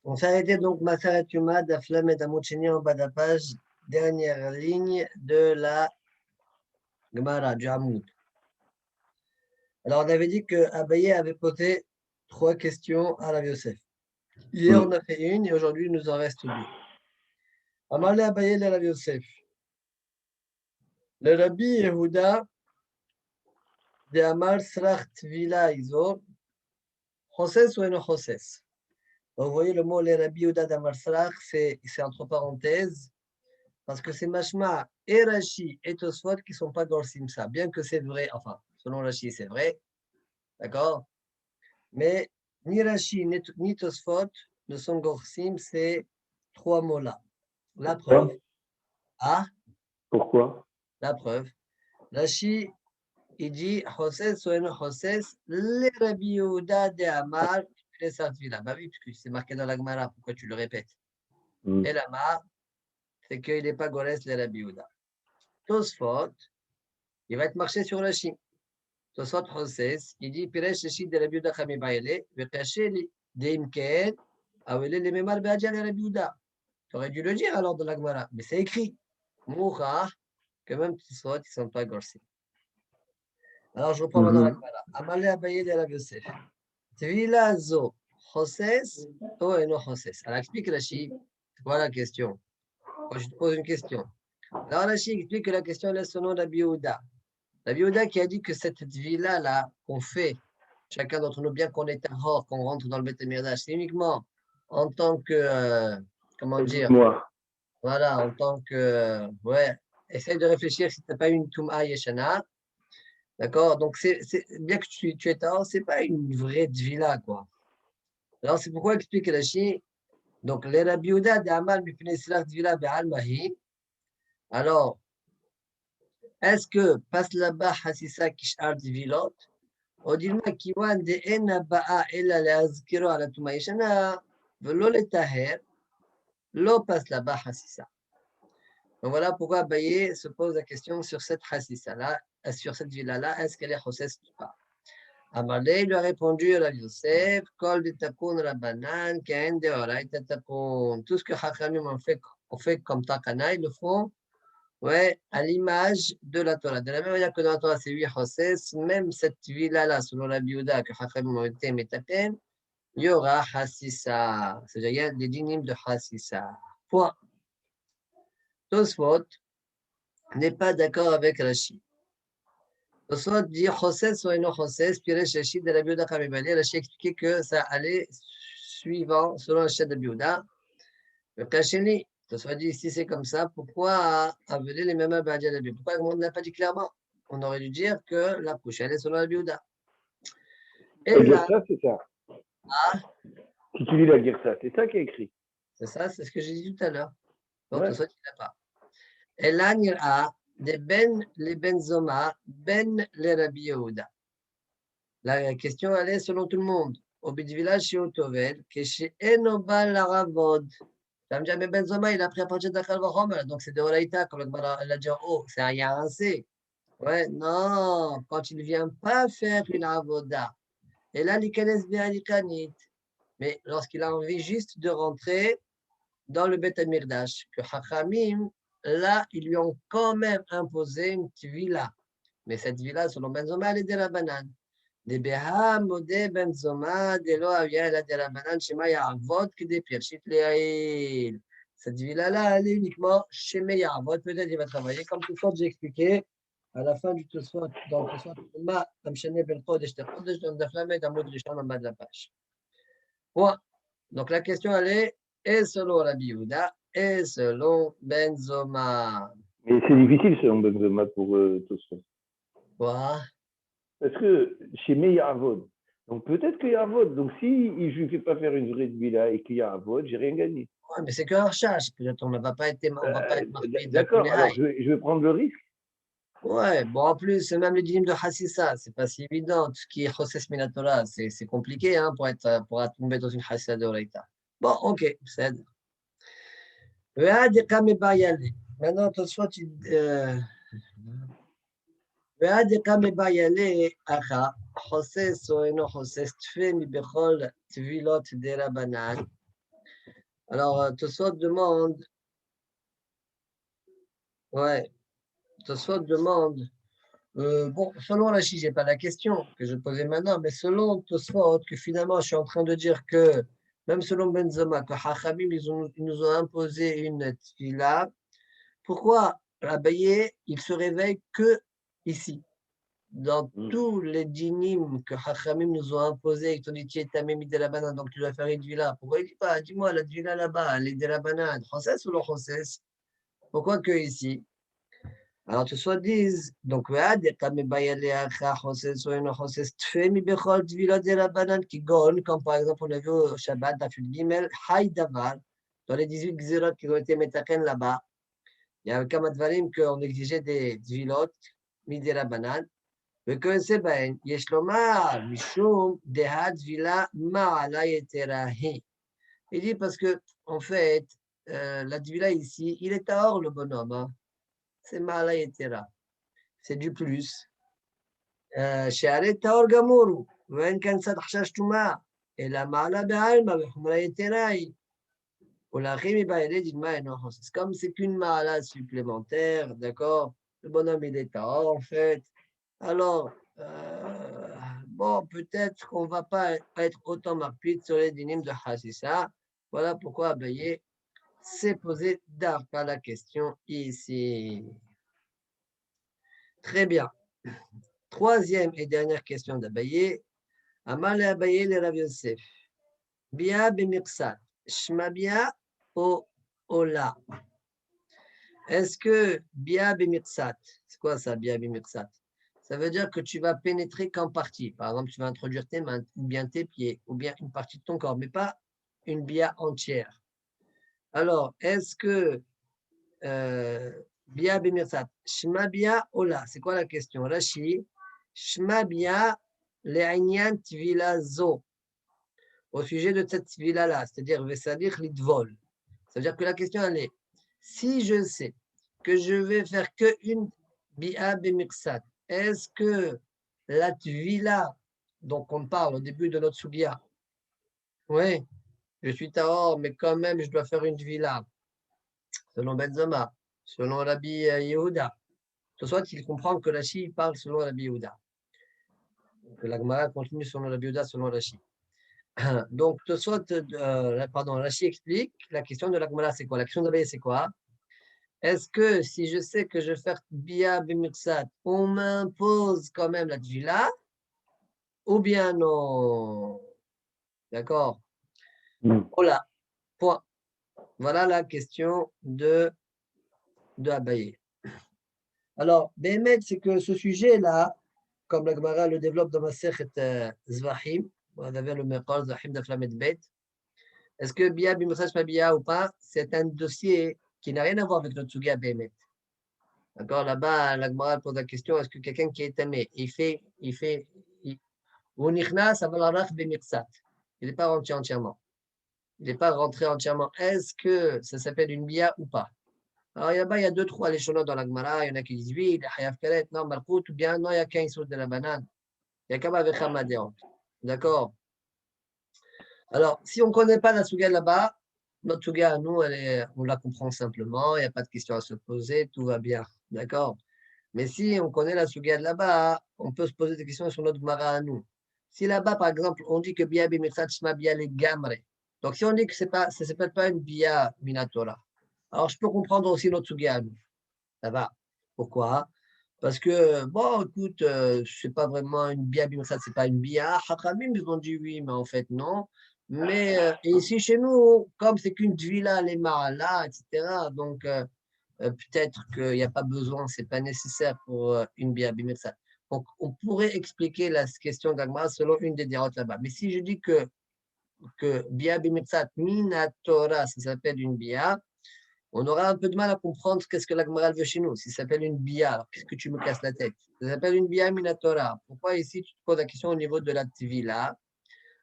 On s'est arrêté donc Masaret Yuma d'Aflam et d'Amoucheni en bas de la page, dernière ligne de la Gemara, du Hamoud. Alors, on avait dit que Abaye avait posé 3 questions à Rav Yosef. Hier, on a fait une et aujourd'hui, il nous en reste 2. Amalé Abaye le Rav Yosef. Le Rabbi Yehuda de Amar Srach Tvila Izo, Chosses ou Eno Chosses. Vous voyez le mot le Rabbi Yehuda d'Amar Srach, c'est entre parenthèses, parce que c'est Mashma et Rashi et Tosfot qui ne sont pas Gorsim ça, bien que c'est vrai, enfin, selon Rashi, c'est vrai, d'accord? Mais ni Rashi ni Tosfot ne sont Gorsim ces 3 mots-là. La preuve. Ah, pourquoi? La preuve. Rashi, il dit Chosses Soeno Chosses, le Rabbi Yehuda de Amar, les Sartvila. Bah oui, puisque c'est marqué dans la Gemara, pourquoi tu le répètes? Et l'Amar, c'est qu'il n'est pas Gores le Rabbi Yehuda. Tosfot, il va être marché sur Rashi. Tosfot Chosses, il dit Piresh Rashi de Rabbi Yehuda Chami Baile, Vechaché li Deimken, Awele le Memar Beadja le Rabbi Yehuda. Tu aurais dû le dire alors dans la Gemara, mais c'est écrit. Moucha, que même Tosfot, ils ne sont pas Gorsim. Alors, je reprends maintenant la Gemara. Amalé Abaye de Rav Yosef. Tvila zo, Chosses ou eno Chosses. Alors, explique Rashi. Voilà la question. Moi, je te pose une question. Alors, Rashi explique que la question est selon Rabbi Yehuda. Rabbi Yehuda qui a dit que cette tvila-là qu'on fait, chacun d'entre nous, bien qu'on est un hors, qu'on rentre dans le Beth Mirdash, c'est uniquement en tant que, comment dire, voilà, en tant que, ouais, essaye de réfléchir si tu n'as pas une Toum'a Yeshana. D'accord? Donc, c'est bien que tu es tard, ce n'est pas une vraie villa, quoi. Alors, c'est pourquoi explique Rashi. Donc, les Rabbi Yehuda d'Amal Mipnei Silach Tvila Be'al Mahi. Alors, est-ce que passe là-bas Hassisa Kishar Dvilot? Ou dilma Kiwan de Ena Ba'a Ella Leazkiro ala Tuma Yeshana, Velo le Taher, Lo passe là-bas Hassisa. Donc, voilà pourquoi Abaye se pose la question sur cette Hassisa-là, sur cette villa-là, est-ce qu'elle est Chosses ou pas? Amalé lui a répondu à Yosef, Kol de Takun Rabbanan, Ken de Oraita Takun. Tout ce que Hachamim ont fait comme Takana, ils le font ouais, à l'image de la Torah. De la même manière que dans la Torah, c'est 8 Chosses, même cette villa-là, selon la Biouda, que Hachamim ont été métapen, il y aura Hassissa. C'est-à-dire, il y a des dynimes de Hassissa. Point. Tosfot n'est pas d'accord avec Rashi. Soit dire Chosses ou non Chosses, puis Rashi de la Biouda Kamibali, Rashi expliquait que ça allait suivant, selon la chaîne de Biouda. Le Kacheni, soit dit si c'est comme ça, pourquoi amener les mêmes Abadja de Pourquoi le monde n'a pas dit clairement? On aurait dû dire que la prochaine est selon la Biouda. Et là, c'est ça. Ah, Si tu lis la Girsa, c'est ça qui est écrit. C'est ça, c'est ce que j'ai dit tout à l'heure. Donc, ouais. Soit il n'a pas. Et là, il y a des Ben les Benzoma, Ben les Rabbi Yehuda. La question, elle est selon tout le monde. Au but du village, chez Otovel, que chez Enobal Aravod. Ça me dit, mais Benzoma, il a pris à partir d'Achal Vachomer, donc c'est de Horaïta, comme elle a dit en haut, c'est un Yarancé. Ouais, non, quand il ne vient pas faire une avoda. Et là, l'ikanes bi'alikanit. Mais lorsqu'il a envie juste de rentrer dans le Beth Mirdash, que Hachamim, là, ils lui ont quand même imposé une petite villa. Mais cette villa, selon Benzoma, elle est de la banane. De Beha, Modé, Benzoma, de Lo, Avia, elle est de la banane, Shema, Ya'avot, que des Pirchit, Léaïl. Cette villa-là, elle est uniquement chez Ya'avot. Peut-être il va travailler, comme tout ça, j'ai expliqué. À la fin du Tosfot, dans le Tosfot, Ma, Amshane Ben Kodesh, Te Kodesh, dans le Flamet, dans le Rishon, en bas de la page. Point. Donc la question, elle est selon Rabbi Yehuda et selon Benzoma. Mais c'est difficile selon Benzoma pour Tosfot. Quoi? Parce que chez Meyavod, donc peut-être qu'il y a un vote. Donc si je ne lui fais pas faire une vraie villa et qu'il y a un vote, j'ai rien gagné. Ouais, mais c'est qu'un recherche. On ne va pas être marqué. D'accord, alors je vais prendre le risque. Ouais, bon, en plus, même les dynimes de Hassissa, c'est pas si évident. Tout ce qui est Chosses Minatora, c'est compliqué hein, pour tomber dans une Hassissa de Horaïta. Bon, ok, c'est. Maintenant, tout de suite, ועד דקאמבה יעלה אחא, חוסס או אינו חוסס, תפה מבכל טבילות דרבנן, Alors, Tosfot demande, ouais, Tosfot demande, bon, selon Rashi, je n'ai pas la question que je posais maintenant, mais selon Tosfot, que finalement, je suis en train de dire que, même selon Benzoma, que Hachamim, ils nous ont imposé une tfila, pourquoi Abaye, il se réveille que ici? Dans tous les dynimes que Hachamim nous ont imposés, ils t'ont dit, tu es tamimi de la banane, donc tu dois faire une villa. Pourquoi il dit pas, dis-moi, la villa là-bas, elle est de la banane, française ou non française? Pourquoi que ici? Alors, tu soit disent, donc, comme par exemple, on a vu au Shabbat, Dafil Gimel, Hay Davar, dans les 18 xérot qui ont été métaken là-bas, il y a comme advarim qu'on exigeait des dvilot, midi la banane, mais que c'est ben, Yeshlomar, Mishum, Dehad, Vila, Ma'ala Yeterahi. Il dit parce que, en fait, la dvila ici, il est à or le bonhomme, hein. C'est Ma'ala Yetera. C'est du plus. שערי טהור גמור, ואין כאן צד חשש טומאה, אלא מעלה בעלמא וחומרה יתרה היא. ולאחים מבעלי דגמה אינו חוסס. Comme c'est qu'une מעלה supplémentaire, d'accord? Le bonhomme, il est tahor, en fait. Alors, bon, peut-être qu'on ne va pas être autant marpide sur les dynimes de Hassissa. Voilà pourquoi Abaye s'est posé d'arpa la question ici. Très bien. Troisième et dernière question d'Abaye. Amal Abaye le Rav Yosef. Bia bimirsat. Shma bia ou ola. Est-ce que bia bimirsat, c'est quoi ça, bia bimirsat? Ça veut dire que tu vas pénétrer qu'en partie. Par exemple, tu vas introduire tes mains, ou bien tes pieds, ou bien une partie de ton corps, mais pas une bia entière. Alors, est-ce que bia bimirsat, shma bia ola, c'est quoi la question? Rashi, shma bia le'inyan tvila zo. Au sujet de cette villa-là, c'est-à-dire Vesadir Litvol. C'est-à-dire que la question elle est, si je sais que je vais faire qu'une Bia Bemirsat, est-ce que la villa dont on parle au début de notre Sugia, oui, je suis Tahor, mais quand même je dois faire une villa, selon Benzoma, selon Rabbi Yehuda. De soit il comprend que Rashi parle selon Rabbi Yehuda, que la Gemara continue selon Rabbi Yehuda, selon Rashi. Donc, pardon, Rashi explique la question de la Gemara, c'est quoi? La question d'Abaye, c'est quoi? Est-ce que si je sais que je vais faire Bia Bimirsat, on m'impose quand même la Tfila ou bien non? D'accord? Voilà, point. Voilà la question de Abaye. Alors, Bémet, c'est que ce sujet-là, comme la Gemara le développe dans ma Sechet Zvahim, on avait le Meqal Zvahim d'Aflamet Bet. Est-ce que Bia Bimirsat pas Bia ou pas? C'est un dossier qui n'a rien à voir avec notre Sugia Bémet. D'accord, là-bas, la Gemara pose la question, est-ce que quelqu'un qui est aimé, ça va la bimirsat. Il n'est pas rentré entièrement. Il n'est pas rentré entièrement. Est-ce que ça s'appelle une bia ou pas? Alors, là-bas, il y a deux, trois léchonot dans la Gemara. Il y en a qui disent oui, il y a Hayaf Karet, non, Malkout, ou bien non, il y a qu'un issoud de la banane. Il y a Kama avec Hamadéant. D'accord? Alors, si on ne connaît pas la Suga là-bas, notre Suga à nous, on la comprend simplement, il n'y a pas de question à se poser, tout va bien. D'accord? Mais si on connaît la Suga de là-bas, on peut se poser des questions sur notre Gemara à nous. Si là-bas, par exemple, on dit que Bia Bimirsat Shma Bia les Gamre, donc si on dit que ça ne s'appelle pas une Bia Minatora, alors je peux comprendre aussi notre Suga à nous. Ça va. Pourquoi? Parce que, bon, écoute, c'est pas vraiment une Bia Bimirsat, c'est pas une Bia. Hachamim, ils ont dit oui, mais en fait, non. Mais ici, chez nous, comme c'est qu'une villa, les maras, etc., donc peut-être qu'il n'y a pas besoin, c'est pas nécessaire pour une Bia Bimirsat. Donc, on pourrait expliquer la question d'Agma selon une des déroutes là-bas. Mais si je dis que Bia Bimirsat Minatora, ça s'appelle une Bia, on aura un peu de mal à comprendre qu'est-ce que l'Agma veut chez nous. Si ça s'appelle une Bia, alors qu'est-ce que tu me casses la tête? Ça s'appelle une Bia Minatora. Pourquoi ici tu te poses la question au niveau de la Tvila?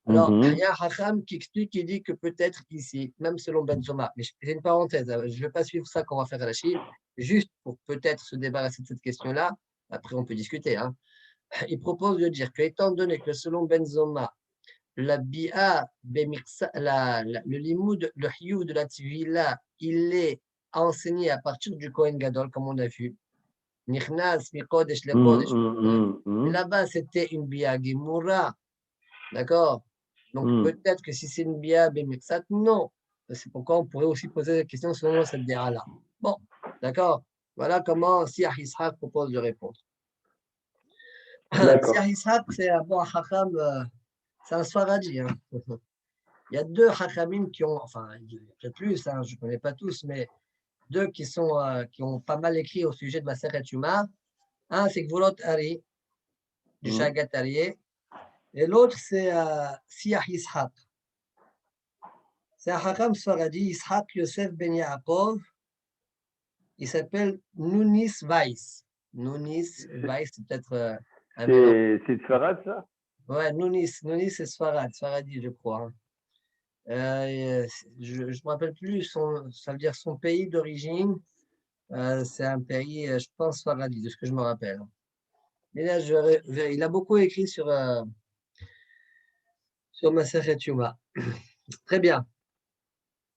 Alors, il y a un Hacham qui explique, qui dit que peut-être ici, même selon Benzoma, mais c'est une parenthèse, je ne vais pas suivre ça qu'on va faire à la Chine, juste pour peut-être se débarrasser de cette question-là, après on peut discuter. Hein. Il propose de dire que, étant donné que selon Benzoma, la bi'a, le limoud, le hiou de la tvila, il est enseigné à partir du Kohen Gadol, comme on a vu. Nichnas, Mikodesh, le Kodesh. Mais là-bas, c'était une bi'a Gemura. D'accord? Donc, peut-être que si c'est une bi'a Bemirsat, non. C'est pourquoi on pourrait aussi poser la question selon cette bi'a-là. Bon, d'accord? Voilà comment Siah Ishaq propose de répondre. Siah Ishaq, c'est un bon Hacham, c'est un Sfaradi. Hein. Il y a deux Hachamim qui ont, enfin, il y a peut-être plus, hein, je ne connais pas tous, mais deux qui ont pas mal écrit au sujet de Maseret Yuma. Un, c'est Gvulot Ari, du Shagat Arié, et l'autre, c'est Siah Ishaq. C'est un Hacham Sfaradi, Ishaq Yosef Ben Yaakov. Il s'appelle Nounis Weiss. Nounis Weiss, c'est peut-être un mélange. C'est de Farad, ça? Ouais, Nounis c'est Sfaradi, je crois. Je ne me rappelle plus, ça veut dire son pays d'origine. C'est un pays, je pense, Sfaradi, de ce que je me rappelle. Mais là, il a beaucoup écrit sur Masechet Yuma. Très bien.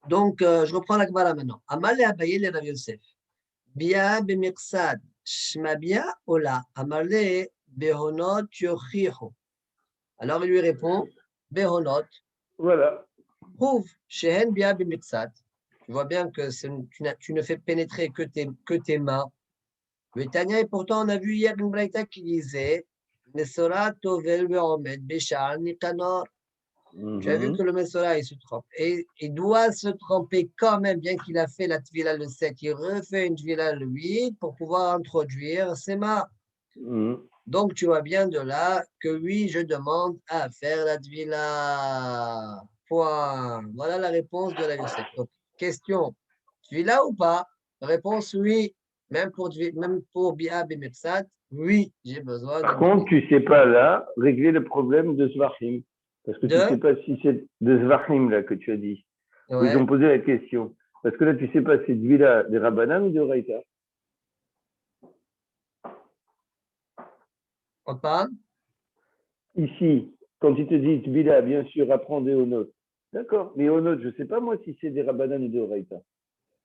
Donc, je reprends la Gemara maintenant. Amal et Abaye le Rav Yosef. Bia b'miqsad shma bia ola. Amar le behonot yochichu. Alors, il lui répond, behonot. Voilà. Prouve, shehen bia b'miqsad. Tu vois bien que tu ne fais pénétrer que tes mains. Mais Tania, et pourtant, on a vu hier une braïta qui disait Mesora tovel ve'omed beshar nikanor. Tu as vu que le Mesora, il se trompe. Et il doit se tromper quand même, bien qu'il a fait la Tvila le 7. Il refait une Tvila le 8 pour pouvoir introduire ses mains. Donc, tu vois bien de là que oui, je demande à faire la Tvila. Point. Voilà la réponse de la Yosef. Donc, question, Tvila ou pas? Réponse oui. Même pour Bi'ab et Mirsat, oui, j'ai besoin Par d'une contre, Tvila. tu ne sais pas là régler le problème de Zvachim. Parce que tu ne sais pas si c'est de Zvachim là que tu as dit. Où ils ont posé la question. Parce que là, tu ne sais pas si c'est de Villa des Rabbanan ou de Raïta. On parle? Ici, quand il te dit Tvila, bien sûr, apprends des Honot. D'accord, mais Honot, je ne sais pas moi si c'est des Rabbanan ou de Raïta.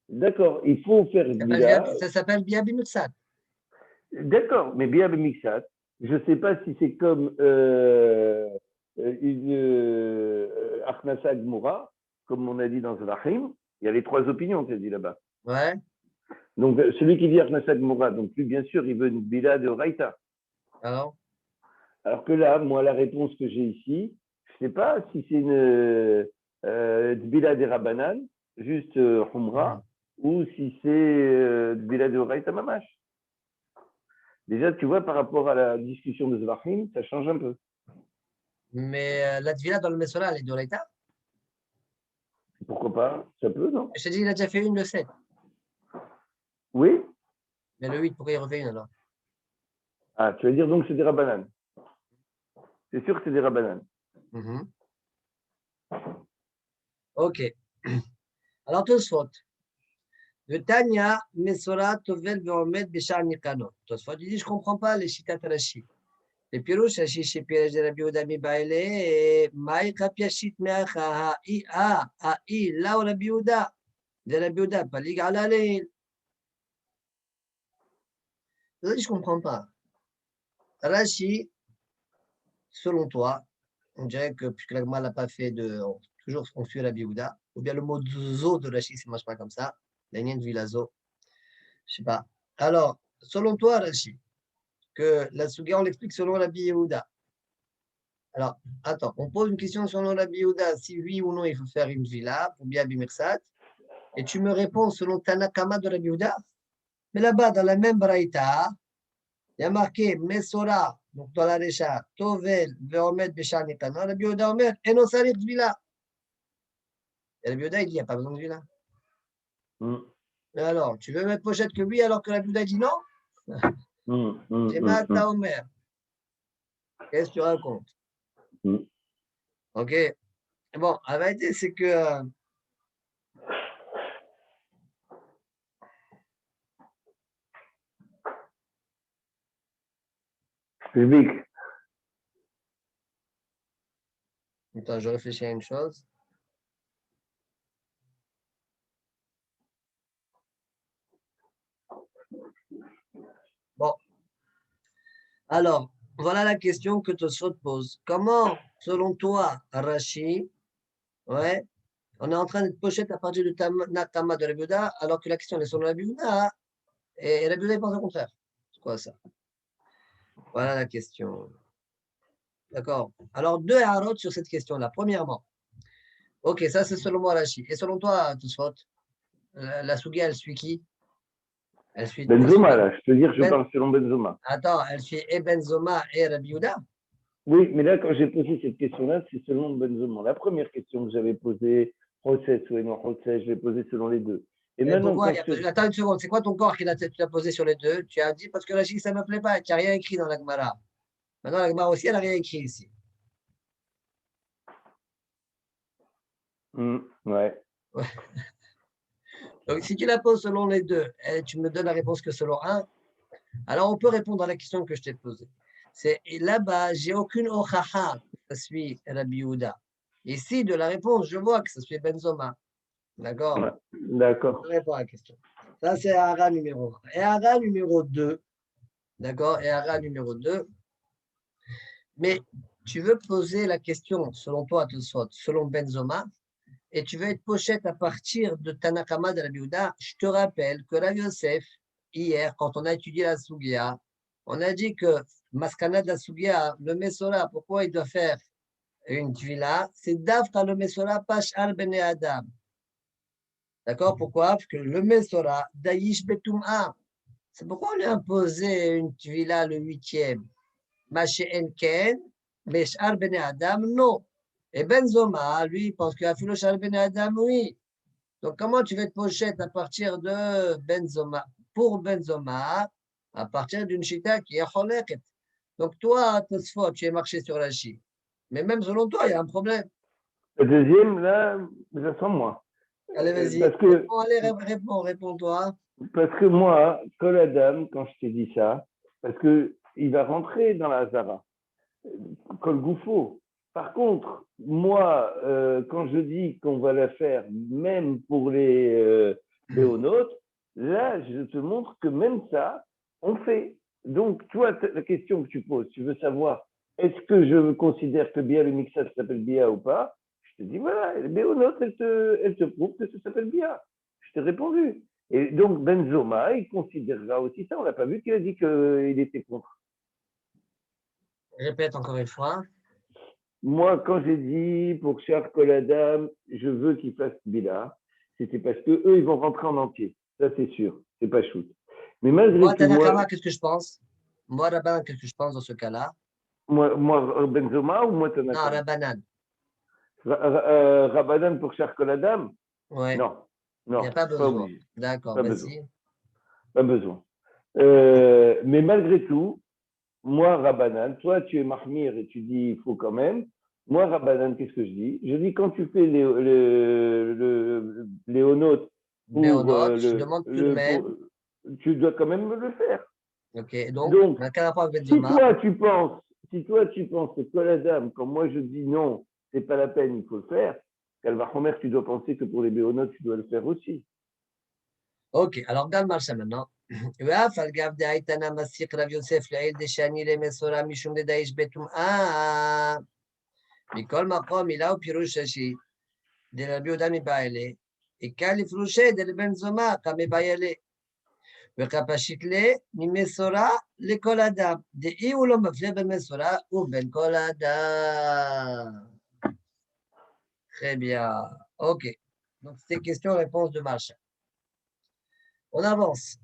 D'accord, il faut faire Tvila. Ça s'appelle Bi'ab et Mirsat. D'accord, mais bien Mixat, je ne sais pas si c'est comme une Achnasa Gmora, comme on a dit dans Zvachim. Il y a les trois opinions, tu as dit là-bas. Ouais. Donc, celui qui dit Achnasa Gmora, donc lui, bien sûr, il veut une Bila de Raïta. Alors que là, moi, la réponse que j'ai ici, je ne sais pas si c'est une Bila de Rabanan, juste Humra, ou si c'est Bila de Raïta Mamash. Déjà, tu vois, par rapport à la discussion de Zvachim, ça change un peu. Mais la Tvila dans le Mesora, elle est de l'État? Pourquoi pas? Ça peut, non? Je t'ai dit, il a déjà fait une le 7. Oui? Mais le 8, pourquoi il refait une alors? Ah, tu vas dire donc que c'est des Rabbanan. C'est sûr que c'est des Rabbanan. Ok. Alors, Tosfot. Le Tanya, Mesora, Tovel, Veomed, Beshar, Nikano. Tosfot, il dit, je ne comprends pas les Shitat Rashi. Les Pirouche, Rashi, chez Pirouche de Rabbi Oda Baile, et Maïka Piachit Meacha, I, là où Rabbi Oda, de Rabbi Oda, pas ligue à l'allée. Je ne comprends pas. Rashi, selon toi, on dirait que puisque l'Agma n'a pas fait de. Toujours on suit Rabbi Ouda, ou bien le mot zo de Rashi, ça ne marche pas comme ça. La nienne du lazo. Je ne sais pas. Alors, selon toi, Rashi, que la Suga, on l'explique selon Rabbi Yehuda. Alors, attends, on pose une question selon Rabbi Yehuda, si oui ou non il faut faire une villa pour bien Bimersat, et tu me réponds selon Tanakama de Rabbi Yehuda. Mais là-bas, dans la même braïta, il y a marqué Mesora, donc dans la Recha, Tovel, Veomet, Beshar, Nekano, Rabbi Yehuda Omer, Enosarit villa. Et Rabbi Yehuda, il dit, il n'y a pas besoin de villa. Mais alors, tu veux mettre pochette que oui, alors que Rabbi Yehuda dit non? J'ai mal à Omer. Qu'est-ce que tu racontes? Ok. Bon, la vérité, c'est que. Attends, je réfléchis à une chose. Bon, alors, voilà la question que Tosfot pose. Comment, selon toi, Rashi, ouais, on est en train de pochette à partir du Tama de Rabbi Yehuda, alors que la question est sur Rabbi Yehuda, et Rabbi Yehuda pense au contraire. C'est quoi ça? Voilà la question. D'accord. Alors, deux harots sur cette question-là. Premièrement, ok, ça c'est selon moi Rashi. Et selon toi, Tosfot, la Sugia, elle suit qui? Elle suit Benzoma, là, je te dire, je Ben- parle selon Benzoma. Attends, elle suit et Benzoma et Rabbi Yehuda? Oui, mais là, quand j'ai posé cette question-là, c'est selon Benzoma. La première question que j'avais posée, Rosset, oui, non, Rosset, je l'ai posée selon les deux. Et maintenant, Pourquoi quand je te... Attends une seconde, c'est quoi ton corps qui tu l'as posé sur les deux? Tu as dit parce que Rashi, ça ne me plaît pas, tu n'as rien écrit dans la Gemara. Maintenant, la Gemara aussi, elle n'a rien écrit ici. Ouais. Donc, si tu la poses selon les deux, et tu me donnes la réponse que selon un, alors on peut répondre à la question que je t'ai posée. C'est là-bas, j'ai aucune ochaha que ça suit Rabbi Yehuda. Ici, de la réponse, je vois que ça suit Benzoma. D'accord? Ouais. D'accord. Je réponds à la question. Ça, c'est Hara numéro 1. Et Hara numéro 2, d'accord? Et Hara numéro 2, mais tu veux poser la question, selon toi, selon Benzoma, et tu veux être pochette à partir de Tanakama de Rabbi Yehuda. Je te rappelle que Rabbi Yosef, hier, quand on a étudié la Sugia, on a dit que Maskana de la Sugia, le Mesora, pourquoi il doit faire une tvila? C'est Dafka le Mesora, Pashal Bene Adam. D'accord? Pourquoi? Parce que le Mesora, Daïsh Betum'a. C'est pourquoi on lui a imposé une tvila le 8e. Maché Enken, Meshar Bene Adam, non. Et Benzoma, lui, pense qu'il a fait le Shar Bene Adam, oui. Donc, comment tu veux te pochette à partir de Benzoma, pour Benzoma, à partir d'une chita qui est choleket? Donc, toi, Tosfot, tu es marché sur la chi. Mais même selon toi, il y a un problème. Le deuxième, là, ça sent moi. Allez, vas-y. Parce que, Réponds, allez, réponds-toi. parce que moi, Koladam, quand je t'ai dit ça, parce que il va rentrer dans la Zara, Kol Goufo. Par contre, moi, quand je dis qu'on va la faire même pour les béonotes, là, je te montre que même ça, on fait. Donc, toi, la question que tu poses, tu veux savoir, est-ce que je considère que Bia le Mixa s'appelle Bia ou pas? Je te dis, voilà, les béonotes, elles te prouvent que ça s'appelle Bia. Je t'ai répondu. Et donc, Benzoma, il considérera aussi ça. On n'a pas vu qu'il a dit qu'il était contre. Répète encore une fois. Moi, quand j'ai dit pour Cher Koladam, je veux qu'ils fassent Bila, c'était parce que eux, ils vont rentrer en entier. Ça, c'est sûr. C'est pas shoot. Mais malgré Moi, tout, moi, Tanakama, qu'est-ce que je pense? Moi, Rabban, qu'est-ce que je pense dans ce cas-là? Benzoma ou moi, Non, Tanakam Rabbanan. Rabadan pour Cher Koladam Ouais, Non, il n'y a non, pas pas besoin. obligé. D'accord, Pas besoin. vas-y. Pas besoin. Mais malgré tout, moi, Rabanan, toi, tu es Mahmir et tu dis il faut quand même. Moi, Rabanan, qu'est-ce que je dis? Je dis quand tu fais les honotes pour Béonote, je demande tout de même. tu dois quand même me le faire. Ok, donc, Donc, on a qu'un rapport avec si Benzoma. toi tu penses, que Koladam, comme moi je dis non, c'est pas la peine, il faut le faire, Calvachomer, tu dois penser que pour les béonotes, tu dois le faire aussi. Ok, alors regarde Marcha maintenant. ואף על גב דאיתנא מסיק רב יוסף לעיל דשני למסורה משום דדאיש בטומאה. מכל מקום מילה ופירוש רש"י דרבי יהודה מבעלה, עיקר לפרושי דלבן זומא כמבעלה. וכפשיט ממסורה לכל אדם. דאי הוא לא מפלה בין מסורה ובין כל אדם. Très bien. Ok. Donc, c'était question-réponse de Marcha. On avance.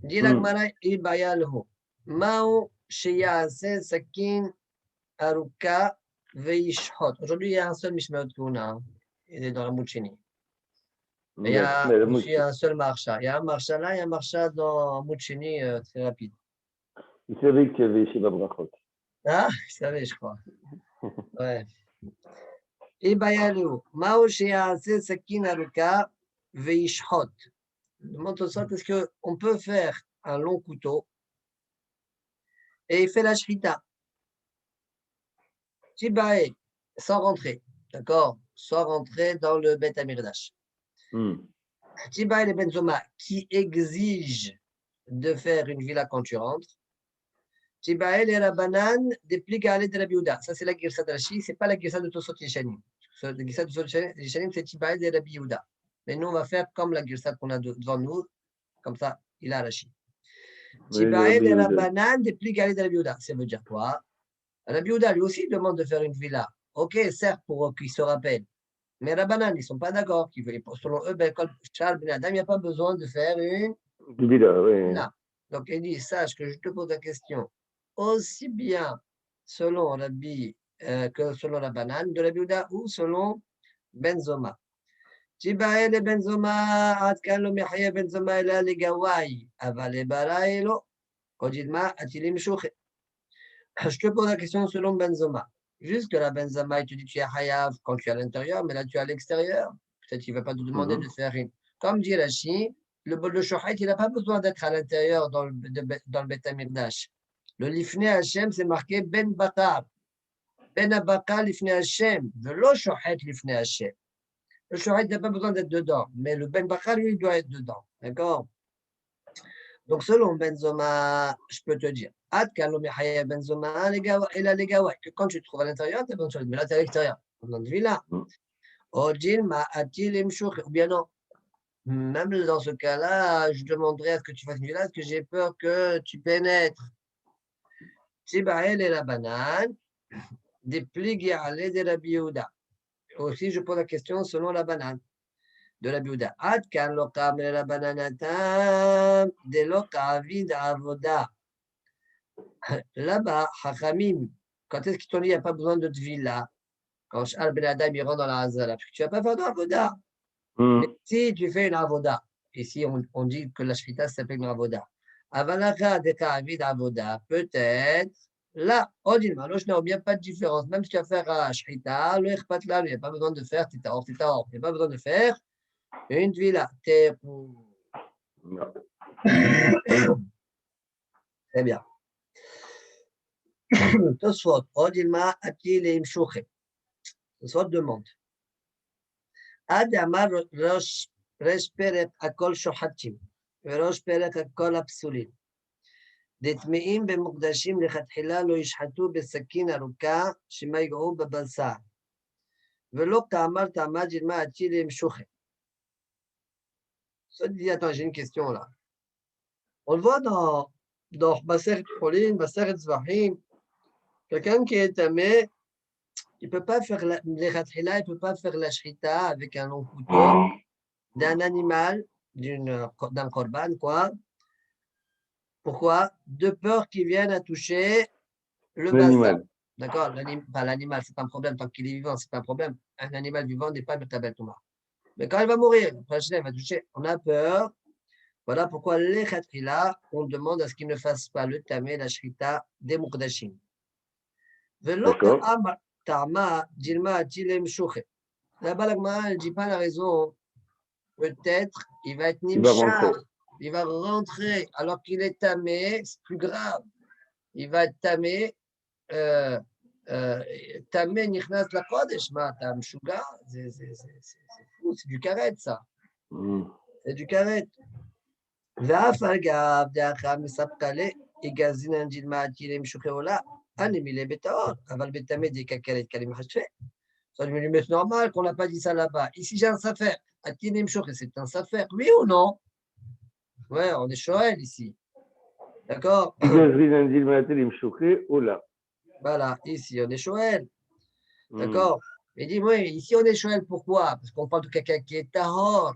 dit l'Agmara Ibayalho. Mao Sheyase Sakin Aruka Veishhot. Aujourd'hui, il y a un seul Mishmeot Kuna. Il est dans la Mouchini. Il y a aussi un seul marcha. Il y a un marcha là, il y a un marcha dans Mouchini très rapide. Vous savez qu'il y avait chez Babrachot. Ah, je savais, je crois. Ouais. Ibayalho. Mao Sheyase Sakin Aruka Veishhot. Demande au sort, est-ce qu'on peut faire un long couteau et il fait la shrita. Tibae, sans rentrer. d'accord, soit rentrer dans le Beth Amirdash. Tibael et Benzoma qui exigent de faire une villa quand tu rentres. Tibael et Rabbanan dépliquent à l'aide de la Biouda. Ça, c'est la Girsa de Rashi, ce n'est pas la Girsa de Tosot Yeshanim. La Girsa de Tosot Yeshanim, c'est Tibael et la Biouda. Mais nous, on va faire comme la Girsa qu'on a devant nous, comme ça, il a Rashi. Tibael et Rabbanan dépliquent à l'aide de la Biouda. Ça veut dire quoi? La Biouda, lui aussi, demande de faire une villa. Ok, certes, pour qu'ils se rappellent. Mais Rabbanan, ils ne sont pas d'accord. Selon eux, Charles Ben Adam, il n'y a pas besoin de faire une villa. Oui. Là. Donc, il dit, sache que je te pose la question aussi bien selon Rabbi que selon la banane de la Biouda ou selon Benzoma. Tibael et Benzoma, Atkan lo mechaya Benzoma ela legawai, aval ebara elo, kodidma atilim shouche. Je te pose la question selon Benzoma. Jusque la Benzoma, il te dit tu es hayav quand tu es à l'intérieur, mais là tu es à l'extérieur. Peut-être qu'il ne va pas te demander de faire une. Comme dit Rashi, le shohait, il n'a pas besoin d'être à l'intérieur dans le Beth Amikdash. Le Lifnei Hashem, c'est marqué Ben Bakar. Ben Abakar Lifnei Hashem. Le shohait Lifnei Hashem. Le shohait n'a pas besoin d'être dedans, mais le Ben Bakar, lui, il doit être dedans. D'accord? Donc, selon Benzoma, je peux te dire, Benzoma, que quand tu te trouves à l'intérieur, tu as besoin de choses. Mais là, tu es à l'extérieur. Dans une villa. Ou bien non. Même dans ce cas-là, je demanderais à ce que tu fasses une villa, parce que j'ai peur que tu pénètres. Tibael et la banane, des pligues à l'aide de la Biouda. Aussi, je pose la question selon la banane de la Biouda. Ad kan lokam la bananatam de lokavid avoda. Là-bas, Hachamim, quand est-ce qu'ils t'ont dit qu'il n'y a pas besoin de villa? Quand Shal Ben Adam il rentre dans la Hazara, parce que tu ne vas pas faire d'avoda. Mais si tu fais une avoda, ici on dit que la Shrita s'appelle une avoda. Avalaka de Kavid avoda, peut-être. Là, on dit, il n'y a pas de différence. Même si tu vas faire un Shrita, le Echpatla, il n'y a pas besoin de faire Tita Or. Il n'y a pas besoin de faire une villa. Très bien. Tosfot, Odilma, Atil et Imshouche. Tosfot demande. Adamar Rosh Perek Akol Shohatim, Rosh Perek Akol Apsulim. דטמאים במוקדשים לכתחילה לא ישחטו בסכין ארוכה שמא יגעו בבשר. ולא כאמר תעמד ג'למה עתיל למשוכן. Ça dit, attends, j'ai une question là. On le voit dans Maseret Cholin, Maseret Zvahim, quelqu'un qui est tamé, il ne peut pas faire l'echatchila, il ne peut pas faire la shrita avec un long couteau d'un animal, d'un korban, quoi. Pourquoi? De peur qu'il vienne à toucher le bassin. D'accord? L'animal, c'est pas un problème. Tant qu'il est vivant, c'est pas un problème. Un animal vivant n'est pas Metabel Touma. Mais quand il va mourir, il va toucher. On a peur. Voilà pourquoi les khatrila, on demande à ce qu'il ne fasse pas le tamé, la shrita des mukdashim. Là-bas, l'agma ne dit pas la raison. Peut-être il va être nimshar. Il va rentrer alors qu'il est tamé, c'est plus grave. Il va être tamé. Tamé nichnas la kodesh, tam shuga, c'est fou, c'est du karet ça. C'est du karet. ואף אגב דאחר מספקלה יגזינן ג'ילמה עתירים שוחרולה אני מילא בטהור אבל בטמא דקקלת כלים חשפה. Ça me dit, mais c'est normal qu'on n'a pas dit ça là-bas. Ici, j'ai un safer. Atinim Shokhe, c'est un safer. Oui ou non? Ouais, on est Shoel ici. D'accord? Voilà, ici, on est Shoel. D'accord? Il dit, oui, ici, on est Shoel. Pourquoi? Parce qu'on parle de quelqu'un qui est Tahor.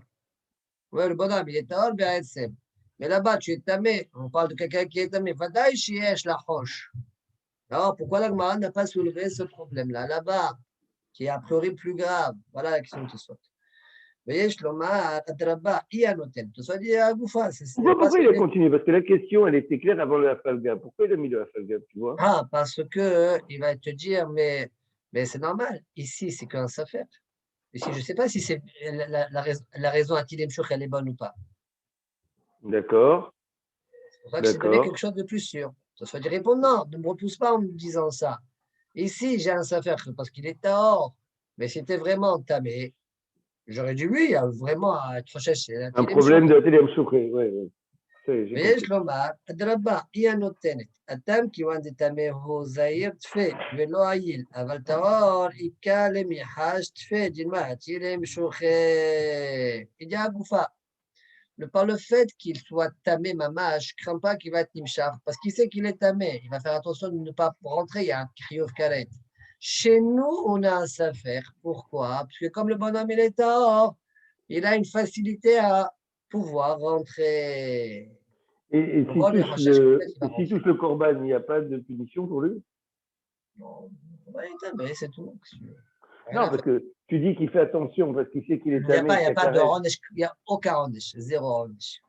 Oui, le bonhomme, il est Tahor, Be'etzem. Mais là-bas, tu es tamé. On parle de quelqu'un qui est tamé. Vadaï Shiesh la Hosh. Alors, pourquoi l'Agmara n'a pas soulevé ce problème-là? Là-bas, qui est a priori plus grave. Voilà la question de Tosfot. Voyez, Shloma, Adraba, Ianoten. Tosfot dit à Goufa. Pourquoi il a continué? Parce que la question, elle était claire avant le Hafalga. Pourquoi il a mis le Hafalga, tu vois? Ah, parce que il va te dire, mais c'est normal. Ici, c'est qu'un safer. Ici, je ne sais pas si c'est la raison à Tilem Shouch, elle est bonne ou pas. D'accord. C'est pour ça que je donné quelque chose de plus sûr. Tosfot dit, réponds non, ne me repousse pas en me disant ça. Ici, j'ai un safer parce qu'il est Tahor. Mais c'était vraiment entamé. J'aurais dû lui vraiment être cherché. Un problème de Télim Choukri, oui. ויש לומר, אדרבה, היא הנותנת. הטעם כיוון דטמא הוא זעיר תפה ולא עיל, אבל טהור איכה למיחש תפה דילמה תילם שוחה. Il dit à Goufa, par le fait qu'il soit tamé mamash, je ne crains pas qu'il va être nimshach, parce qu'il sait qu'il est tamé. Il va faire attention de ne pas rentrer, il y a un kriyov karet. Chez nous, on a un safer. Pourquoi? Parce que comme le bonhomme il est tahor, il a une facilité à pouvoir rentrer. Et s'il touche le corban, il n'y a pas de punition pour lui? Non, il est tamé, c'est tout. Non, parce que tu dis qu'il fait attention, parce qu'il sait qu'il est tamé. Il n'y a pas de rondesh, il n'y a aucun rondesh, zéro rondesh.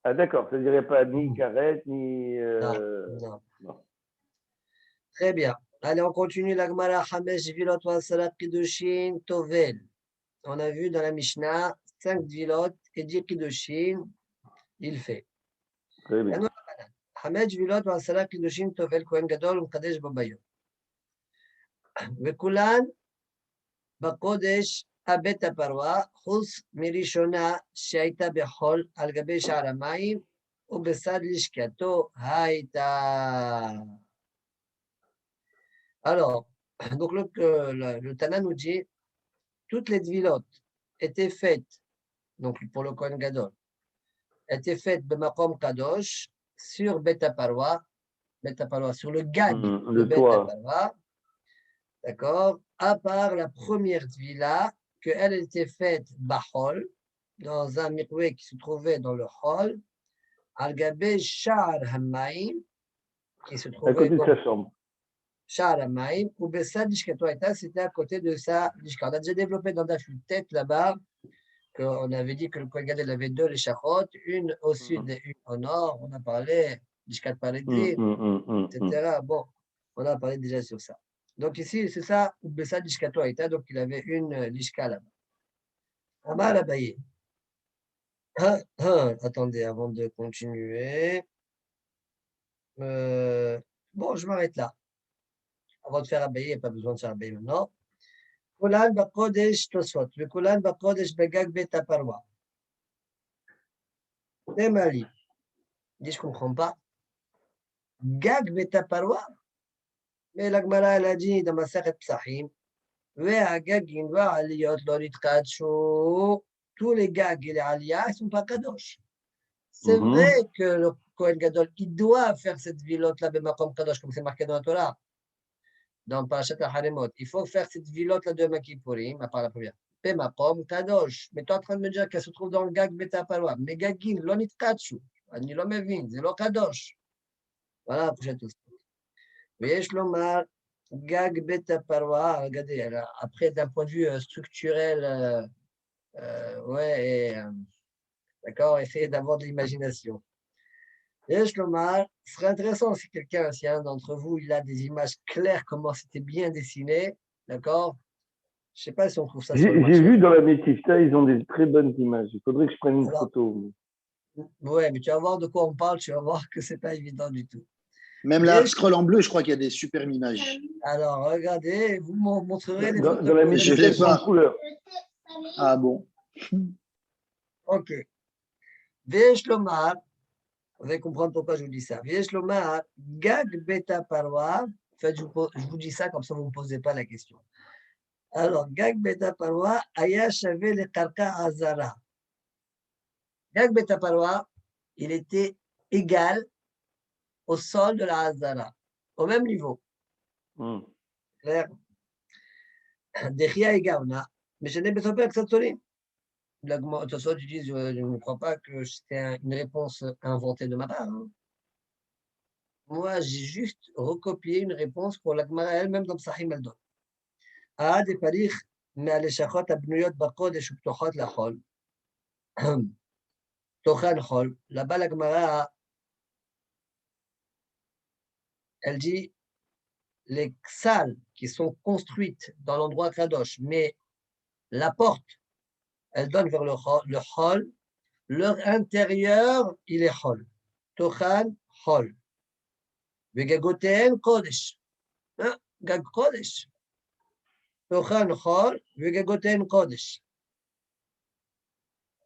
Ah d'accord, c'est-à-dire qu'il n'y a pas ni karet, ni… Non. Très bien. Allez, on continue la Gemara. Hamesh vilot wa salat kiddushin tovel. On a vu dans la Mishnah 5 vilot et 10 kiddushin, il fait. Très bien. Hamesh vilot wa salat kiddushin tovel kohen gadol umkadesh babayot. וכולן בקודש הבית הפרווה, חוץ מראשונה שהייתה בחול על גבי שער המים, ובצד לשכתו הייתה. Alors, donc le Tana nous dit, toutes les dvilotes étaient faites, donc pour le Kohen Gadol, étaient faites de Makom Kadosh sur Beta Parwa, sur le gag de Beta Parwa, d'accord, à part la première tvila, qu'elle était faite Bahol, dans un mikveh qui se trouvait dans le hall, Al-Gabé Sha'ar Hamaim, qui se trouvait à côté de sa chambre. Sha'ar Hamaim, ou Bessad Lishkato Aita, c'était à côté de sa Lishka. On a déjà développé dans la tête là-bas, qu'on avait dit que le Kohen Gadol avait 2 Lishachot, une au sud et une au nord. On a parlé Lishkat Paredri, etc. Bon, on a parlé déjà sur ça. Donc ici, c'est ça, ou Bessad Lishkato Aita, donc il avait une Lishka là-bas. Amar Abaye. Attendez, avant de continuer. Bon, je m'arrête là. Avant de faire Abaye, il n'y a pas besoin de faire Abaye maintenant. Kulan Bakodesh Tosfot. Le Kulan Bakodesh Begag Beta Parwa. Temali. Dit, je ne comprends pas. Gag Beta Parwa. Mais la Gemara, elle a dit dans ma Sechet Psachim. Vea Gagin va Aliyot Lorit Kadshu. Tous les gags et les aliyahs ne sont pas kadosh. C'est vrai que le Kohen Gadol, il doit faire cette vilote-là, Bemakom Kadosh, comme c'est marqué dans la Torah, dans Parashat al-Haremot. Il faut faire cette vilote-là de Makipurim, à part la première. Bemakom Kadosh. Mais tu es en train de me dire qu'elle se trouve dans le gag Beta Parwa. Mais Gagin, Lonit Kadshu. Ani lo mevin, c'est lo Kadosh. Voilà, prochaine chose. Veyesh lomar, gag Beta Parwa. Regardez, après, d'un point de vue structurel, d'accord, essayez d'avoir de l'imagination. Et ce serait intéressant si quelqu'un, si un d'entre vous, il a des images claires, comment c'était bien dessiné, d'accord? Je ne sais pas si on trouve ça sur le marché. J'ai vu dans la Métifta, ils ont des très bonnes images. Il faudrait que je prenne une photo. Ouais, mais tu vas voir de quoi on parle, tu vas voir que ce n'est pas évident du tout. Même là, scroll en bleu, je crois qu'il y a des superbes images. Alors, regardez, vous me montrerez les photos. Dans la Métifta, ils sont en couleur. Ah bon. Ok. Vesh Lomar, vous allez comprendre pourquoi je vous dis ça. Vesh Lomar, Gag Beta Parwa. En fait, je vous dis ça comme ça, vous ne me posez pas la question. Alors, Gag Beta Parwa, Aya Shave le Karka Azara. Gag Beta Parwa, il était égal au sol de la Hazara, au même niveau. Clair? Dechia et Gauna, mais je n'ai pas que ça tourne. L'augmentation, tu dis, je ne crois pas que c'était une réponse inventée de ma part. Hein. Moi, j'ai juste recopié une réponse pour la Gemara elle-même dans Psachim Eldon. Aad et Parich, מהלשכות הבנויות בקודש ופתוחות לחול. תוכן חול. Là-bas, la Gemara, elle dit les salles qui sont construites dans l'endroit Kadosh, mais la porte, elle donne vers le hall, leur intérieur, il est hall. Tochan, hall. Vegagoten, kodesh. Gag kodesh. Tochan Chol, Vegagoten Kodesh.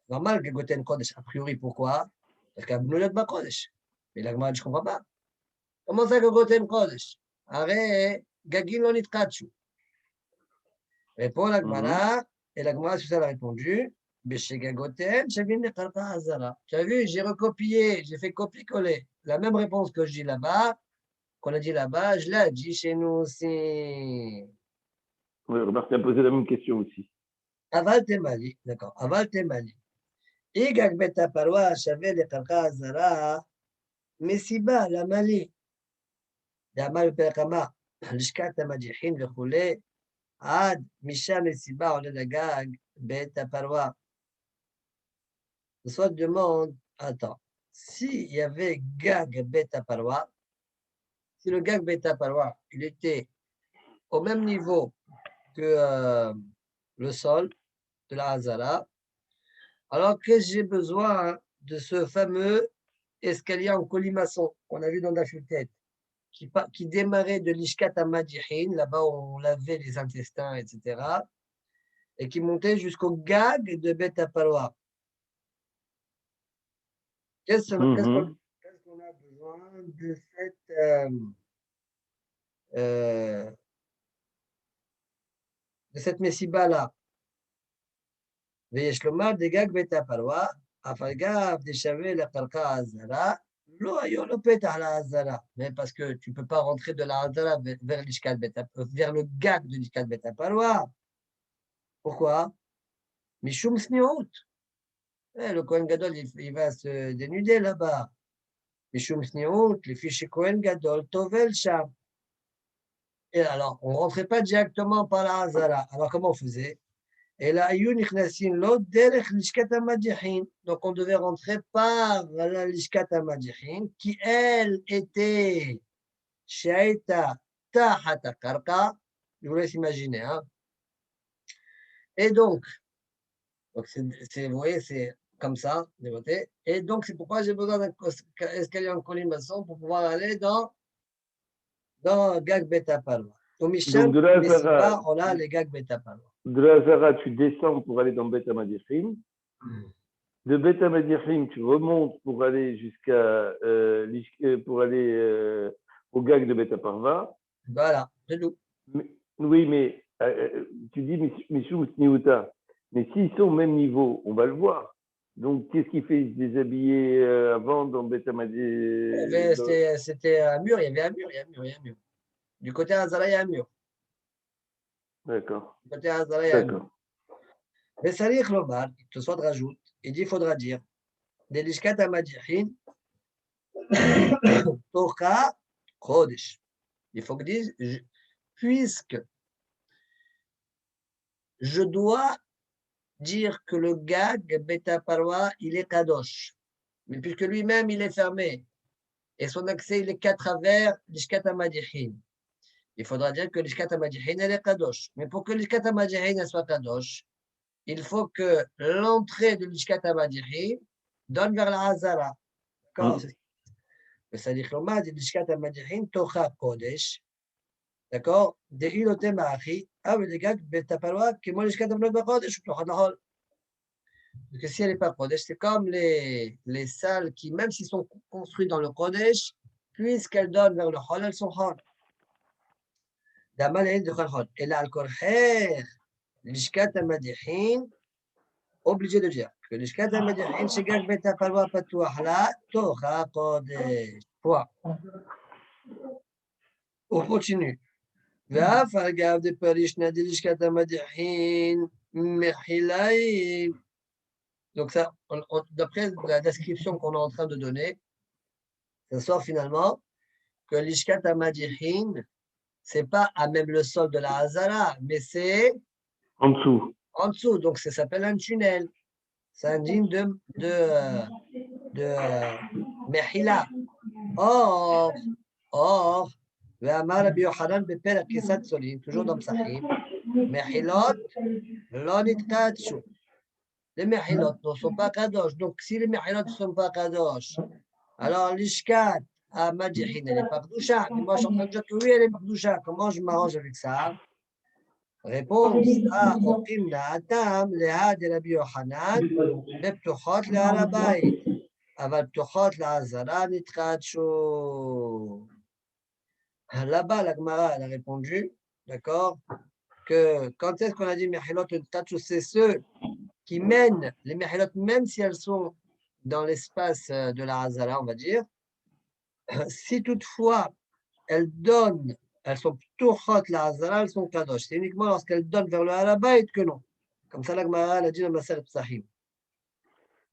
Normal, Gagoten Kodesh, a priori, pourquoi? Parce qu'Abnoulet Ba Kodesh. Mais la Gemara, je ne comprends pas. Comment ça, Gagoten Kodesh? Arrête, Gagin Lonit Kachu. Répond la Gemara, et la Gemara, sur ça, elle a répondu. Tu as vu, j'ai recopié, j'ai fait copier-coller. La même réponse que je dis là-bas, qu'on a dit là-bas, je l'ai dit chez nous aussi. Oui, remarque, tu as posé la même question aussi. Aval Temali, d'accord. Aval Temali. Igag beta parwa shave le karka azara, mesiba la mali. D'amal perakama, l'ishkat amadihin vechule, ad misha mesiba on le gag beta parwa. Soit demande, attends, s'il y avait gag beta parwa, si le gag beta parwa, il était au même niveau que le sol de la Hazara, alors que j'ai besoin de ce fameux escalier en colimaçon qu'on a vu dans la tête, qui démarrait de l'Ishkat Amadihin, là-bas où on lavait les intestins, etc., et qui montait jusqu'au gag de Beth Aparwa. Qu'est-ce qu'on a besoin de cette messiba-là? ויש לומר דגג בית הפרווה, אף אגב דשווה לקרקע הזרה, לא היו לו פתח להזרה. Mais parce que tu ne peux pas rentrer de la hazara vers le gag de l'ishkat beit הפרווה. Pourquoi? Mishum sniout. Le Kohen Gadol, il va se dénuder là-bas. Mishum sniout, les fiches Kohen Gadol, tovel sham. Et alors, on ne rentrait pas directement par la hazara. Alors, comment on faisait? Et là, donc on devait rentrer par la Lishkat Amadihin, qui elle était Shaita Tahata Karka. Je vous laisse imaginer. Hein? Et donc vous voyez, c'est comme ça, dévoté. Et donc, c'est pourquoi j'ai besoin d'un escalier en colimaçon pour pouvoir aller dans Gag Beta Palwa. Donc, de la Hazara, on a les Gag Beta Palwa. De la Hazara, tu descends pour aller dans Beth Amadichim. De Beth Amadichim, tu remontes pour aller jusqu'à au gag de Beth Aparva. Voilà, c'est tout. Oui, mais tu dis Mishum Sniuta. Mais s'ils sont au même niveau, on va le voir. Donc, qu'est-ce qu'il fait? Il se déshabiller avant dans Beth Amadichim? C'était un mur, il y avait un mur. Du côté Hazara, il y a un mur. D'accord. Du côté Hazara, il y a un mur. Mais Salih Lomar, il te rajoute, il dit, il faudra dire, des Lishkat Amadihin, Tocha Chodesh. Il faut que dise, puisque je dois dire que le gag, Beta Parwa, il est Kadosh. Mais puisque lui-même, il est fermé, et son accès, il est qu'à travers l'Ishkat Amadihin. Il faudra dire que l'Ishkat Amadihin, elle est Kadosh. Mais pour que l'Ishkat Amadihin soit Kadosh, il faut que l'entrée de l'Ishkat Amadihin donne vers la Hazara. D'accord? Le Sadiq Lomad, l'Ishkat Amadihin, Tocha Kodesh. D'accord? Des ilotem ma'achi, avec des gars, Betapalwa, qui moi l'Ishkat Amadihin Kodesh, ou Tocha Nahol. Parce que si elle n'est pas Kodesh, c'est comme les salles qui, même s'ils sont construits dans le Kodesh, puisqu'elles donnent vers le Hol, elles sont Hol. D'amal et de Hol. Et là, Al-Korher, l'Ishkat Amadihin, obligé de dire que l'Ishkat Amadihin, c'est Gag Betapalwa Patouah là, Tocha Kodesh. Point. On continue. ואף אגב דפרישנא דלשכת המדיחין מחילאים. Donc ça, d'après la description qu'on est en train de donner, ça sort finalement que l'Ishkat Amadihin, c'est pas à même le sol de la Hazara, mais c'est en dessous. En dessous, donc ça s'appelle un tunnel. C'est un digne de Mehila. Or, ואמר רבי יוחנן בפרק כיסת סולין, toujours dans Psachim, מחילות לא נתקדשו. Les mehilot ne sont pas kadosh. Donc, si les mehilot ne sont pas kadosh, alors l'ishkat à Madihin, elle n'est pas kadosha. Mais moi, je suis en train de dire que oui, elle est kadosha. Comment je m'arrange avec ça? Réponse A. Oqimna atam leha de Rabbi Yochanan beptuchot le'ar habayit. Aval ptuchot le'azara nitchadshu. Là-bas, la Gemara elle a répondu, d'accord, que quand est-ce qu'on a dit Mechilot nitchadshu, c'est ceux qui mènent les Mechilot, même si elles sont dans l'espace de la Hazara, on va dire, si toutefois elles donnent, elles sont ptuchot la Hazara, elles sont kadosh. C'est uniquement lorsqu'elles donnent vers le Harabayt que non. Comme ça, la Gemara a dit dans Maseret Psachim.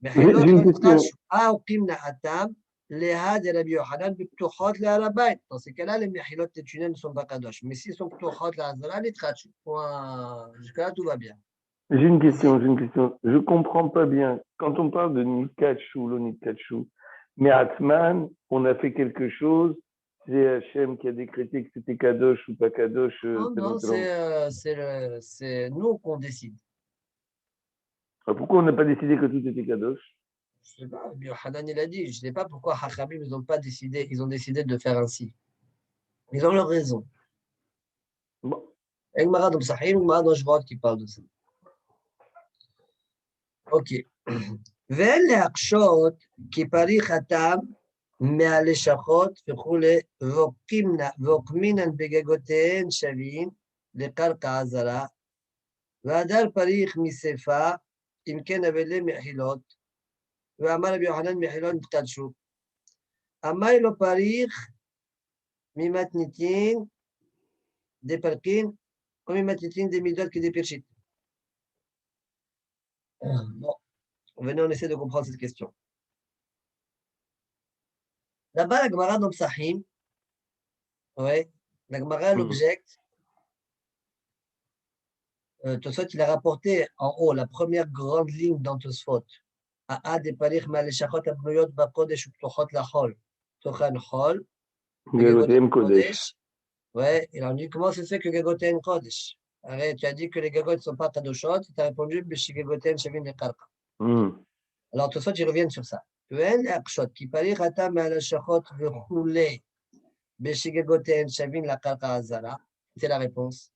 Mechilot J'ai lo une question. nitchadshu, aqimna atam leha de Rabbi Yochanan beptuchot le Harabayt. Dans ces cas-là, les Mechilot tétunés ne sont pas kadosh. Mais s'ils sont ptuchot la Hazara, nitchadshu. Jusqu'à là, tout va bien. J'ai une question. Je ne comprends pas bien. Quand on parle de Nitkatshu, le Nitkatshu, mais Atman, on a fait quelque chose, c'est Hachem qui a décrété que c'était Kadosh ou pas Kadosh. Non, c'est nous qu'on décide. Pourquoi on n'a pas décidé que tout était Kadosh? Je ne sais pas, Hanan il a dit, je ne sais pas pourquoi Hachamim ils n'ont pas décidé, ils ont décidé de faire ainsi. Ils ont leur raison. Bon. Il y a une Gemara dans Psachim, une Gemara dans Shvot qui parle de ça. Ok. ואין להקשות כי פריך התם מהלשכות וכולי ועוקמינן בגגותיהן שווים לקרקע הזרה והדר פריך מספה אם כן אבלי מחילות ואמר רבי יוחנן מחילות נתקדשו אמר לו פריך ממתניתין דפרקין או ממתניתין דמידות כדפרשית. Bon. Venez, on essaie de comprendre cette question. Là-bas, la Gemara dans Psachim, ouais, la Gemara l'objecte. Tosfot, il a rapporté en haut la première grande ligne dans Tosfot. A'a de parich maleshachot abnoyot bakodesh uptochot lachol. Tochan chol. Gagotem Kodesh. Ouais, il a dit comment c'est fait que Gagotem Kodesh? Arrête, tu as dit que les gagotes ne sont pas kadoshot, tu as répondu Beshi Gagotem Shavin le Karka. Alors, tout ça, ils reviennent sur ça. Qui parich atam maleshachot vechule. Beshi Gagotem Shavin la Karka Azara. C'est la réponse.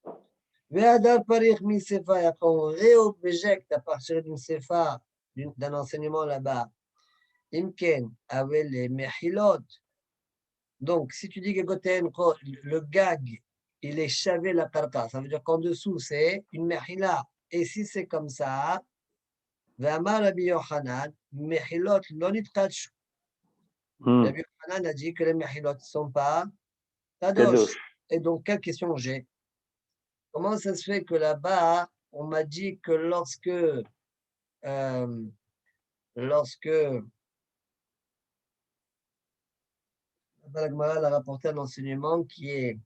Ve'adar parich mi sefa, et après on réobjecte à partir d'une sefa, d'un enseignement là-bas. Imken, avec les mechilot. Donc, si tu dis que le gag, il est chavé la karka, ça veut dire qu'en dessous, c'est une mechila. Et si c'est comme ça, ve'amar Rabbi Yochanan, mechilot lo nitkadshu. Rabbi Yochanan a dit que les mechilot ne sont pas kadosh. Et donc, quelle question j'ai? Comment ça se fait que là-bas, on m'a dit que lorsque la Gemara a rapporté un enseignement qui est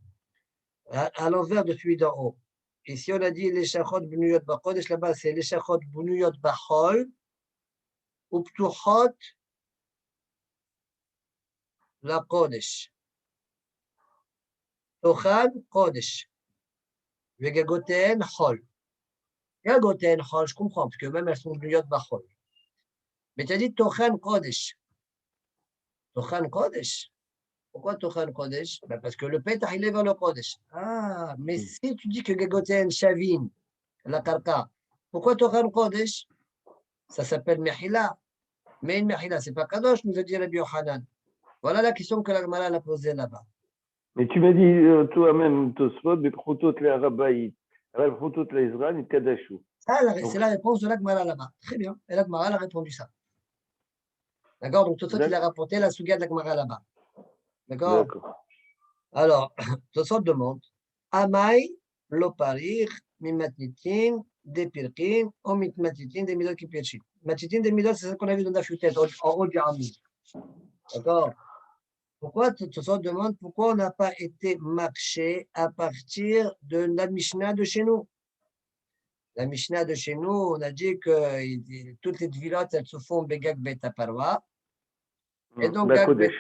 à l'envers de celui d'en haut. Ici, on a dit les shachot b'nuyot b'chodesh, là-bas, c'est les shachot b'nuyot b'chol ou ptuchot la kodesh. Tochan kodesh. Vegagoten chol. Gagoten chol, je comprends, parce que même elles sont b'nuyot b'chol. Mais tu as dit tochan kodesh. Tochan kodesh. Pourquoi Tochan Kodesh? Ben parce que le Petah, il est vers le Kodesh. Ah, mais si tu dis que Gagoten Shavin, la Karka, pourquoi Tochan Kodesh? Ça s'appelle Mechila. Mais une Mechila, c'est pas Kadosh, nous a dit Rabbi Yochanan. Voilà la question que la Gemara a posée là-bas. Mais tu m'as dit toi-même, Tosfot, Bekhutot le Harabayit, Bekhutot le Israël et Kadashu. C'est la réponse de la Gemara là-bas. Très bien. Et la Gemara a répondu ça. D'accord? Donc, tout ça, il a rapporté la Souga de la Gemara là-bas. D'accord? Alors, Tosfot demande Amai lo parir mimatnitin des pirkin ou mitmatitin des midot qui pirchit. Matitin des midot, c'est ce qu'on a vu dans la futet, en haut du Ami. D'accord? Pourquoi Tosfot demande pourquoi on n'a pas été marché à partir de la Mishnah de chez nous? La Mishnah de chez nous, on a dit que toutes les vilotes, elles se font begag beta parwa. Et donc, gag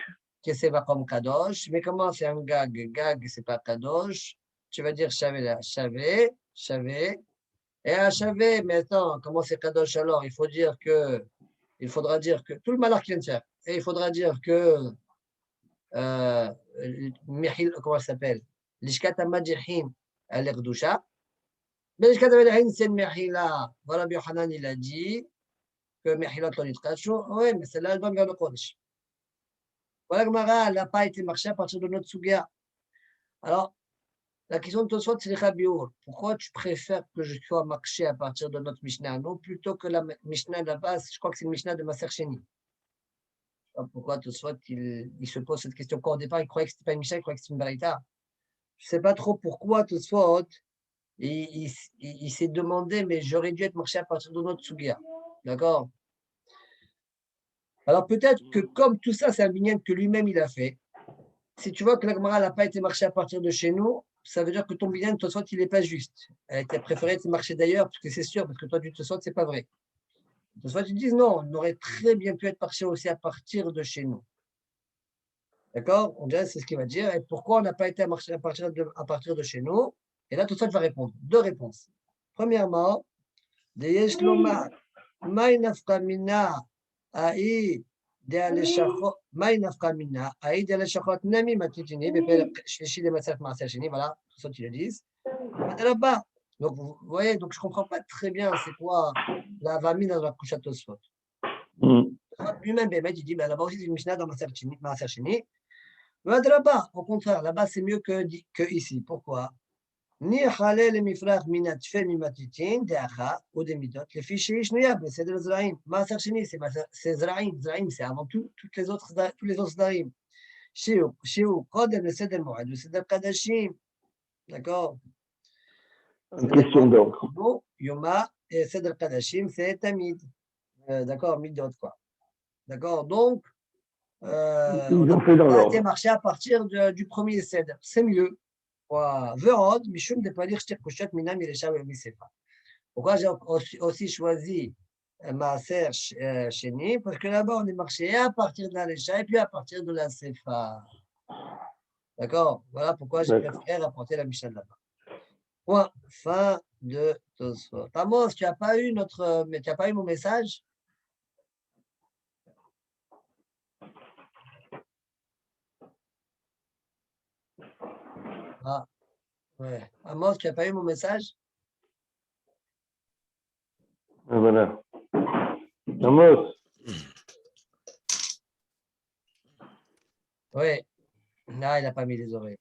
que c'est pas comme kadosh. Mais comment c'est un gag? Gag, c'est pas kadosh. Tu vas dire chavé, chavé. Et à chavé, mais attends, comment c'est kadosh alors? Il faudra dire que tout le malheur qui vient de faire. Et il faudra dire que comment ça s'appelle? L'ishkat amajihim al-erdusha. c'est une Mehila. Voilà, Rabbi Yochanan, il a dit que Mehilot lo nitkacho. Oui, mais celle-là, elle donne vers le Kodesh. Voilà, Gemara, elle n'a pas été marchée à partir de notre Sugia. Alors, la question de Tosfot, c'est le pourquoi tu préfères que je sois marché à partir de notre Mishnah, non plutôt que la Mishnah de la base, je crois que c'est une Mishnah de Maser Sheni. Pourquoi Tosfot, il se pose cette question. Quand au départ, il croyait que ce n'était pas une Mishnah, il croyait que c'était une Baraita. Je ne sais pas trop pourquoi Tosfot, il s'est demandé, mais j'aurais dû être marché à partir de notre Sugia. D'accord? Alors peut-être que comme tout ça, c'est un binyan que lui-même il a fait, si tu vois que la Gemara n'a pas été marchée à partir de chez nous, ça veut dire que ton binyan, de toute façon, il n'est pas juste. Elle était préférée de marcher d'ailleurs, parce que c'est sûr, parce que toi, tu te sautes, c'est pas vrai. De toute façon, tu dis non, on aurait très bien pu être marché aussi à partir de chez nous. D'accord? On dirait c'est ce qu'il va dire. Et pourquoi on n'a pas été marché à partir de chez nous? Et là, tout ça, tu vas répondre. Deux réponses. Premièrement, Deyesh Lomar, Maï Nafkamina, Aïe, Maï Nafkamina, Aïe, de Leshachot, Nami Matitini, Sheshi de Matsef Marsachini, voilà, tout ça, tu le dis. Là-bas. Donc, vous voyez, donc je ne comprends pas très bien c'est quoi la vamine dans la couche à Tosfot. Lui-même, il dit, là-bas aussi, c'est une Mishnah dans Marsachini. Mais là-bas, au contraire, là-bas, c'est mieux que ici. Pourquoi? Ni halal mifrach minat fe mimatitin deacha ou des midot. Les fichiers shnoyab, c'est de zraïm. Maaser sheni, c'est zraïm. Zraïm, c'est avant tout tous les autres zraïm. Shiu kodem le seder moed, le seder kadashim. D'accord. Une question d'ordre. Yoma et seder kadashim, c'est tamid. D'accord, midot quoi. D'accord. Donc, ils ont fait dans l'ordre. On a été l'ordre. marché à partir du premier seder. C'est mieux. Verod, Mishum de Palir Shtekoshet Minam Yeresha Misefa. Pourquoi j'ai aussi choisi Maaser Sheni? Parce que là-bas, on est marché à partir de la Lesha et puis à partir de la Sefa. D'accord? Voilà pourquoi j'ai préféré rapporter la Mishnah de là-bas. Point. Fin de Tosfot. Amos, tu n'as pas eu mon message? Ah, ouais. Amos, tu n'as pas eu mon message? Voilà. Amos. Oui. Là, il n'a pas mis les oreilles.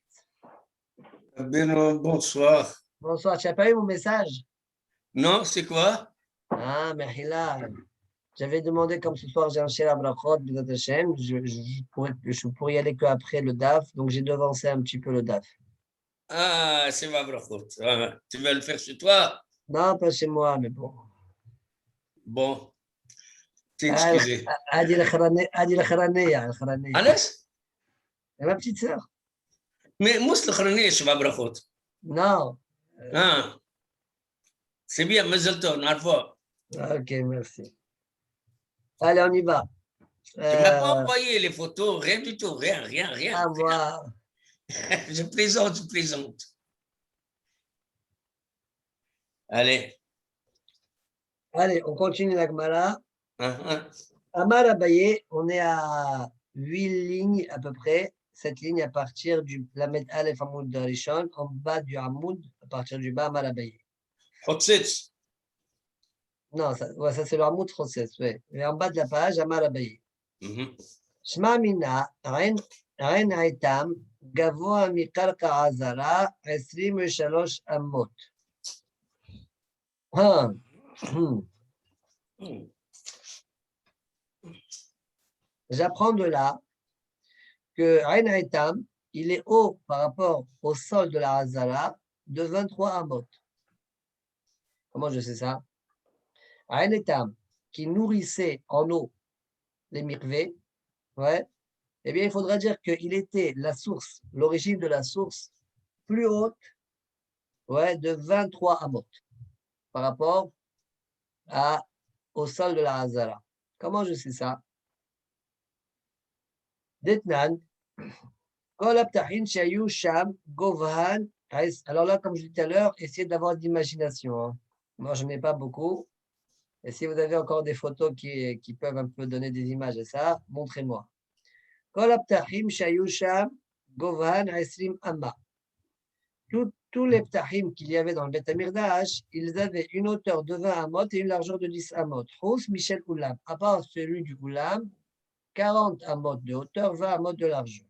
Bonsoir. Bonsoir, tu n'as pas eu mon message? Non, c'est quoi? Ah, Mehila. J'avais demandé, comme ce soir, j'ai un Shel Abrachot, je pourrais y aller qu'après le DAF, donc j'ai devancé un petit peu le DAF. Ah, c'est ma brachot. Ah, tu vas le faire chez toi? Non, pas chez moi, mais bon. Bon, t'es excusé. Adi al-Kharaneya. Anas? C'est ma petite sœur. Mais moi, c'est le Kharani, c'est ma brachot. Non. Ah, c'est bien, Mazel Tov, Narva. Ok, merci. Allez, on y va. Tu ne m'as pas envoyé les photos, rien du tout, rien. À moi. Je plaisante. Allez. Allez, on continue la Gemara. Amar Abaye, on est à 8 lignes à peu près. 7 lignes à partir du Lamed Aleph Hamoud de Rishon, en bas du Hamoud, à partir du bas Amar Abaye. Hotzitz. Non, ça c'est le Hamoud français, oui. Mais en bas de la page, Amar Abaye. Shma Mina, Ren Aitam, Gavoa Mikarka Azara, 23 Amot. J'apprends de là que Ren Aitam, il est haut par rapport au sol de la Hazara de 23 amot. Comment je sais ça? Ren Aitam, qui nourrissait en eau les mikveh, ouais, eh bien, il faudra dire qu'il était la source, l'origine de la source plus haute, ouais, de 23 amot par rapport au sol de la Hazara. Comment je sais ça? Detnan, alors là, comme je disais tout à l'heure, essayez d'avoir de l'imagination. Hein. Moi, je n'ai pas beaucoup. Et si vous avez encore des photos qui peuvent un peu donner des images à ça, montrez-moi. tous les ptahim qu'il y avait dans le Beth Amikdash, ils avaient une hauteur de 20 amot et une largeur de 10 amot. Rous Michel Oulam, à part celui du Oulam, 40 amot de hauteur, 20 amot de largeur.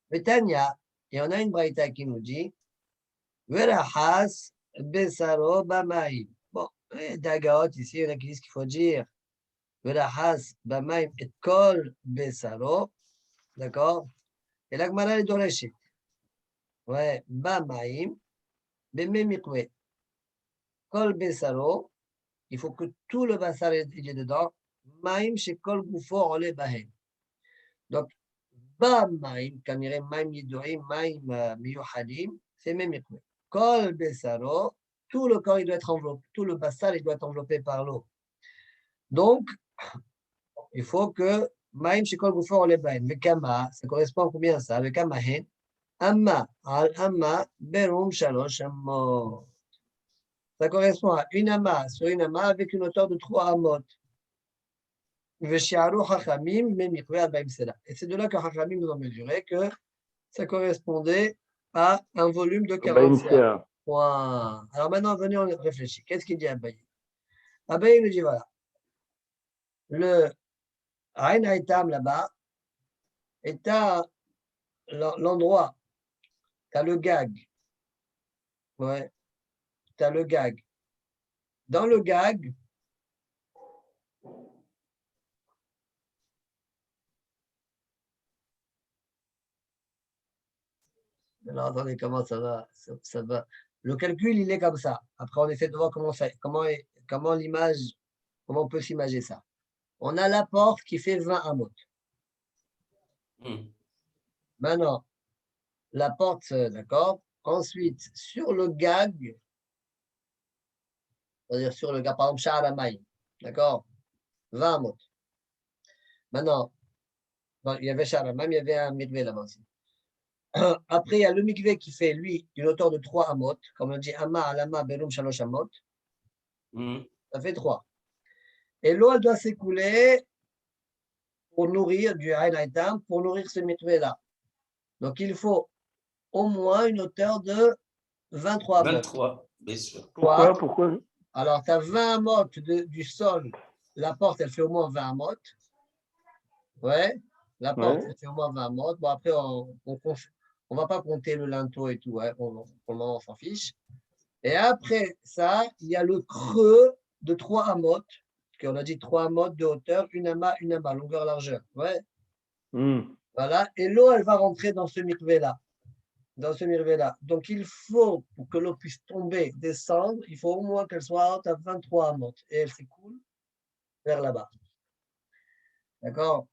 Betania, et on a une braïta qui nous dit Verahas Besaro Bamaim. Bon, Dagaot, ici, il y en a qui disent qu'il faut dire Verahas Bamaim et Kol Besaro. D'accord? Et la Gemara est doreshit. Ouais, Bamaim, Bememikwe. Kol Besaro, il faut que tout le basar est dedans. Maim chez Kol Goufo Ole Bahem. Donc, Bamaim, quand il y a Maim Yidurim, Maim Miyuhadim, c'est Memikwe. Kol Besaro, tout le corps il doit être enveloppé, tout le basar il doit être enveloppé par l'eau. Donc, il faut que Maim chez Kol Goufo Ole Bahem. Vekama, ça correspond à combien ça? Vekama Hen. Amma, al-Amma, Berum Shalosh Amot. Ça correspond à une Amma sur une Amma avec une hauteur de 3 amot. Et c'est de là que Chachamim nous ont mesuré que ça correspondait à un volume de 45. Wow. Alors maintenant, venez, on réfléchit. Qu'est-ce qu'il dit Abaye? Abaye nous dit voilà. Le Aïn Haïtam là-bas est à l'endroit. Tu as le gag. Ouais. Tu as le gag. Dans le gag, alors attendez, comment ça va, ça va. Le calcul, il est comme ça. Après, on essaie de voir comment l'image, comment on peut s'imaginer ça. On a la porte qui fait 20 amot. Maintenant, la porte, d'accord. Ensuite, sur le gag, c'est-à-dire sur le gag, par exemple, Sha'aramay, d'accord, 20 amot. Maintenant, bon, il y avait Sha'aramay, mais il y avait un mikvé là-bas aussi. Après, il y a le mikvé qui fait, lui, une hauteur de 3 amot, comme on dit, Amma, Alama, Berum, Shalosh amot. Ça fait 3. Et l'eau, elle doit s'écouler pour nourrir du Aïn Haïtam, pour nourrir ce mikvé-là. Donc, il faut au moins une hauteur de 23 amot. 23, bien sûr. Pourquoi? Alors, tu as 20 amot du sol. La porte, elle fait au moins 20 amot. Ouais. La porte, elle fait au moins 20 amot. Bon, après, on ne va pas compter le linteau et tout. Ouais. Pour le moment, on s'en fiche. Et après ça, il y a le creux de 3 amot. On a dit 3 amot de hauteur, une amma, longueur, largeur. Ouais. Voilà. Et l'eau, elle va rentrer dans ce mikvé-là. Donc, il faut, pour que l'eau puisse tomber, descendre, il faut au moins qu'elle soit haute à 23 amot. Et elle s'écoule vers là-bas. D'accord?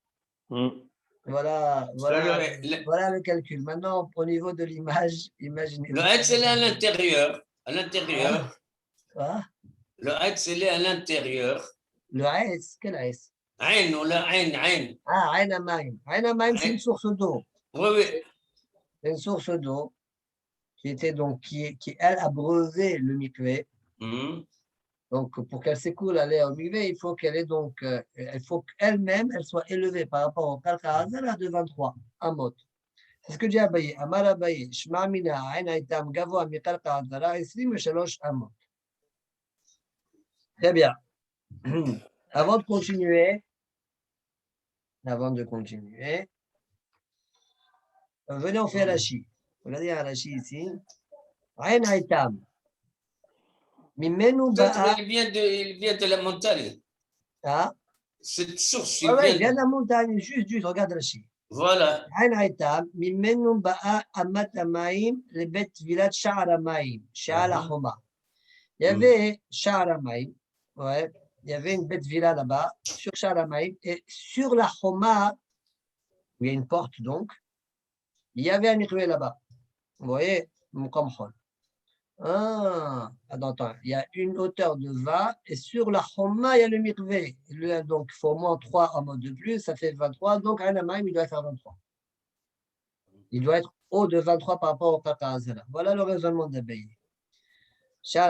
Voilà le calcul. Maintenant, au niveau de l'image, imaginez. Le Haït, c'est à l'intérieur. À l'intérieur. Quoi? Le Haït, c'est à l'intérieur. Le Haït, quel Haït? Aïn ou le Aïn. Ah, Aïn Amaim. Aïn Amaim, c'est une source d'eau. Oui. C'est une source d'eau qui était donc, qui elle, a brevé le mikvé. Donc, pour qu'elle s'écoule à l'air au mikvé, il faut qu'elle ait donc, il faut qu'elle-même, elle soit élevée par rapport au Kalka Hazara de 23 amot. C'est ce que dit Abaye. Amar Abaye, Shma mina Aïn Haïtam Gavoa mi Kalka Hazara, 23 amot. Très bien. Avant de continuer, venez, on fait Rashi. Regardez Rashi ici. Aïn Haïtam. Peut-être il vient de la montagne. Ah? Cette source, il vient de la montagne, juste, regarde Rashi. Voilà. Aïn Haïtam, Mimenu ba'a amat amaim, le bet vilat sha'aramaim, sha'alahoma. Il y avait sha'aramaim, ouais. Il y avait une bête villa là-bas, sur Sha'aramaim, et sur la Homa, où il y a une porte donc, il y avait un mikvé là-bas. Vous voyez, Mukamhol. Attends, il y a une hauteur de 20, et sur la Homa, il y a le mikvé. Donc, il faut au moins 3 amot de plus, ça fait 23, donc Anamaim, il doit faire 23. Il doit être haut de 23 par rapport au Kaka Azera. Voilà le raisonnement d'Abaye.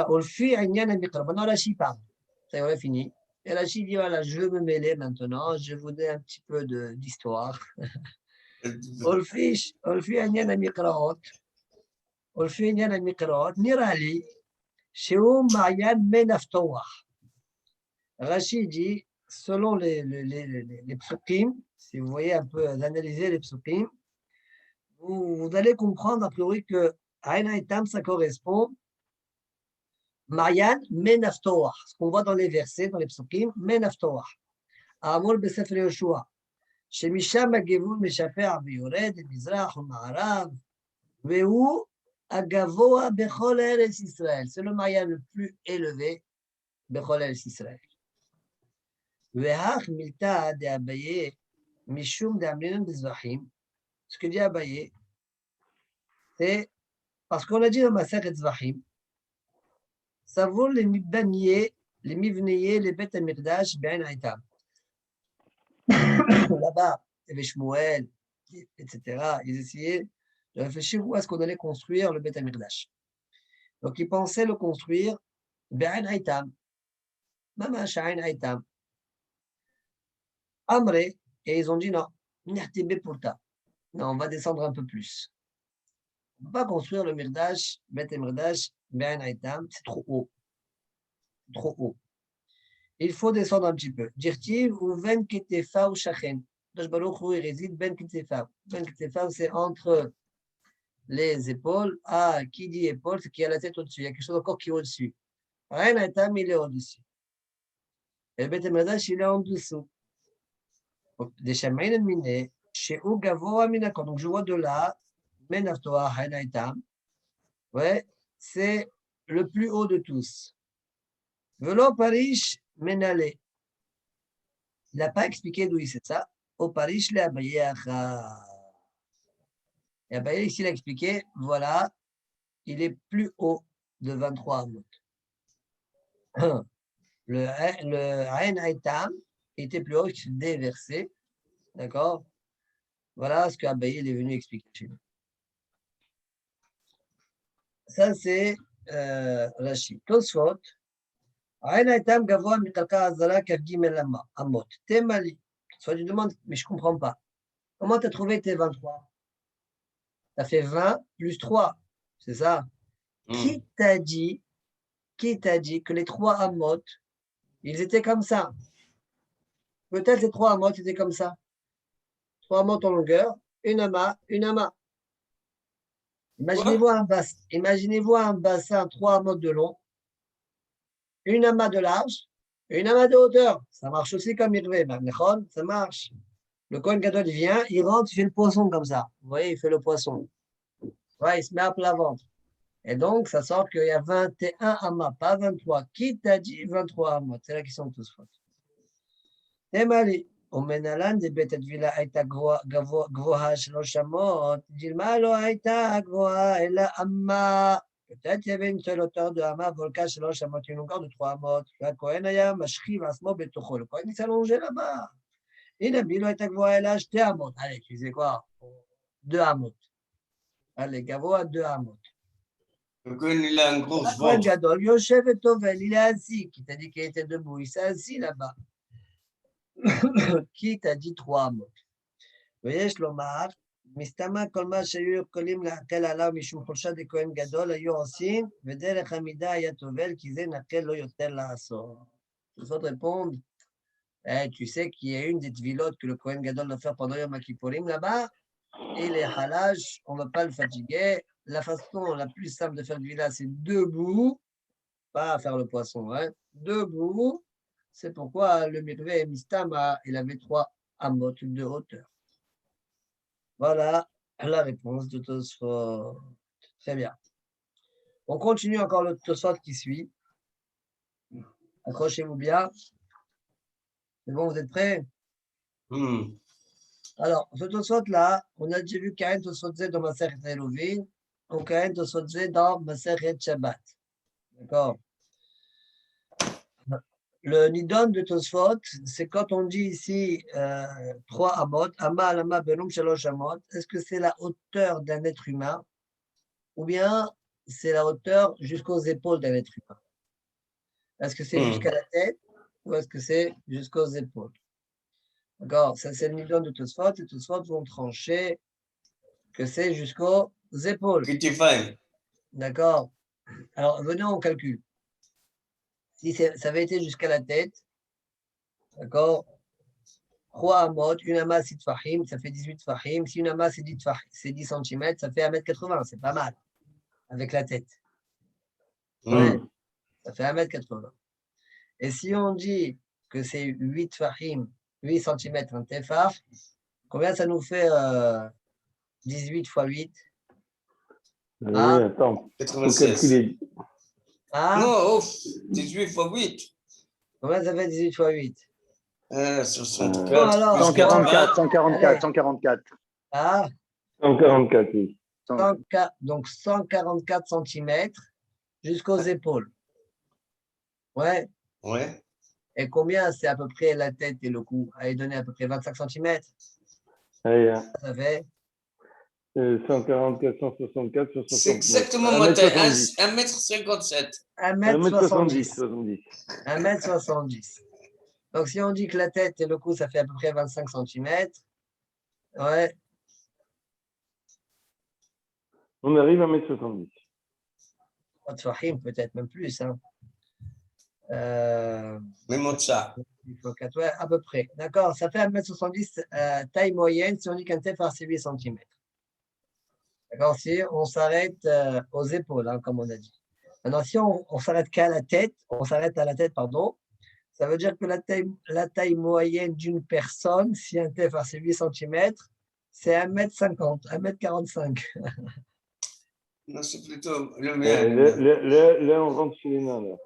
Olfi, Anyan, Amikra. Maintenant, Rashi parle. Ça y est, on a fini. Et Rashi dit, voilà, je veux me mêler maintenant, je vous donne un petit peu d'histoire. Olfi, Anyan, Amikraot. ולפי עניין המקראות, נראה לי שהוא מעיין מן הפתוח. Rachid dit, selon les psukim, si vous voyez un peu analyser les psukim, vous allez comprendre a priori que Aïn Haïtam, ça correspond Mayan Menaftoah, ce qu'on voit dans les versets, dans les psukim, Menaftoah. Amol Besefre Yoshua. Shemisham Agevul Meshaper Viored, Mizrach, Ma'arav, Vehu Agavoa Bechol Eretz Israël. C'est le Mayan le plus élevé, Bechol Eretz Israël. Vehach Milta de Abaye, Mishum de Amlinen Bezvachim. Ce que dit Abaye, c'est parce qu'on a dit dans Masechet Zvachim, ça vaut les mibaniers, les mivneiers, les bêtes Amikdash, Ben Haïtam. Là-bas, il y avait Shmuel, etc. Ils essayaient de réfléchir où est-ce qu'on allait construire le bêtes Amikdash. Donc, ils pensaient le construire Ben Haïtam, Mamash Ain Haïtam. Amré, et ils ont dit non, Nertibé Purta. Non, on va descendre un peu plus. On ne peut pas construire le Mirdash, Beth Mirdash, Ben Haïtam, c'est trop haut. Trop haut. Il faut descendre un petit peu. Dirtiv ou Ben Ketefa ou Shachen. Dosh Baruch Hu, il réside Ben Ketefa. Ben Ketefa, c'est entre les épaules. Ah, qui dit épaule, c'est qu'il y a la tête au-dessus. Il y a quelque chose encore qui est au-dessus. Ben Haïtam, il est au-dessus. Et Beth Mirdash, il est en dessous. Des Shamaïn Miné, chez Ugavo Aminakon. Donc je vois de là, Menaftoa Hainaitam, ouais, c'est le plus haut de tous. Velo Parish Menale. Il n'a pas expliqué d'où il sait ça. Au Parish le Abaye Acha. Et Abaye ici il a expliqué, voilà, il est plus haut de 23 amot. Le Hainaitam était plus haut que des versets. D'accord? Voilà ce qu'Abaye est venu expliquer chez nous. Ça, c'est Rachid. Tosfot. Aïn Haïtam Gavoa Mikalka Azara Kavgim El Amot. Temali. Soit tu demandes, mais je ne comprends pas. Comment tu as trouvé tes 23? Tu as fait 20 plus 3. C'est ça? Qui t'a dit que les 3 Amot, ils étaient comme ça? Peut-être les 3 Amot étaient comme ça. 3 Amot en longueur, une ama. Imaginez-vous un bassin 3 amot de long, une amas de large et une amas de hauteur. Ça marche aussi comme Irvé. Ça marche. Le Kohen Gadol vient, il rentre, il fait le poisson comme ça. Vous voyez, il fait le poisson. Ouais, il se met à plat ventre. Et donc, ça sort qu'il y a 21 amas, pas 23. Qui t'a dit 23 amas? C'est là qu'ils sont tous fautes. Temali. ומנהלן דבית הטבילה הייתה גבוהה 3 אמות, דילמה לא הייתה גבוהה, אלא אמה. Peut-être il y avait une seule hauteur de Hama, Volka, 3 amot, une longueur de 3 amot. Le Kohen היה משכיב עצמו בתוכו. Le Kohen s'allongeait là-bas. הנה, בי לא הייתה גבוהה, אלא 2 amot. Allez, tu sais quoi? 2 amot. Allez, גבוה 2 amot. Le Kohen, il a un gros ventre. ventre. גדול, יושב וטובל, il est assis. Qui t'a dit qu'il était debout? Il s'est assis là-bas. Qui t'a dit 3 amot? ויש לומר, מסתמה כל מה שהיו יכולים להקל עליו משום חולשה דכהן גדול היו עושים, ודרך המידה היה טובל, כי זה נקל לו יותר לעשות. Il faut répondre, tu sais qu'il y a une des tvilotes que le Kohen Gadol doit faire pendant Yom Kippourim là-bas, et les halaj, on ne va pas le fatiguer. La façon la plus simple de faire du vila, c'est debout, pas faire le poisson, hein. Debout, c'est pourquoi le Mirvé Mistama, il avait 3 amot de hauteur. Voilà la réponse de Tosfot. Très bien. On continue encore le Tosfot qui suit. Accrochez-vous bien. C'est bon, vous êtes prêts? Alors, ce Tosfot-là, on a déjà vu Kain Tosfot Z dans Masechet Eruvin, ou Kain Tosfot Z dans Masechet Shabbat. D'accord? Le nidon de Tosfot, c'est quand on dit ici 3 amot, ama alama benum shalosh amot, est-ce que c'est la hauteur d'un être humain ou bien c'est la hauteur jusqu'aux épaules d'un être humain? Est-ce que c'est jusqu'à la tête ou est-ce que c'est jusqu'aux épaules? D'accord, ça c'est le nidon de Tosfot, et Tosfot vont trancher que c'est jusqu'aux épaules. D'accord? Alors, venez, on calcule. Si ça avait été jusqu'à la tête, d'accord? 3 amot, une amas, c'est fahim, ça fait 18 fahim. Si une amas, c'est 10 cm, ça fait 1,80 m, c'est pas mal, avec la tête. Ouais, ça fait 1,80 m. Et si on dit que c'est 8 fahim, 8 cm un tefar, combien ça nous fait 18 x 8? Oui, attends. 96. Ah, Non, ouf, 18 x 8. combien ça fait 18 x 8? 64. Bon, alors, 144, 144, allez. 144. Ah, 144, oui. donc 144 cm jusqu'aux épaules. Ouais. Ouais. Et combien c'est à peu près la tête et le cou? Elle est donnée à peu près 25 cm. Allez, Ça fait 144, 164, 169. C'est exactement ma taille, 1m57. 1m70. 70. 1m70. Donc, si on dit que la tête et le cou, ça fait à peu près 25 cm, ouais. On arrive à 1m70. Peut-être même plus. Hein. Même au-delà. Ouais, à peu près. D'accord, ça fait 1m70 taille moyenne si on dit qu'un tefar c'est 8 cm. D'accord, si on s'arrête aux épaules, hein, comme on a dit. Maintenant, si on s'arrête qu'à la tête, on s'arrête à la tête, pardon, ça veut dire que la taille moyenne d'une personne, si un tefar c'est 8 cm, c'est 1m50, 1m45. Non, c'est plutôt le mien. Là, on rentre chez les nains. Là.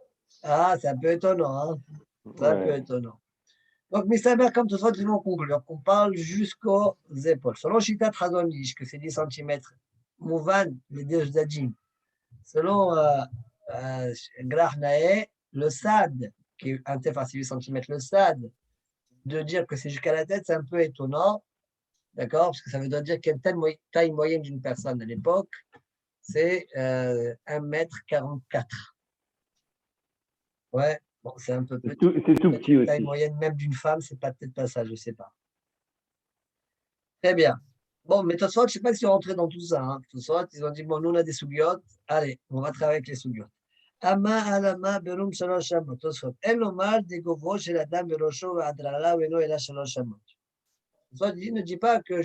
Ah, c'est un peu étonnant. Hein? C'est un peu étonnant. Donc, Mistaber, comme tout ça, ils vont conclure qu'on parle jusqu'aux épaules. Selon Shitat Hazonish, que c'est 10 cm, Mouvan, les deux Zadim. Selon Grahnae, le sad, qui est un tef à 8 cm, le sad, de dire que c'est jusqu'à la tête, c'est un peu étonnant. D'accord? Parce que ça veut dire qu'il y a une telle taille moyenne d'une personne à l'époque, c'est 1m44. Ouais, bon, c'est un peu petit. C'est tout petit aussi. La taille moyenne même d'une femme, c'est peut-être pas ça, je ne sais pas. Très bien. Bon, mais Tosfot, je ne sais pas si on rentrait dans tout ça. Hein. Tosfot, ils ont dit, bon, nous, on a des soubiotes. Allez, on va travailler avec les soubiotes. Ama alama berum shalosh shamot. Tosfot. En omar de govro shel adam berosho v'adrala veno ela shalosh shamot. Tosfot dit, ne dis pas que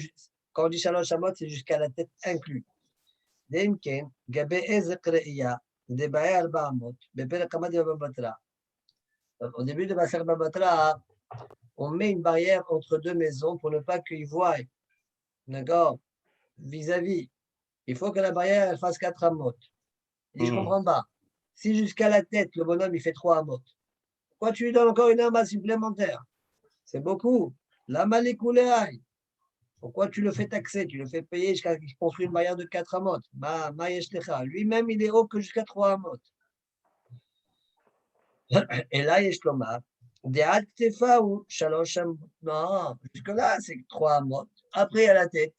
quand on dit shalosh shamot, c'est jusqu'à la tête inclus. Demken, gabe ezek re'ia, debae arba amot, beperek hamad batra. Au début de Maser Babatra, on met une barrière entre deux maisons pour ne pas qu'ils voient. D'accord? Vis-à-vis. Il faut que la barrière elle fasse 4 amot. Il dit, je ne comprends pas. Si jusqu'à la tête, le bonhomme, il fait 3 amot, pourquoi tu lui donnes encore une amas supplémentaire? C'est beaucoup. La malékouléaï. Pourquoi tu le fais taxer? Tu le fais payer jusqu'à qu'il construise une barrière de 4 amot. Lui-même, il est haut que jusqu'à 3 amot. Et là, Yeshlomar. ou Shalosh Amot. Non, jusque-là, c'est 3 amot. Après, il y a la tête.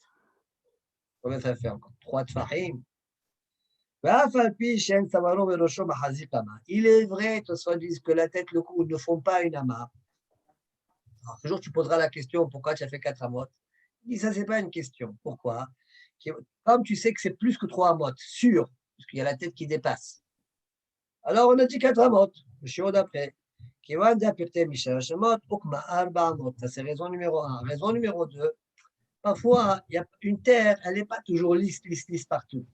Combien ça fait encore? 3 tfahim. Il est vrai, Tosfot disent que la tête, le cou ne font pas une amas. Alors, toujours, tu poseras la question pourquoi tu as fait 4 amot. Il dit ça, c'est pas une question. Pourquoi? Comme tu sais que c'est plus que 3 amot, sûr, parce qu'il y a la tête qui dépasse. Alors, on a dit 4 amot. Le chiot d'après. Ça, c'est raison numéro 1. Raison numéro 2, parfois, il y a une terre, elle n'est pas toujours lisse partout.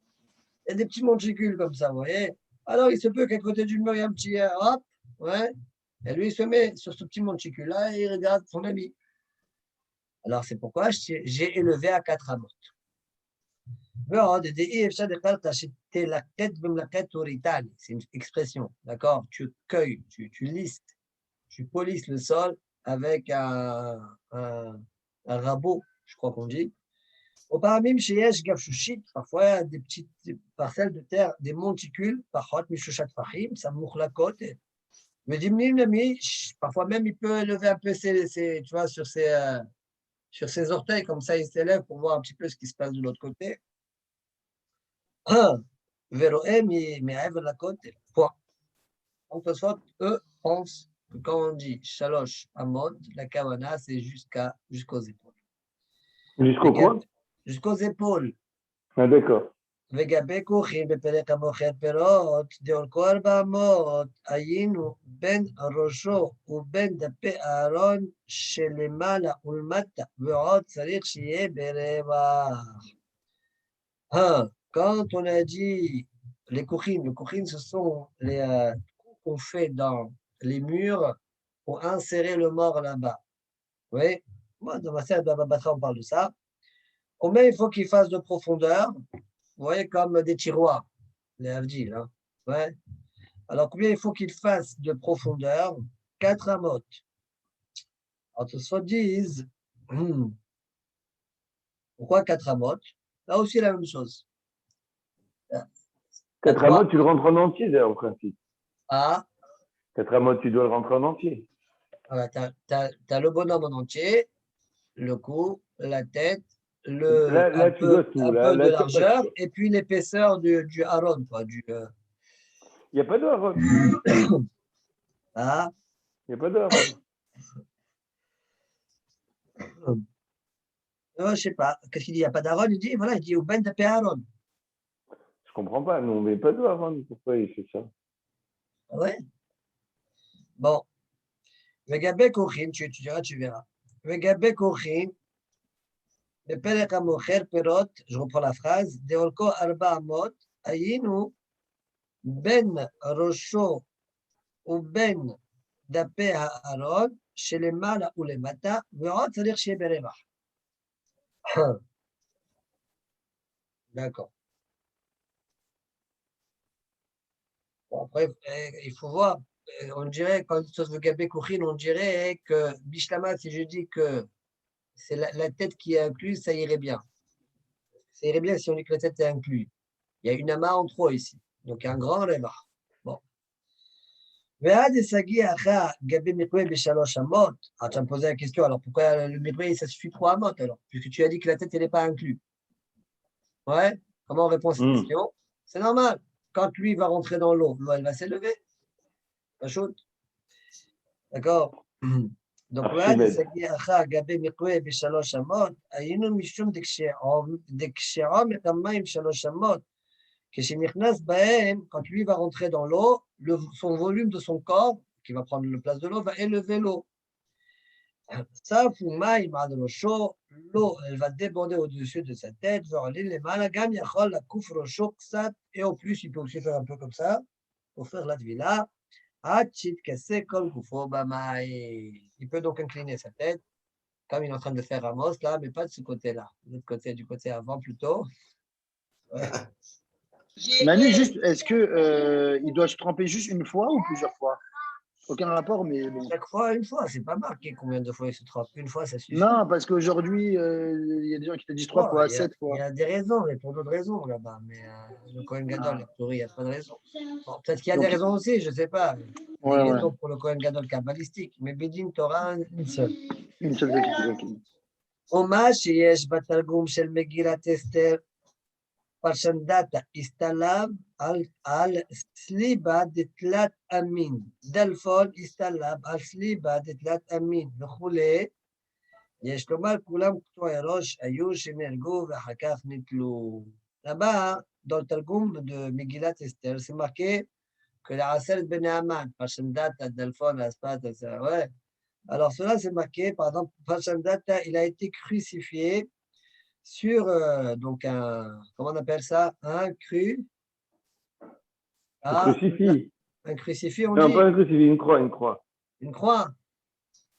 Il y a des petits monticules comme ça, vous voyez. Alors, il se peut qu'à côté du mur, il y a un petit hop, ouais. Et lui, il se met sur ce petit monticule-là et il regarde son ami. Alors, c'est pourquoi j'ai élevé à 4 amot. C'est une expression, d'accord? Tu cueilles, tu listes, tu polisses le sol avec un rabot, je crois qu'on dit. Parfois, il y a des petites parcelles de terre, des monticules, parfois même il peut lever un peu tu vois, sur ses orteils, comme ça il s'élève pour voir un petit peu ce qui se passe de l'autre côté. Donc, eux pensent que quand on dit Shalosh Amot, la Kawana, c'est jusqu'aux épaules. Jusqu'au quoi? Jusqu'aux épaules. Ah, d'accord. וגבי כוכין בפרק המוכר פירות, דאורכו 400, היינו בין ראשו ובין דפי הארון שלמעלה ולמטה, ועוד צריך שיהיה ברווח. Quand on a dit les courines, ce sont les trous qu'on fait dans les murs pour insérer le mort là-bas. Oui, moi, dans ma salle de Baba Batra, on parle de ça. Combien il faut qu'il fasse de profondeur? Vous voyez, comme des tiroirs, les avdil. Hein? Ouais. Alors, combien il faut qu'il fasse de profondeur? 4 amot. Alors, tous se disent, pourquoi 4 amot? Là aussi, la même chose. 4 amot, tu le rentres en entier, d'ailleurs, au principe. Ah. 4 amot, tu dois le rentrer en entier. Voilà, tu as le bonhomme en entier, le cou, la tête, un peu de largeur, et puis l'épaisseur du haron, quoi. Il n'y a pas de haron. Ah. Il n'y a pas de haron. Je ne sais pas. Qu'est-ce qu'il dit? Il n'y a pas d'haron? Il dit, voilà, il dit, ou ben de haron. Je ne comprends pas. Nous, on ne met pas de haron. Pourquoi il fait ça? Ouais. Bon. Vegabé Kochin, tu diras, tu verras. Vegabé Kochin, le Perek HaMocher Perot, je reprends la phrase, Deolko Arba Amot, Ayinu, Ben Rosho, ou Ben Dapé Haaron, chez les Mala ou les Mata, Veot, c'est-à-dire chez Bereva. D'accord. Bon, après, il faut voir. On dirait, quand on veut Gabé Kochin, on dirait que Bishlama, si je dis que c'est la tête qui est incluse, ça irait bien. Ça irait bien si on dit que la tête est incluse. Il y a une amas en trop ici. Donc, un grand reva. Bon. Alors, tu vas me poser la question, alors pourquoi le mikvé, ça suffit 3 amot alors? Puisque tu as dit que la tête, elle n'est pas inclue. Ouais. Comment on répond à cette question? C'est normal. Quand lui va rentrer dans l'eau, elle va s'élever. Pas chaude. D'accord? Donc, גבי מקווה בשלוש אמות, היינו משום דקשעו מטמאים 3 אמות, כשנכנס בהם, quand lui va rentrer dans l'eau, son volume de son corps, qui va prendre la place de l'eau, va élever l'eau. צפו מים עד ראשו, l'eau, elle va déborder au-dessus de sa tête, ועולה למעלה, גם יכול לקוף ראשו קצת, et au plus, il peut aussi faire un peu comme ça, pour faire la tvila. Il peut donc incliner sa tête, comme il est en train de faire Amos là, mais pas de ce côté-là. De l'autre côté, du côté avant plutôt. Ouais. Manu, juste, est-ce que il doit se tremper juste une fois ou plusieurs fois? Aucun rapport, mais bon. Chaque fois, une fois, c'est pas marqué combien de fois il se trompe. Une fois, ça suffit. Non, parce qu'aujourd'hui, il y a des gens qui te disent 3 fois, 7 fois. Il y a des raisons, mais pour d'autres raisons là-bas. Mais le Kohen Gadol, a priori, il n'y a pas de raison. Bon, peut-être qu'il y a des raisons aussi, je ne sais pas. Il y a des raisons pour le Kohen Gadol kabbalistique, mais Bédine, tu auras une seule. Une seule ok. Hommage, yesh batargum shel Megillat Esther. Parchandata istalab al sliba de tlat amin. Dalfon istalab al sliba de tlat amin. וכולי. יש לומר, כולם קטועי ראש היו שנהרגו ואחר כך נתלו. Là-bas, dans le Targum de Megillat Esther, c'est marqué que la Aseret Ben Naaman, Parchandata, Dalfon, Aspat, etc. Ouais. Alors cela, c'est marqué, par exemple, Parchandata, il a été crucifié sur donc un, comment on appelle ça? Un crucifix. Un crucifix, on non, dit? Non, pas un crucifix, une croix. Une croix?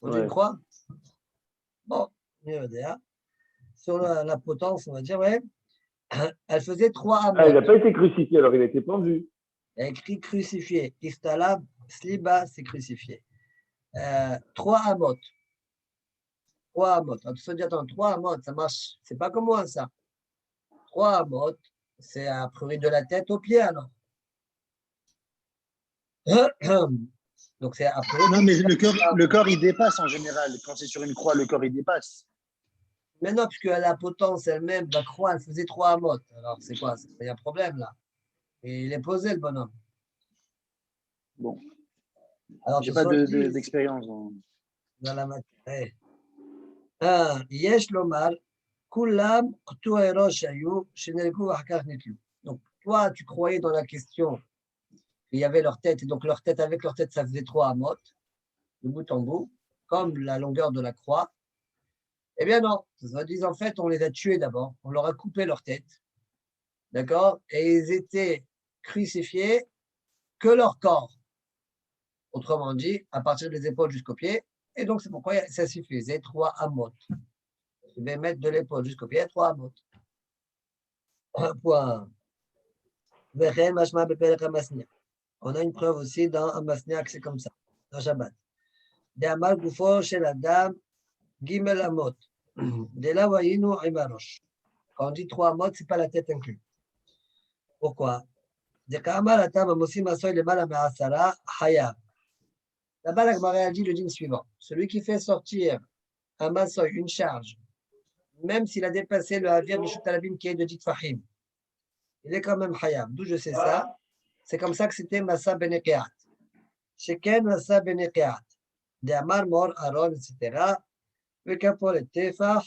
On dit une croix? Bon, sur la potence, on va dire, ouais. Elle faisait 3 amot. Ah, il n'a pas été crucifié, alors il a été pendu. Il a écrit crucifié. Istalab, sliba, c'est crucifié. 3 amot. 3 amot. Alors, tu te dis, attends, 3 amot, ça marche. C'est pas comme moi, ça. 3 amot, c'est a priori de la tête aux pieds, alors. Donc, c'est a priori. Non, mais le corps, il dépasse en général. Quand c'est sur une croix, le corps, il dépasse. Mais non, puisque la potence elle-même, la croix, elle faisait 3 amot. Alors, c'est quoi? Il y a un problème, là. Et il est posé, le bonhomme. Bon. Alors, j'ai pas d'expérience dans la matière. Yesh lomar, kulam qtu'ay rosh hayu, shenelku v'achkach nitlu. toi, tu croyais dans la question qu'il y avait leur tête, et donc leur tête, avec leur tête, ça faisait 3 amot, de bout en bout, comme la longueur de la croix. Eh bien non, ça dit en fait, on les a tués d'abord, on leur a coupé leur tête, d'accord? Et ils étaient crucifiés que leur corps. Autrement dit, à partir des épaules jusqu'aux pieds. Et donc, c'est pourquoi ça suffisait 3 amot. Je vais mettre de l'épaule jusqu'au pied, 3 amot. Un point. On a une preuve aussi dans Amasnia que c'est comme ça, dans Shabbat. De Amar Gufo chez la dame, Gimel Amot. De là, voyez-nous, Imarosh. Quand on dit 3 amot, ce n'est pas la tête inclue. Pourquoi? De Kamar Atam Amosim Asoy le Mala Me'asara, Hayab. Là-bas, la Gemara a dit le dîme suivant. Celui qui fait sortir un massoy, une charge, même s'il a dépassé le Havir Mishut Alabim qui est de Dit Fahim, il est quand même Hayab. D'où je sais ça? C'est comme ça que c'était Massa Benekeat. Sheken Massa Benekeat. De Amar Mor, Aaron, etc. Le Kapol et Tefah.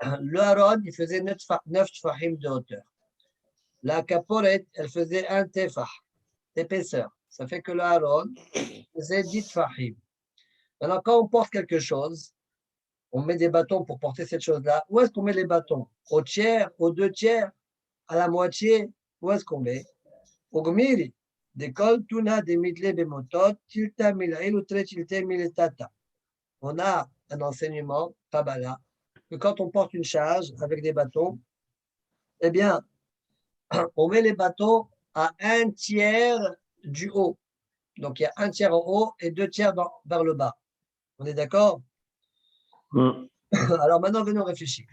Le Aaron, il faisait 9 Tfahim de hauteur. La Kaporet, elle faisait 1 Tefah d'épaisseur. Ça fait que le Aaron faisait 10 Tfahim. Maintenant, quand on porte quelque chose, on met des bâtons pour porter cette chose-là. Où est-ce qu'on met les bâtons? Au tiers, aux 2 tiers, à la moitié? Où est-ce qu'on met? Au gmiri. D'école, tuna, des midle, bemotot, tilta, milail, ou tre, tilta, miletata. On a un enseignement, Kabbalah, que quand on porte une charge avec des bâtons, eh bien, on met les bâtons à 1 tiers du haut. Donc, il y a 1 tiers en haut et 2 tiers vers le bas. On est d'accord? Alors maintenant, venez réfléchir.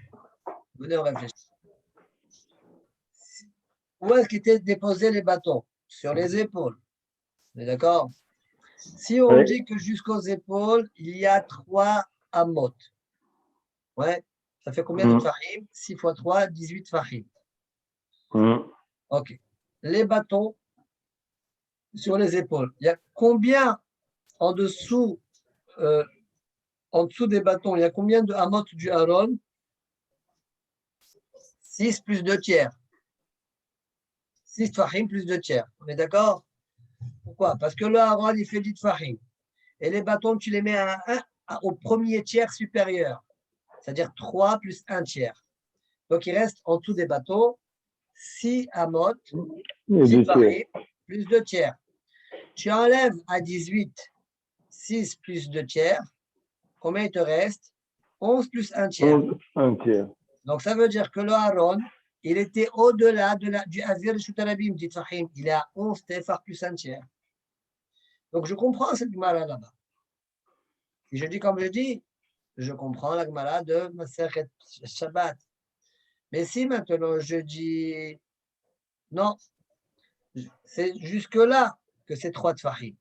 Où est-ce qu'étaient déposés les bâtons? Sur les épaules. On est d'accord? Si on dit que jusqu'aux épaules, il y a 3 amot. Ouais. Ça fait combien de tfahim? 6 fois 3, 18 tfahim. Ok. Les bâtons sur les épaules. Il y a combien en dessous des bâtons, il y a combien de amot du Aaron? 6 plus 2 tiers. 6 tfahim plus 2 tiers. On est d'accord? Pourquoi? Parce que le Aaron, il fait 10 tfahim. Et les bâtons, tu les mets au premier tiers supérieur. C'est-à-dire 3 plus 1 tiers. Donc, il reste en dessous des bâtons 6 amot, 6 tfahim plus 2 tiers. Tu enlèves à 18 6 plus 2 tiers. Combien il te reste? 11 plus 1 tiers. 1 tiers. Donc, ça veut dire que le Aaron, il était au-delà du Avir Shutarabim, dit Fahim. Il est à 11 tefar plus 1 tiers. Donc, je comprends cette Gemara là-bas. Et je dis comme je dis, je comprends la Gemara de Masechet Shabbat. Mais si maintenant je dis non, c'est jusque-là que c'est 3 tfahim.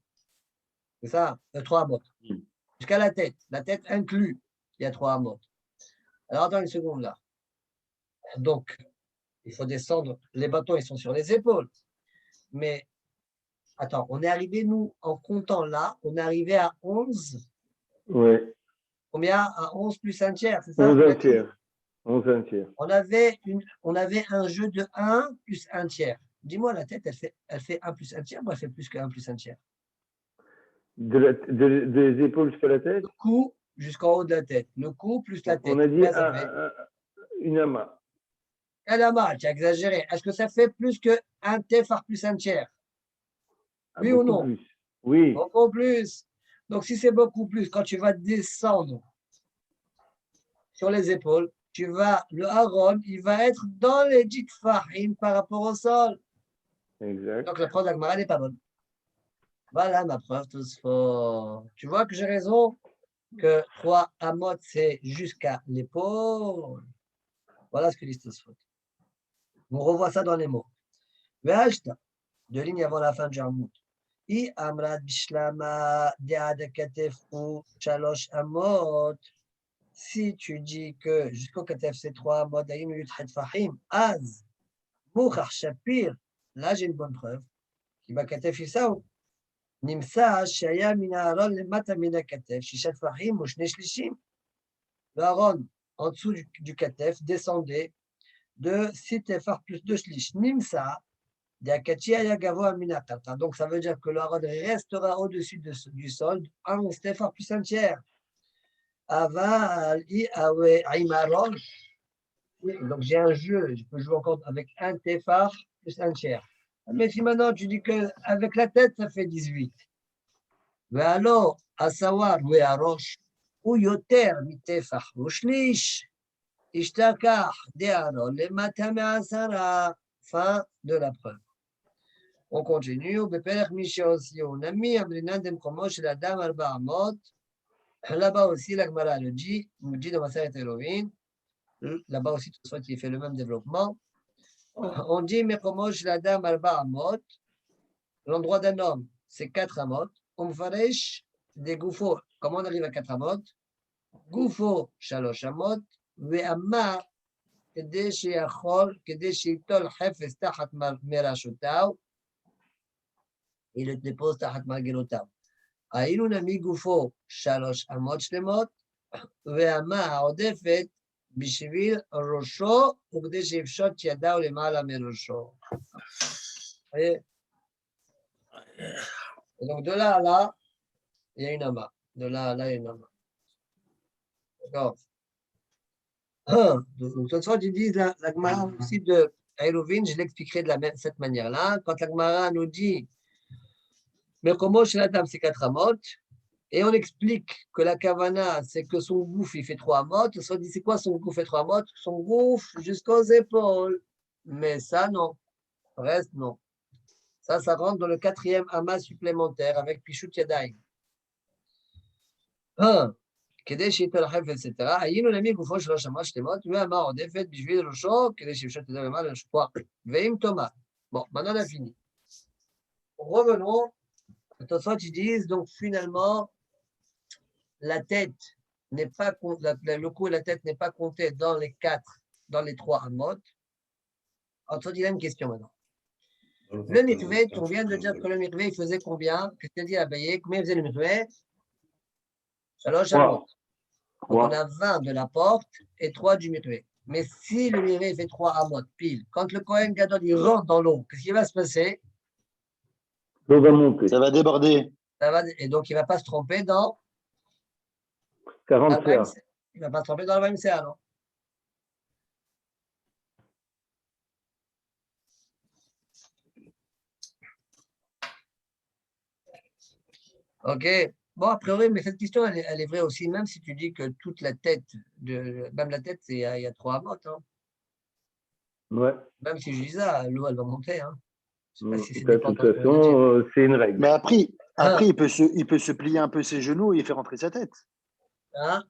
C'est ça, 3 amot. Jusqu'à la tête inclus, il y a 3 amot. Alors attends une seconde là. Donc, il faut descendre. Les bâtons, ils sont sur les épaules. Mais, attends, on est arrivé, nous, en comptant là, on est arrivé à 11. Oui. Combien? À 11 plus 1 tiers, c'est ça? 11 1 tiers. 11 1 tiers. On avait un jeu de 1 plus 1 tiers. Dis-moi, la tête, elle fait 1 plus 1 tiers ou elle fait plus que 1 plus 1 tiers? Des épaules jusqu'à la tête? Le cou jusqu'en haut de la tête. Le cou plus la tête. On a dit une amas. Un amas, tu as exagéré. Est-ce que ça fait plus que 1 tefar plus 1 tiers? Oui ou non? Plus. Oui. Beaucoup plus. Donc, si c'est beaucoup plus, quand tu vas descendre sur les épaules, le Aaron, il va être dans les 10 tfahim par rapport au sol. Exact. Donc, la preuve de la Gemara n'est pas bonne. Voilà ma preuve, tous fort. Tu vois que j'ai raison, que 3 amot, c'est jusqu'à l'épaule. Voilà ce que dit Tosfot. On revoit ça dans les mots. Ve'ashta, 2 lignes avant la fin du Hamout. I amrad bishlama de'ad katef ou shalosh amot. Si tu dis que jusqu'au katef c'est 3 amot, d'aïm yutchet fahim, az, mouchach shapir, là j'ai une bonne preuve. Qui va katef isaou. Nimsa shaya min haaron lemata min hakatef, shishat fahim ou shne shlishim. Le Aaron, en dessous du katef, descendait de 6 tefar plus 2 shlish. Nimsa, Donc, ça veut dire que le harod restera au-dessus du sol, un stéphar plus un tiers. Donc, j'ai un jeu, je peux jouer encore avec un téphar plus un tiers. Mais si maintenant tu dis qu'avec la tête, ça fait 18. Mais alors, à savoir, oui, à roche, ou yoter, mitefach, ou shlish, ishtakach, de'aro, le matame asara, fin de la preuve. On continue, au beperech mishéossi, on a mis un brinan d'empromosh, la dame arba amot. Là-bas aussi, la Gemara le dit, nous dit dans Maseret Elohim, là-bas aussi, tout ça qui fait le même développement. On dit, Mekomosh, la dame arba amot, l'endroit d'un homme, c'est 4 amot. On m'faresh des goufos. Comment on arrive à 4 amot? Goufo, shalosh amot, ve'amma, kede she'achol, kede she'itol hefes tachat merashotav, il le dépose tachat margelotav. היינו נמי גופו 3 אמות שלמות, והמה העודפת בשביל ראשו, וכדי שיפשוט ידהו למעלה מראשו. Donc de là à là, il y a une amas. De là à là, il y a une amas. D'accord. Donc, cette fois, ils disent la Gemara aussi de Eruvin, je l'expliquerai de cette manière-là. Quand la Gemara nous dit mais comment chez la dame, c'est 4 amot, et on explique que la kavana, c'est que son gouffre, il fait 3 amot. On se dit, c'est quoi son gouffre fait 3 amot? Son gouffre jusqu'aux épaules. Mais ça, non. Reste, non. Ça rentre dans le 4e amas supplémentaire avec Pichut Yadai. כדי שיתו לחף, etc. היינו למי גופו של 3 אמות שלמות, והמה עודפת בשביל ראשו, כדי שיפשוט ידהו למעלה מראשו. ואם תאמר. Bon, maintenant on a fini. Revenons. Attention, ils disent, donc finalement, la tête n'est pas le cou et la tête n'est pas compté dans les 3 amot. Attention, il y a une question maintenant. Le mikvé, on vient de dire que le mikvé, il faisait combien? Qu'est-ce qu'il dit à Abaye? Combien faisait le mikvé? 3 amot. Donc on a 20 de la porte et 3 du mikvé. Mais si le mikvé fait 3 amot pile, quand le Kohen Gadol il rentre dans l'eau, qu'est-ce qui va se passer? L'eau va monter. Ça va déborder. Et donc il ne va pas se tromper dans 40 CA. Il ne va pas se tromper dans le 20 CA, non? Ok. Bon, a priori, mais cette question, elle est vraie aussi, même si tu dis que toute la tête, même la tête, il y a 3 amot. Hein. Ouais. Même si je dis ça, l'eau, elle va monter. Hein. Je sais pas si de toute façon, c'est une règle. Mais après il peut se plier un peu ses genoux et faire rentrer sa tête. Hein?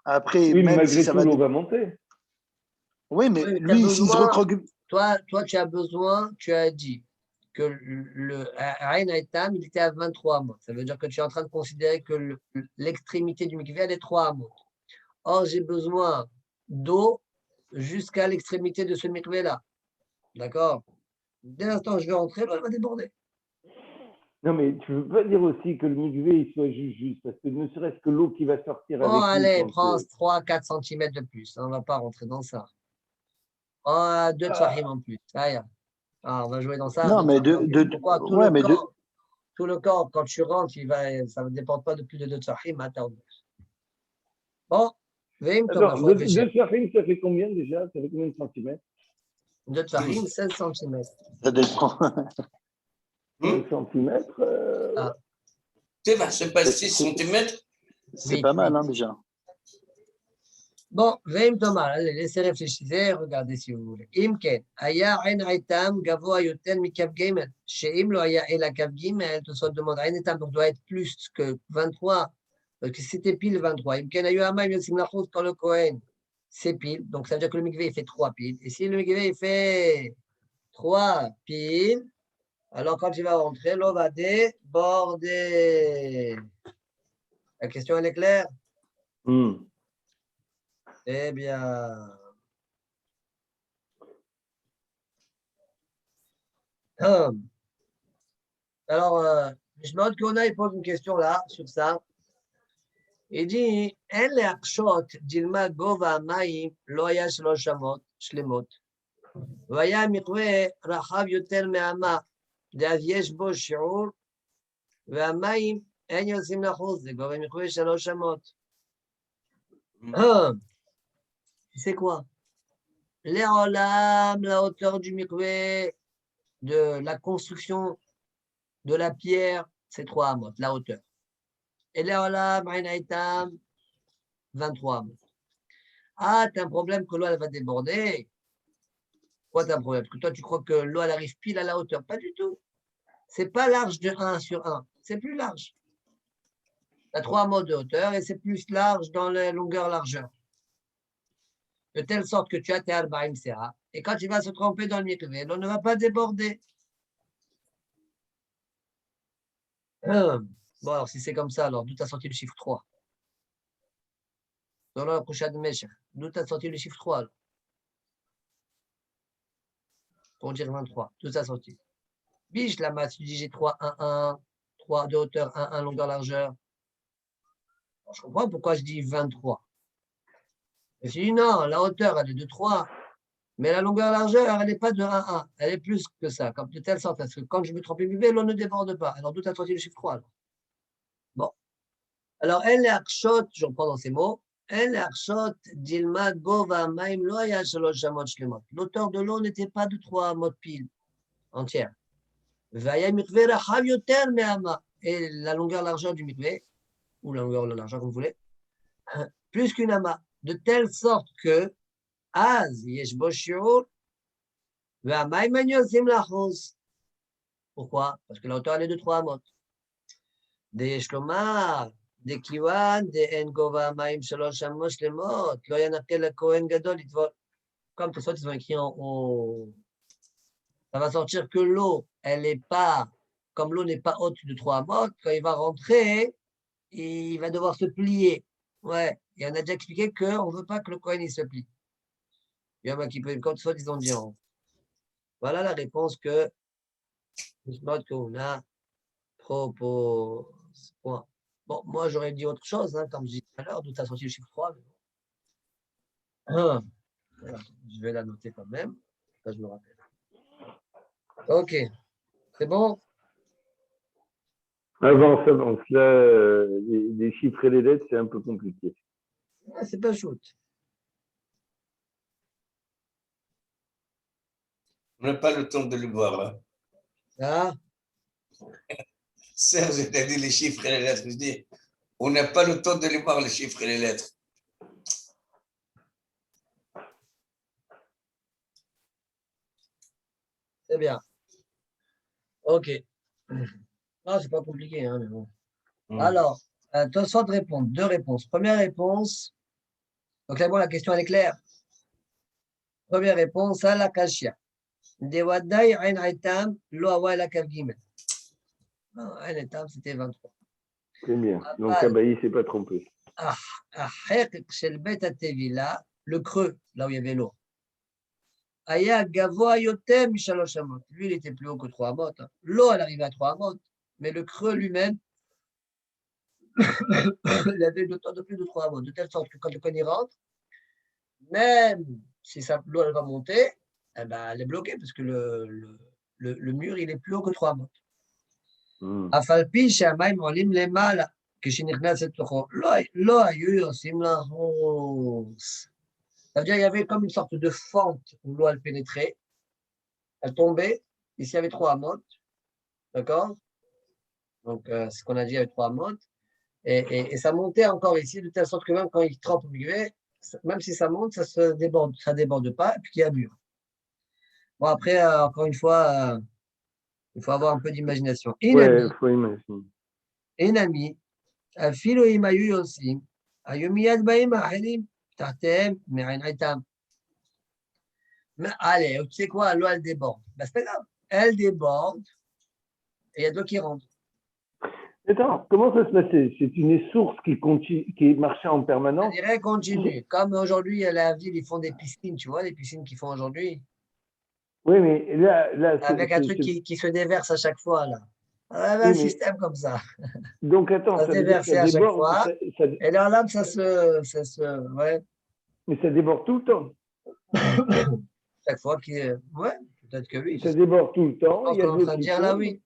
Après, oui, même malgré si tout, l'eau va monter. Oui, mais lui, s'il se recroque... Toi, tu as besoin, tu as dit que le Aïn Haïtam, il était à 23 amot. Ça veut dire que tu es en train de considérer que l'extrémité du mikvé, elle est 3 amot. Or, j'ai besoin d'eau jusqu'à l'extrémité de ce mikvé-là. D'accord? Dès l'instant où je vais rentrer, l'eau va déborder. Non, mais tu ne veux pas dire aussi que le mikvé il soit juste, parce que ne serait-ce que l'eau qui va sortir avec allez, prends 3-4 cm de plus. On ne va pas rentrer dans ça. 2 tsahim en plus. On va jouer dans ça. Non, mais pourquoi tout le corps, quand tu rentres, ça ne dépend pas de plus de 2 tsahim. Bon, alors, 2 tsahim, ça fait combien déjà? Ça fait combien de centimètres? 2 tsahim, 16 cm. Ça dépend. 1 centimètre. C'est pas 6 cm. C'est pas mal, hein, déjà. Bon, laissez réfléchir, regardez si vous voulez. Imken, Aya Ain Aitam, Gavo Ayotel Mikav Gimel. Chez Imlo Aya El Akav Gimel, tout ça demande Ain Aitam, donc doit être plus que 23, parce que c'était pile 23. Imken Ayo Ama Yosim Lachot, quand le Kohen, c'est pile, donc ça veut dire que le mikvé, il fait 3 piles. Et si le mikvé, il fait 3 piles, alors quand il va rentrer, l'eau va déborder. La question, elle est claire? Eh bien, alors, je me demande qu'on a, il pose une question là, sur ça. Il dit, En le akshot, dilma gova maim, loya shlosh amot, shlemot. והיה מקווה רחב יותר מהמה, דאז יש בו שיעור, והמים אין יוצאים לחוץ, זה כבר מקווה 3 אמות. C'est quoi? L'éolam, la hauteur du mikvé, de la construction de la pierre, c'est 3 amot, la hauteur. Et l'éolam, Aïnaïtam, 23 amot. Ah, tu as un problème que l'eau elle va déborder. Quoi, tu as un problème? Parce que toi, tu crois que l'eau elle arrive pile à la hauteur. Pas du tout. C'est pas large de 1 sur 1. C'est plus large. Tu as 3 amot de hauteur et c'est plus large dans la longueur-largeur. De telle sorte que tu as tes Arba'im Sera. Et quand tu vas se tromper dans le mikvé, l'eau ne va pas déborder. Bon, alors si c'est comme ça, alors d'où tu as sorti le chiffre 3? Dans la prochaine de Meshach, d'où tu as sorti le chiffre 3 alors? Pour dire 23, d'où tu as sorti? Biche, la masse, tu dis j'ai 3, 1, 1, 3 de hauteur, 1, 1, longueur, largeur. Alors, je comprends pourquoi je dis 23. Je dis non, la hauteur, elle est de 3. Mais la longueur largeur, elle n'est pas de 1,1. Elle est plus que ça, comme de telle sorte. Parce que quand je me trompe bébé, l'eau ne déborde pas. Alors, d'où tu as sorti le chiffre 3 alors? Bon. Alors, elle est archot, je reprends dans ces mots. Elle est archot, dilmad, gova, maim, loya, shalosh, shamot, shlemot. L'auteur de l'eau n'était pas de 3 mots piles entières. Vaya mikvé, rachav yoter, me'ama. Et la longueur largeur du mikvé, ou la longueur largeur, comme vous voulez, plus qu'une ama. De telle sorte que, Az, yesh bo shiur, והמים יוצאים לחוץ. Pourquoi? Parce que la hauteur elle est de 3 amot. יש לומר, דכיוון דאין גובה המים 3 אמות שלמות, לא ינקה לכהן גדול לטבול. Comme tes sortes, ils ont écrit en haut. Ça va sortir que l'eau, elle n'est pas, comme l'eau n'est pas haute de 3 amot, quand il va rentrer, il va devoir se plier. Ouais, et on a déjà expliqué qu'on ne veut pas que le Kohen il se plie. Il y en a qui peuvent, comme soit ils ont dit en haut. Voilà la réponse que Mishmot Kouna propose. Bon, moi j'aurais dit autre chose, hein, comme je disais tout à l'heure, d'où tu as sorti le chiffre 3. Mais bon. Voilà, je vais la noter quand même. Ça, je me rappelle. Ok, c'est bon? Avance. Là, les chiffres et les lettres, c'est un peu compliqué. Ah, c'est pas shoot. On n'a pas le temps de le voir. Hein. Ah. Serge, je t'ai dit les chiffres et les lettres. Je dis, on n'a pas le temps de les voir, les chiffres et les lettres. C'est bien. Ok. Non, c'est pas compliqué, hein, mais bon. Alors, Tosfot répond. 2 réponses. Première réponse. Donc là, bon, la question elle est claire. Première réponse à la kashia. Dewadai ein aitam lo awa la kavgimel. Un étape, c'était 23. C'est bien. Donc, Abaï ne s'est pas trompé. Le creux, là où il y avait l'eau. Aya gavoa yotem mishalosh amot. Lui, il était plus haut que 3 amot. L'eau, elle arrivait à 3 amot. Mais le creux lui-même, il avait une hauteur de plus de 3 amot. De telle sorte que quand le Kohen rentre, même si l'eau, elle va monter, eh ben, elle est bloquée parce que le mur, il est plus haut que 3 amot. אף על פי שהמים עולים למעלה, כשנכנסת לתוכו, לא היו יוצאים לחוץ. Ça veut dire qu'il y avait comme une sorte de fente où l'eau elle pénétrait, elle tombait, ici il y avait 3 amot, d'accord? Donc ce qu'on a dit, il y avait 3 amot, et ça montait encore ici, de telle sorte que même quand il trempe au milieu, même si ça monte, ça déborde pas, et puis il y a mur. Bon après, encore une fois, il faut avoir un peu d'imagination. Ouais, il faut imaginer. Enami, אפילו אם היו יוצאים, היו מיד באים האחרים, תחתיהם מעין עיתם. Allez, tu sais quoi, l'eau elle déborde. Ben, c'est pas grave, elle déborde et il y a de l'eau qui rentre. Attends, comment ça se passait? C'est une source qui marchait en permanence? Je dirais continue. Comme aujourd'hui, à la ville, ils font des piscines, tu vois, les piscines qu'ils font aujourd'hui. Oui, mais là avec un truc qui se déverse à chaque fois, là. On avait un système comme ça. Donc, attends, ça se déversait à chaque fois. Et là, ça se. Ouais. Mais ça déborde tout le temps. Chaque fois qu'il. Ouais, peut-être que oui. Ça déborde tout le temps. Il y a Ce qu'on est en train de dire là, tombe. oui.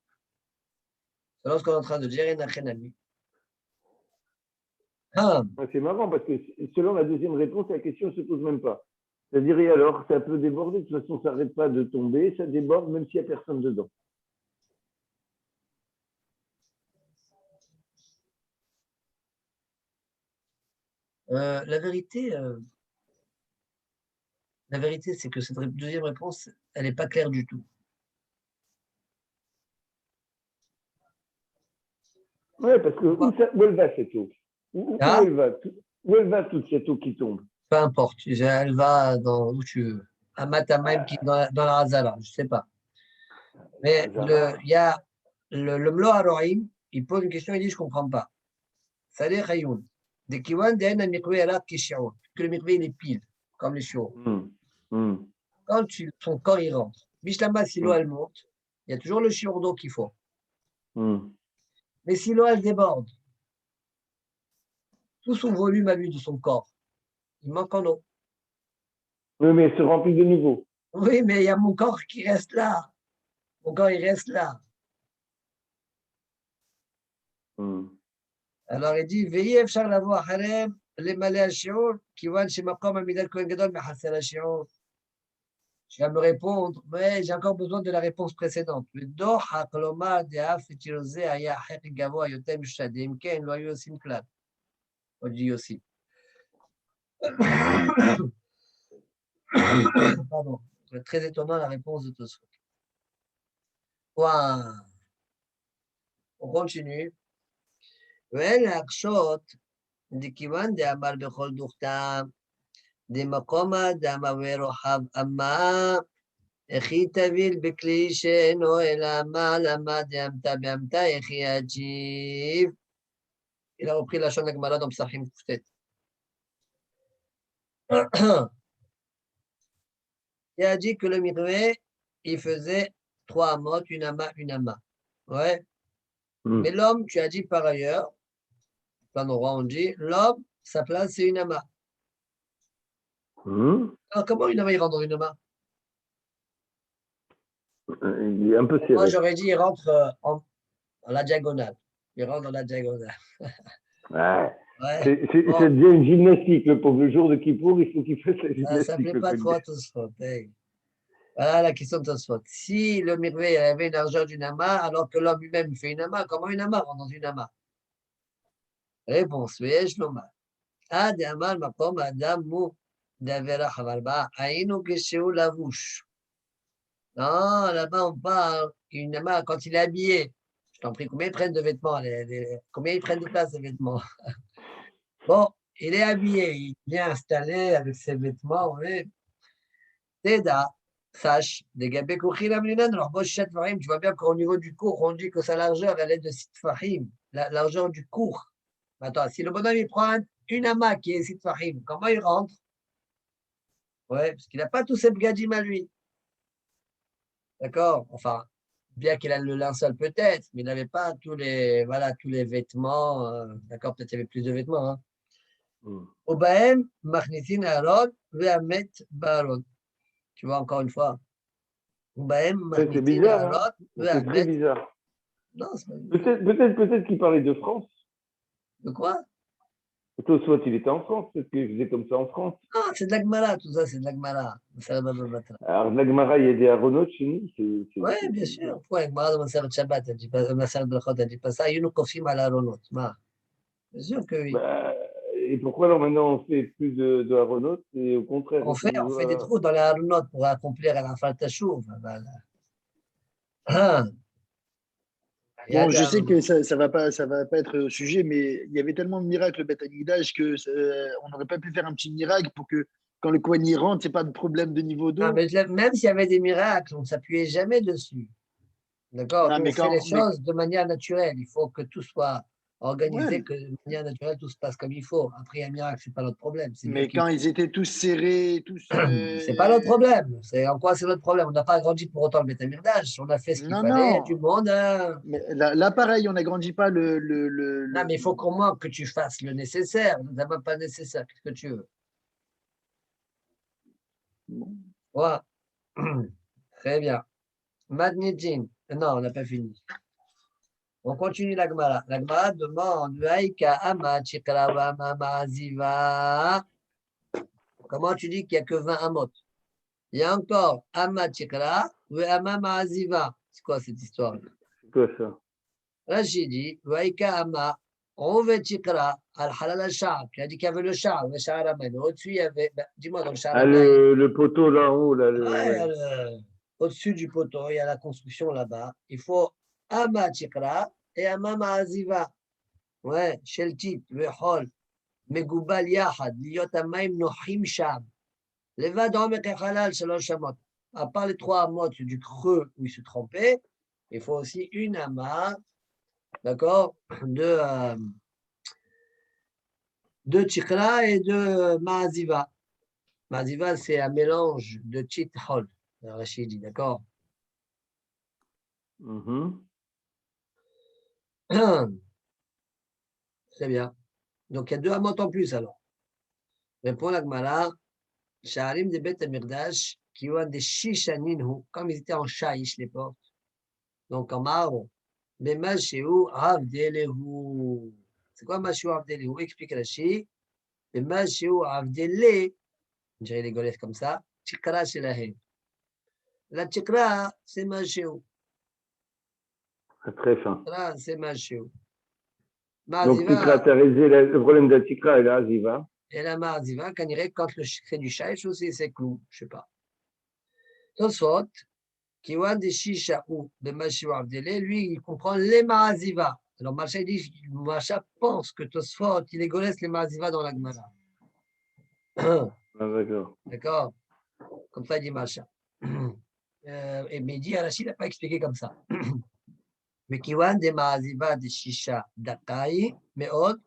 C'est ce qu'on est en train de dire, Inachenami. Ah. C'est marrant parce que selon la deuxième réponse, la question ne se pose même pas. C'est-à-dire, et alors, ça peut déborder. De toute façon, ça n'arrête pas de tomber. Ça déborde même s'il n'y a personne dedans. La vérité, c'est que cette deuxième réponse, elle n'est pas claire du tout. Oui, parce que où elle va cette eau? Où elle va toute cette eau qui tombe? Peu importe, elle va dans où tu veux. À Matamaim, dans la Hazara, je ne sais pas. Mais il y a le Mlo Haroïm, il pose une question, il dit, je ne comprends pas. Saleh Chayoun. De Kiwan, d'En Amikwe Alat Kishion. Que le Mikwe, il est pile, comme les chiots. Quand son corps, il rentre. Bishlama, si l'eau, elle monte, il y a toujours le chiot d'eau qu'il faut. Mais si l'eau, elle déborde, tout son volume à lui de son corps, il manque en eau. Oui, mais elle se remplit de nouveau. Oui, mais il y a mon corps qui reste là. Mon corps, il reste là. Alors, il dit, veillez, אפשר לבוא אחריהם למלא השיעור, כיוון שמקום עמידת כהן גדול מחסר השיעור. Tu vas me répondre, mais j'ai encore besoin de la réponse précédente. ודוח כלומר דאף את זה היה חלק גבוה יותר משדים, כן, לא היו עושים כלל. עוד יוסי. Pardon, c'est très étonnant la réponse de Tosfot. On continue. ולהקשות, דכיוון דאמר בכל דוכתם, דמקומא דאמר רוחב אמה, הכי תביל בכלי שאינו אלא מה למה דאמתה באמתה, הכי אג'יב. Il a repris la Shon Agmara dans Psachim Kuftet. Il a dit que le mikvé, il faisait 3 amot, une ama. Ouais. Mais l'homme, tu as dit par ailleurs, dans nos rois, on dit, l'homme, sa place, c'est une ama. Alors, comment une ama, il rentre dans une ama? Il est un peu serré. Moi, j'aurais dit, il rentre en la diagonale. Il rentre dans la diagonale. Ouais. Ça devient une gymnastique, le pauvre. Le jour de Kippour, il faut qu'il fasse la gymnastique. Ça ne plaît pas trop à Tosfot. Voilà la question de Tosfot. Si le mikvé avait une largeur d'une ama, alors que l'homme lui-même fait une ama, comment une ama rentre dans une ama? Réponse, Veyesh Lomar. Ad Amar Makom Adam Mou Davera Havarba Aïnou Keshéou Lavouche. Non, là-bas on parle une ama quand il est habillé. Je t'en prie, combien ils prennent de vêtements? Combien ils prennent de place de vêtements? Bon, il est habillé, il est bien installé avec ses vêtements. Teda, sache, des gabé kouchilam linan, alors boshet varim, tu vois bien qu'au niveau du cours, on dit que sa largeur, elle est de sitfahim, la largeur du cours. Attends, si le bonhomme, il prend une ama qui est sitfahim, comment il rentre? Ouais, parce qu'il n'a pas tous ses bgadim à lui. D'accord? Enfin, bien qu'il a le linceul peut-être, mais il n'avait pas tous les vêtements. D'accord, peut-être il y avait plus de vêtements. Obahem, machnitin aron, ve'amet baron. Tu vois, encore une fois. C'est bizarre. Hein? C'est très bizarre. Non, c'est pas peut-être qu'il parlait de France. De quoi? Tosfot, il était en France, peut-être qu'il faisait comme ça en France. Ah, c'est de la Gemara, tout ça, c'est de la Gemara. Alors, de la Gemara, il y a des aronotes chez nous. Oui, bien sûr. Pourquoi la Gemara de Maseret Shabbat, elle dit pas, Maseret Brachot, elle dit pas ça. Younou kofim à l'aronote. Bien sûr que oui. Et pourquoi alors maintenant on fait plus de aronotes et au contraire on fait des trous dans les aronotes pour accomplir la Faltachouv. Bon, je sais que ça va pas être au sujet, mais il y avait tellement de miracles au Beth Amikdash que on n'aurait pas pu faire un petit miracle pour que quand le Kohen y rentre, il n'y ait pas de problème de niveau d'eau. Même s'il y avait des miracles, on ne s'appuyait jamais dessus. D'accord? On fait les choses de manière naturelle. Il faut que tout soit organisé, que de manière naturelle, tout se passe comme il faut. Après, un miracle, ce n'est pas notre problème. Mais quand ils étaient tous serrés, tous. C'est pas notre problème. En quoi c'est notre problème? On n'a pas grandi pour autant le Beth Amikdash. On a fait ce qu'il fallait, du monde. Mais là, pareil, on n'agrandit pas le. Non, mais il faut qu'au moins que tu fasses le nécessaire. Ça pas nécessaire. Qu'est-ce que tu veux? Voilà. Très bien. Magnetine. Non, on n'a pas fini. On continue la Gemara. La Gemara demande comment tu dis qu'il n'y a que 20 amot? Il y a encore Ama Chikra ou Ama Ma'aziva. C'est quoi cette histoire? C'est quoi ça? Rachid dit Vaïka Ama, on veut Chikra, Al-Halal al-Sha'ab. Il a dit qu'il y avait le Sha'ab, le Sha'ab. Au-dessus, il y avait. Dis-moi, dans le Sha'ab. Le poteau là en haut. Là, au-dessus du poteau, il y a la construction là-bas. Il faut Ama Chikra et Ama Ma'aziva. Ouais, chez le titre, le hall. Megoubal Yahad, Liot Amaim Nochim Sha'ab. Levad Omek Halal, Shalosh Amot. À part les 3 amot du creux où il se trempait, il faut aussi une ama, d'accord, de Chikra et de Ma'aziva. Ma'aziva, c'est un mélange de Chit Hol, Rachid dit, d'accord. Très bien. Donc il y a 2 amot en plus alors. Répond la Gemara, Sha'arim de Bet Amirdash, qui ont des Shishaninhu, comme ils étaient en Shaïch, les portes, donc en marbre. Mais Mashéou Avdelehu. C'est quoi Mashéou Avdelehu? Explique Rashi. Mais Mashéou Avdele, on dirait les golefs comme ça, Chikra Shelahem. La Chikra, c'est Mashéou. Très fin. C'est Mashéou. Donc, le problème de la Chikra et la Aziva. Et la Ma'aziva, quand c'est du Shaïch aussi, c'est clou, je ne sais pas. Tosfot, qui voit des Shisha ou de Mashéou Avdele, lui, il comprend les Ma'aziva. Alors, Macha dit, Macha pense que Tosfot, il égolesse les Ma'aziva dans la Gemara. D'accord. D'accord. Comme ça, il dit Macha. Et Mehdi, Rachid n'a pas expliqué comme ça. Mais Kiwan des Ma'aziva des Shisha d'Akai, mais autres,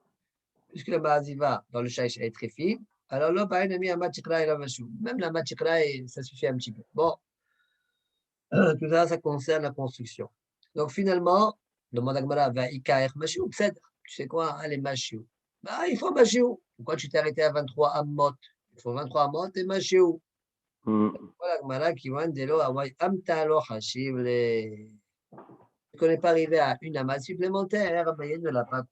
puisque le Ma'aziva dans le Shaïch est très fin, alors là, il a mis un Machikra et la Vachou. Même la Machikra, ça suffit un petit peu. Bon, tout ça, ça concerne la construction. Donc finalement, demande à Gmara, va Ikaer Machiou, tu sais quoi, allez Machiou. Bah, il faut Machiou. Pourquoi tu t'es arrêté à 23 Amot? Il faut 23 Amot et Machiou. Voilà, Gmara qui va de l'eau, Hawaii, Amtalo Hashiv, qu'on n'est pas arrivé à une amas supplémentaire, mais il ne l'a pas.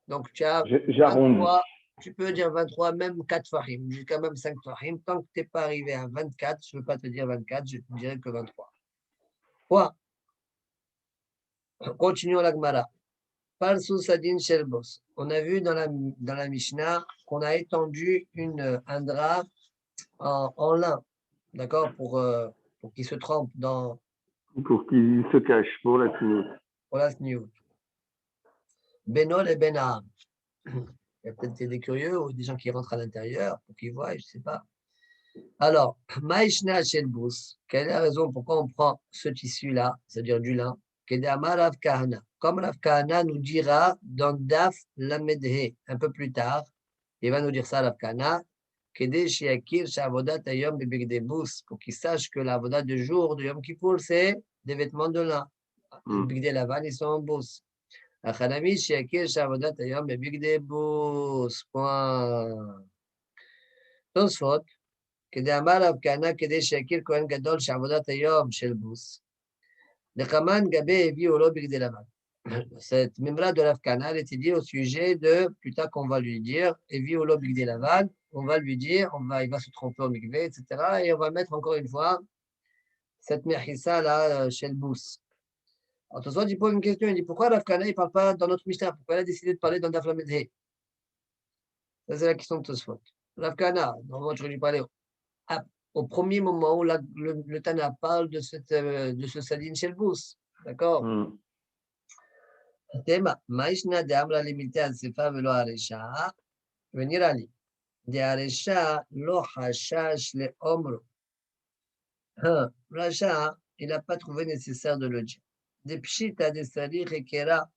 Donc tu as 23, tu peux dire 23, même 4 fahim, jusqu'à même 5 fahim. Tant que tu n'es pas arrivé à 24, je ne veux pas te dire 24, je te dirais que 23. Quoi? Continuons la Gemara. Parsu Sadin Shelbos. On a vu dans la Mishnah qu'on a étendu un drap en lin, d'accord, pour qu'il se trempe dans. Pour qu'il se cache, pour la sniout. Pour la sniout. Benol et Benaham. Il y a peut-être des curieux ou des gens qui rentrent à l'intérieur pour qu'ils voient, je ne sais pas. Alors, Maïshna Shelbus, quelle est la raison pourquoi on prend ce tissu-là, c'est-à-dire du lin? Comme Rav Kahana nous dira dans Daf Lamedhe, un peu plus tard, il va nous dire ça, Rav Kahana, pour qu'il sache que la voda de jour de Yom Kippour, c'est des vêtements de lin. Les bigdé lavan, ils sont en bourse. Achanami, Shiakir, Shavodat, Ayom, et bigdé bourse. Point. Tosfot, כדי אמר רב כהנא כדי שיכיר כהן גדול שעבודת היום של בוס. נחמן גבי הביאו לו בגדי לבן. Cette memra de Rav Kahana, elle était dit au sujet de, plus tard qu'on va lui dire, Eviou lo bigdé lavan, on va lui dire, il va se tromper au mikvé, etc. Et on va mettre encore une fois cette mechissa là chez le bous. Alors, Tosfot, il pose une question, il dit pourquoi Rav Kahana ne parle pas dans notre Mishnah? Pourquoi il a décidé de parler dans Daf Lamedhe? Ça, c'est la question de Tosfot. Rav Kahana, normalement, je lui parlais au premier moment où le Tana parle de ce Sadin chez le bous. D'accord? Tema, Maïshna de Amra limité à Sefa velo Aresha, venir à lui. De Aresha, lo hashash le omro. Racha, il n'a pas trouvé nécessaire de le dire. De Pshita de Salir et Kera,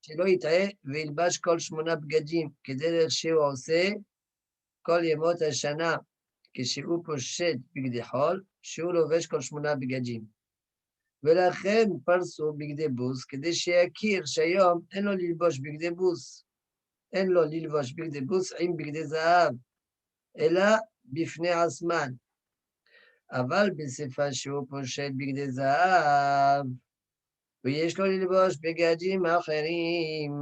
שלא יטעה וילבש כל 8 בגדים, כדרך שהוא עושה כל ימות השנה, כשהוא פושט בגדי חול, שהוא לובש כל 8 בגדים. ולכן פרסו בגדי בוס, כדי שיכיר שהיום אין לו ללבוש בגדי בוס, אין לו ללבוש בגדי בוס עם בגדי זהב, אלא בפני עצמן. אבל בשפה שהוא פושט בגדי זהב, ויש לו ללבוש בגדים אחרים.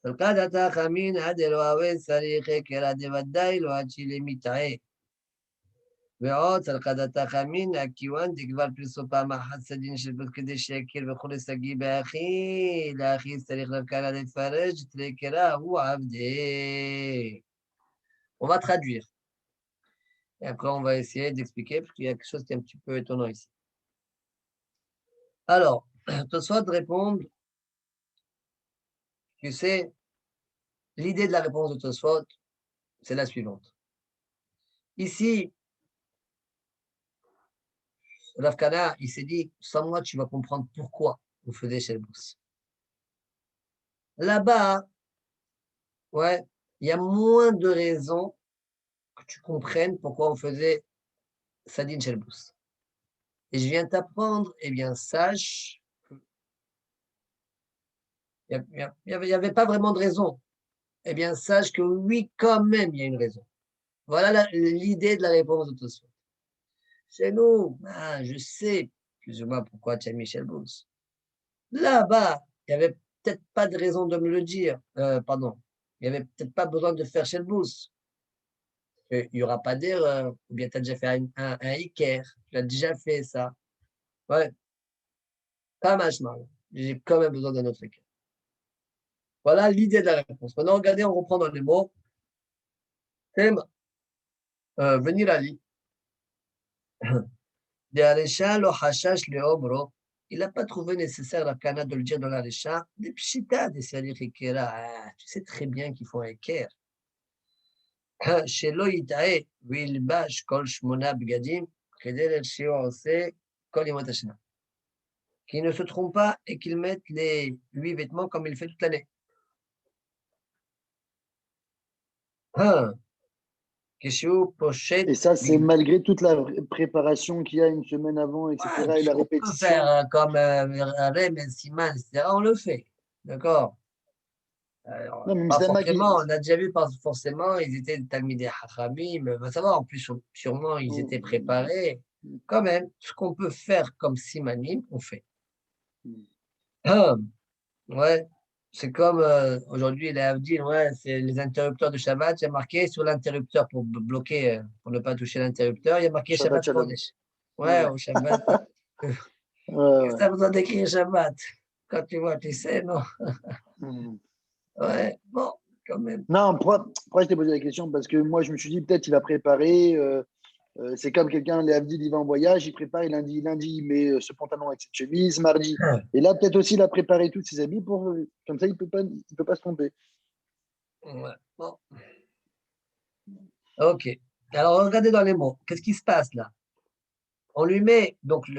חלקת התחמין עד אלוהי צריך קרא דוודאי לא עד שלמיטעה. ועוד חלקת התחמין הקיוון דקבל פרסו פעם אחת סדין של בית כדי שיקל וכולי סגי באחי, לאחי צריך לבקרה לפרש, תרי קרא הוא עבדי. On va traduire. Et après, on va essayer d'expliquer, parce qu'il y a quelque chose qui est un petit peu étonnant ici. Alors, Tosfot répond, tu sais, l'idée de la réponse de Tosfot, c'est la suivante. Ici, Rav Kana, il s'est dit, sans moi, tu vas comprendre pourquoi on faisait Shelbous. Là-bas, ouais, il y a moins de raisons que tu comprennes pourquoi on faisait Sadin Shelbous. Et je viens t'apprendre, eh bien, sache, il n'y avait pas vraiment de raison. Eh bien, sache que oui, quand même, il y a une raison. Voilà l'idée de la réponse de Tosfot. Chez nous, je sais plus ou moins pourquoi tu as mis Shelbous. Là-bas, il n'y avait peut-être pas de raison de me le dire. Pardon. Il n'y avait peut-être pas besoin de faire Shelbous. Il n'y aura pas d'erreur. Ou bien tu as déjà fait un Iker. Tu as déjà fait ça. Ouais. Pas mal. J'ai quand même besoin d'un autre Iker. Voilà l'idée de la réponse. Maintenant, regardez, on reprend dans les mots. Thème. Venir à lit. Il n'a pas trouvé nécessaire la Kana de le dire dans la Récha. Des pshita, des salir Ikera. Tu sais très bien qu'ils font Iker. Shelo Itae, Wilbash, Kol Shmona Bgadim, Keder El Shio Ose, Kol Yimot Hashana. Qu'ils ne se trompent pas et qu'ils mettent les 8 vêtements comme il fait toute l'année. Et ça, c'est malgré toute la préparation qu'il y a une semaine avant, etc. Ouais, et la on répétition. peut faire comme Rem, Siman, etc. On le fait. D'accord. Pas forcément, on a déjà vu, pas forcément, ils étaient Talmidei Hachamim, va savoir, en plus, sûrement, ils étaient préparés. Quand même, ce qu'on peut faire comme Simanim, on fait. Ouais, c'est comme aujourd'hui, les Avdil, ouais, c'est les interrupteurs de Shabbat, il y a marqué sur l'interrupteur pour bloquer, pour ne pas toucher l'interrupteur, il y a marqué Shabbat Kodesh. Ouais, au Shabbat. Qu'est-ce que tu as besoin d'écrire Shabbat? Quand tu vois, tu sais, non? Ouais, bon, quand même. Non, pourquoi je t'ai posé la question? Parce que moi, je me suis dit, peut-être il va préparer. C'est comme quelqu'un, les Avdil, il va en voyage, il prépare, lundi, il met ce pantalon avec cette chemise, mardi. Et là, peut-être aussi, il a préparé tous ses habits pour. Comme ça, il peut pas se tromper. Ouais, bon. Ok. Alors, regardez dans les mots. Qu'est-ce qui se passe là? On lui met, donc,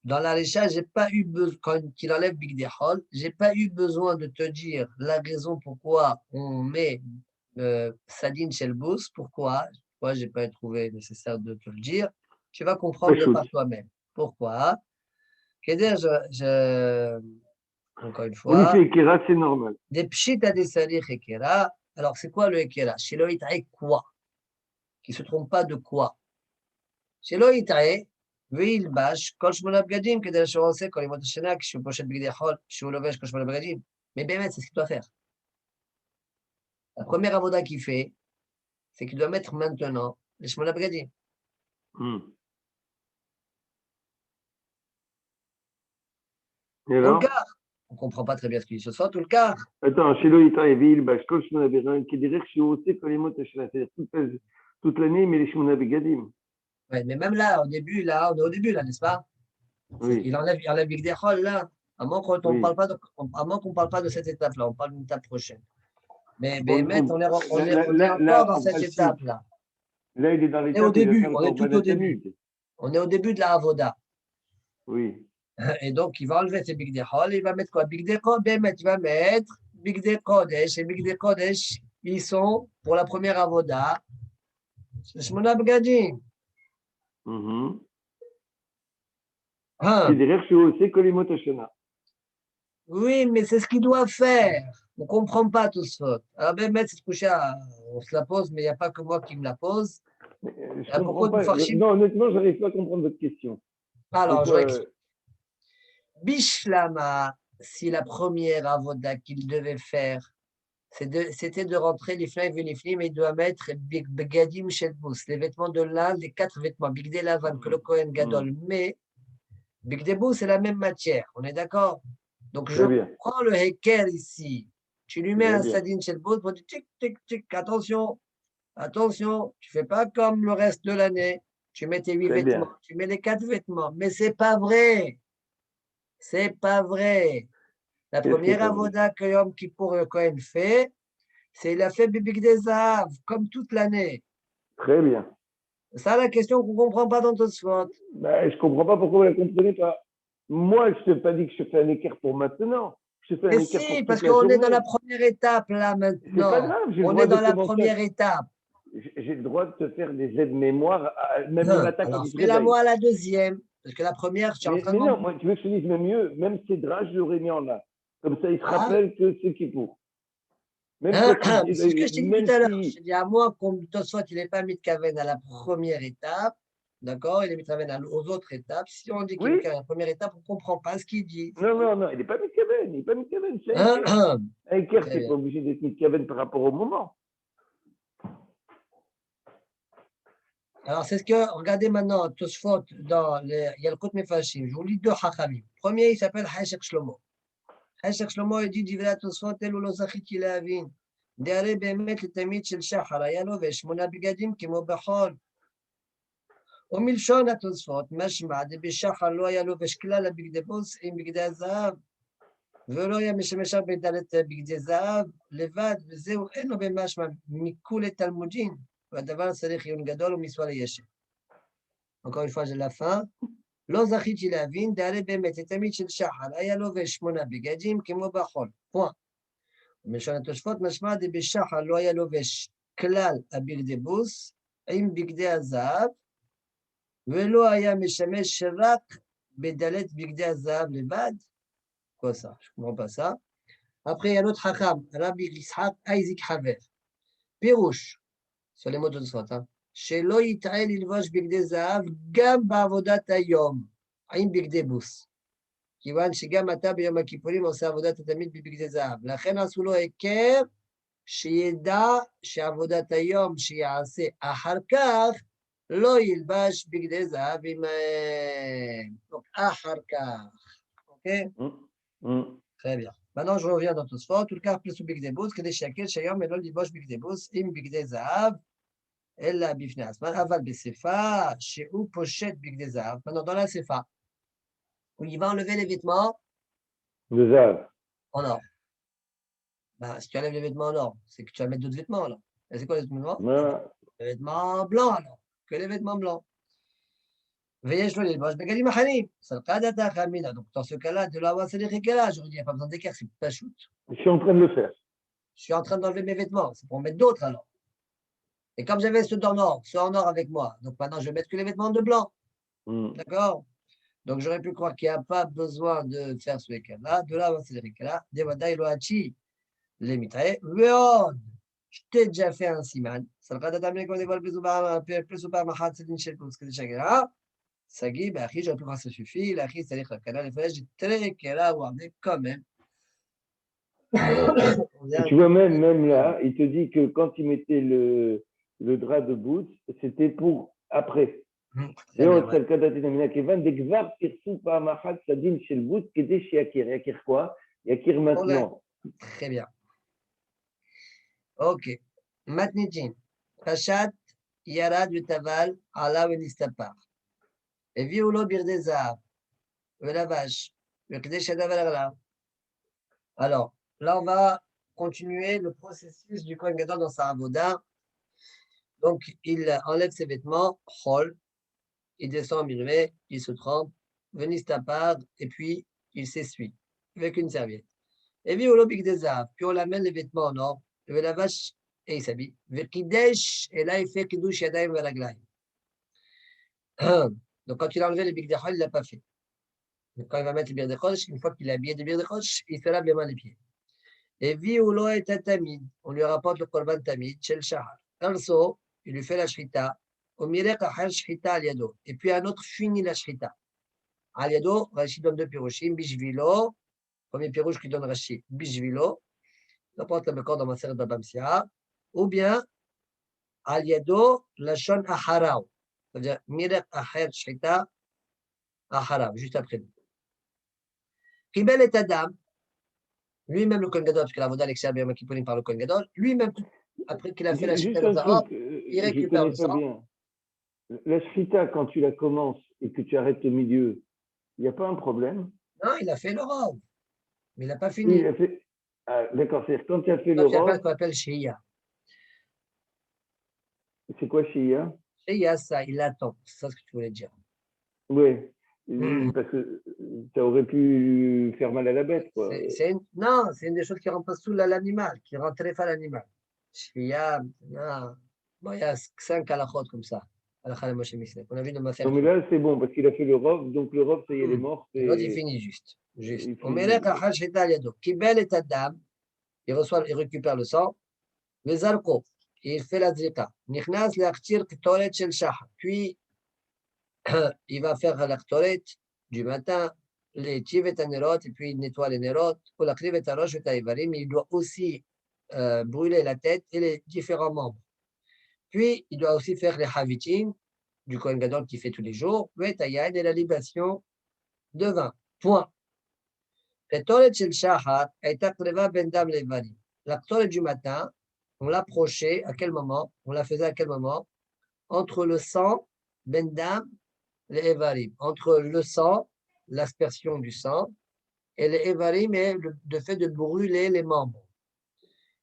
dans l'alléchage, j'ai pas eu besoin, quand il enlève Big Dehol, j'ai pas eu besoin de te dire la raison pourquoi on met Sadin Shelbous, pourquoi j'ai pas trouvé nécessaire de te le dire. Tu vas comprendre par toi-même. Pourquoi? Encore une fois. On dit que Ekera, c'est normal. Des pshit à des salir Ekera. Alors, c'est quoi le Ekera? Chez l'Oïtaï, quoi? Qui ne se trompe pas de quoi? Chez l'Oïtaï, וילבש כל 8 בגדים כדי שהוא עושה כל ימות השנה כשהוא פושט בגדי חול, שהוא לובש כל 8 בגדים. Mais באמת, c'est ce qu'il doit faire. La première avoda qu'il fait, c'est qu'il doit mettre maintenant les 8 bagadim. Et alors? On ne comprend pas très bien ce qu'il dit ce soir, tout le cas. Attends, chez l'Oïta, Vilbash, Kol Shmona Bgadim, qui dirait que je suis aussi Kol Yimot Hashana. C'est-à-dire toute l'année, mais les 8 Bgadim. Ouais, mais même là, on est au début, là, n'est-ce pas? Oui. Il enlève Big Dechol, là, à moins qu'on ne parle pas de cette étape-là, on parle d'une étape prochaine. Mais Bémet, on est encore dans cette étape-là. Là, il est dans l'étape. On est au début, on est tout au début. On est au début de la Avoda. Oui. Et donc, il va enlever ses Big Dechol, il va mettre quoi? Big Dechol, Bémet, il va mettre Big Dekodesh. Et Big Dekodesh, ils sont pour la première Avoda. C'est Shmona Bgadim. C'est derrière, je suis aussi Kol Yimot Hashana. Oui, mais c'est ce qu'il doit faire. On ne comprend pas tout ce. Alors, ben, cette coucha, on se la pose, mais il n'y a pas que moi qui me la pose. Je comprends pas. Non, honnêtement, je n'arrive pas à comprendre votre question. Alors, je explique. Bishlama, si la première avoda qu'il devait faire, c'était de rentrer les flingues et les flims, mais il doit mettre begadim shelbus, les vêtements de l'un des 4 vêtements, bigdé lavan, que le Kohen gadol, mais bigdebou, c'est la même matière, on est d'accord? Donc, je prends le heker ici, tu lui mets un sadin shelbus pour dire tic, tic, tic, attention, attention, tu ne fais pas comme le reste de l'année, tu mets tes 8 vêtements, tu mets les 4 vêtements, mais ce n'est pas vrai. C'est pas vrai. La première avoda que Yom Kippour le Kohen fait, c'est il a fait Bibik des Zahav, comme toute l'année. Très bien. C'est ça la question qu'on ne comprend pas dans Tosfot. Ben, je ne comprends pas pourquoi vous ne la comprenez pas. Moi, je ne t'ai pas dit que je fais un écart pour maintenant. Je fais un écart si, parce qu'on est dans la première étape là maintenant. C'est pas grave. On est dans la première étape. J'ai le droit de te faire des aides-mémoires, même le matin quand tu te réveilles. Fais-la moi à la deuxième. Parce que la première, tu es en train de. Mais non, moi, tu veux que je te dise même mieux, même ces draps, je l'aurais mis en là. Comme ça, il se rappelle que c'est qui pour. C'est ce que je t'ai dit tout à l'heure. Je t'ai dit à moi qu'on soit il n'est pas mis de Kaven à la première étape. D'accord? Il est mis de Kaven aux autres étapes. Si on dit qu'il est à la première étape, on ne comprend pas ce qu'il dit. Non, il n'est pas mis de Kaven. Il n'est pas mis de Kaven. C'est un Iker. Un Iker, c'est pas obligé d'être mis de Kaven par rapport au moment. Alors, c'est ce que, regardez maintenant, Tosfot, dans il y a le Kout Mefashim. Je vous lis 2 Hachamim. Premier, il s'appelle Hashek Shlomo. Hashek Shlomo, il dit, Divra Tosfot, Elu lo zachiti lehavin. D'are bemet le tamid shel shachar, היה לובש 8 בגדים כמו בחול. ומלשון התוספות, משמע דבשחר לא היה לובש כלל הבגדי בוס עם בגדי הזהב, ולא היה משמש בדלת בגדי זהב לבד, וזהו אינו במשמע מכולי תלמודין. והדבר צריך עיון גדול ומסוע לישב. Encore une fois, j'ai la fin. לא זכיתי להבין, דהרי באמת לתמיד של שחר היה לובש 8 בגדים כמו בחול. פוין. ומלשון התוספות משמע דבשחר לא היה לובש כלל הבגדי בוס עם בגדי הזהב, ולא היה משמש רק בדלת בגדי הזהב לבד. Quoi ça? Je ne comprends pas ça. Après, il y a notre Chacham, Rabbi Yitzhak Isaac Haver. Pirouche. sur les mots de Tosfot, שלא יטעה ללבוש בגדי זהב גם בעבודת היום, עם בגדי בוס. כיוון שגם אתה ביום הכיפורים עושה עבודת התמיד בבגדי זהב. לכן עשו לו היכר שידע שעבודת היום שיעשה אחר כך, לא ילבש בגדי זהב עמהם. אחר כך. אוקיי? Très bien. Maintenant, je reviens dans Tosfot. tout le cas plus בגדי בוס, כדי שיקל שהיום לא ללבוש בגדי בוס עם בגדי זהב, אלא בפני עצמן, אבל בשפה שהוא פושט בגדי זהב, maintenant dans la sefa, où il va enlever les vêtements de zahab en or. Ben, si tu enlèves les vêtements en or, c'est que tu vas mettre d'autres vêtements alors. Et c'est quoi les vêtements? Les vêtements blancs alors, que les vêtements blancs. ויש לו ללבוש בגדים אחרים, סלקדת החמידה. Donc dans ce cas-là, de l'avoir c'est les là, je vous dis, il n'y a pas besoin d'équerre, c'est pas shoot. Je suis en train de le faire. Je suis en train d'enlever mes vêtements, c'est pour en mettre d'autres alors. Et comme j'avais ceux en or avec moi, donc maintenant je vais mettre que les vêtements de blanc. D'accord? Donc j'aurais pu croire qu'il n'y a pas besoin de faire ce équerre-là, de là, c'est l'équerre-là, Devada Elohachi, les mitraillés, Veod, je t'ai déjà fait un siman, Salkada Damé, qu'on dévoile plus ou pas Mahat, c'est une chose que chagrin. Sagi, ben, j'aurais pu croire que ça suffit, la crise, c'est-à-dire que le canal, il fallait, j'ai très équerre ou amener quand même. Tu vois, même là, il te dit que quand il mettait le drap de bout, c'était pour après. Et on sait le cas d'Aténamina Kevan, des gvar tirsu pa mahat sadin chez le bout, qui était chez Yakir. Yakir quoi? Yakir maintenant. Très bien. Ok. Matnijin. Pachat, Yarad, Vitaval, Allah, Venistapar. Et Violo, Birdezar. La vache. Le Kdesh Adaval. Alors, là, on va continuer le processus du Kohen Gadol dans sa avoda. Donc, il enlève ses vêtements, chol, il descend en mirvé, il se trempe, venistapar, et puis il s'essuie avec une serviette. Et puis, on l'amène les vêtements en or, et la vache, et il s'habille. Et là, il fait kiddush yadayim veraglayim. Donc, quand il a enlevé les big de chol, il ne l'a pas fait. Donc, quand il va mettre les bir de chosh, une fois qu'il a habillé des bir de chosh, il se lave les mains et les pieds. Et vioulo et tamid. On lui rapporte le korban tamid, chez le shahar. Arso, il lui fait la shrita. Au mirek achar shrita al yado. Et puis un autre finit la shrita. Al yado, Rashi donne deux piroshim, bishvilo. Premier pirouche qui donne Rashi, bishvilo. Ça porte le Mekor dans ma série Babamsia. Ou bien, al yado, lashon aharao. C'est-à-dire, mirek achar shrita aharav, juste après lui. Kibel et Adam. Lui-même, le Kohen Gadol, parce que la Voda Alexia Beyom Kippourim par le Kohen Gadol, lui-même, après qu'il a fait la shrita dans sa robe, il récupère le sang. Bien. La shrita, quand tu la commences et que tu arrêtes au milieu, il n'y a pas un problème? Non, il a fait le robe, mais il n'a pas Oui, fini. il a fait. Ah, d'accord, c'est-à-dire quand tu as fait Donc, le il y a pas robe. ce qu'on appelle Shia. C'est quoi Shia? Shia, ça, il attend. C'est ça ce que tu voulais dire. Oui, parce que ça aurait pu faire mal à la bête, quoi. Non, c'est une des choses qui rentre sous l'animal, qui rend très fort l'animal. Shia, non. Bon, il y a 5 halakhot comme ça. Halakha de Moshe Mishneh. On a vu dans ma Non, mais là, c'est bon, parce qu'il a fait le robe, donc le robe, ça y est, elle est morte. L'autre, il finit juste. Il On met la shita al yado. Kibel et Adam, il récupère le sang. Vezarko, il fait la zrika. Nichnas le'achtir ktoret shel shachar. Puis, il va faire la ktoret du matin, les tivet anerot, et puis il nettoie les nerot. Pour la krivet arosh et taïvarim, il doit aussi brûler la tête et les différents membres. Puis, il doit aussi faire les havitim du Kohen Gadol qui fait tous les jours, et la libation de vin. Point. La ktoret shel shachar est akreva ben dam levarim. La ktoret du matin, on l'approchait à quel moment? On la faisait à quel moment? Entre le sang, ben dam, les evarim. Entre le sang, l'aspersion du sang, et les evarim est le fait de brûler les membres.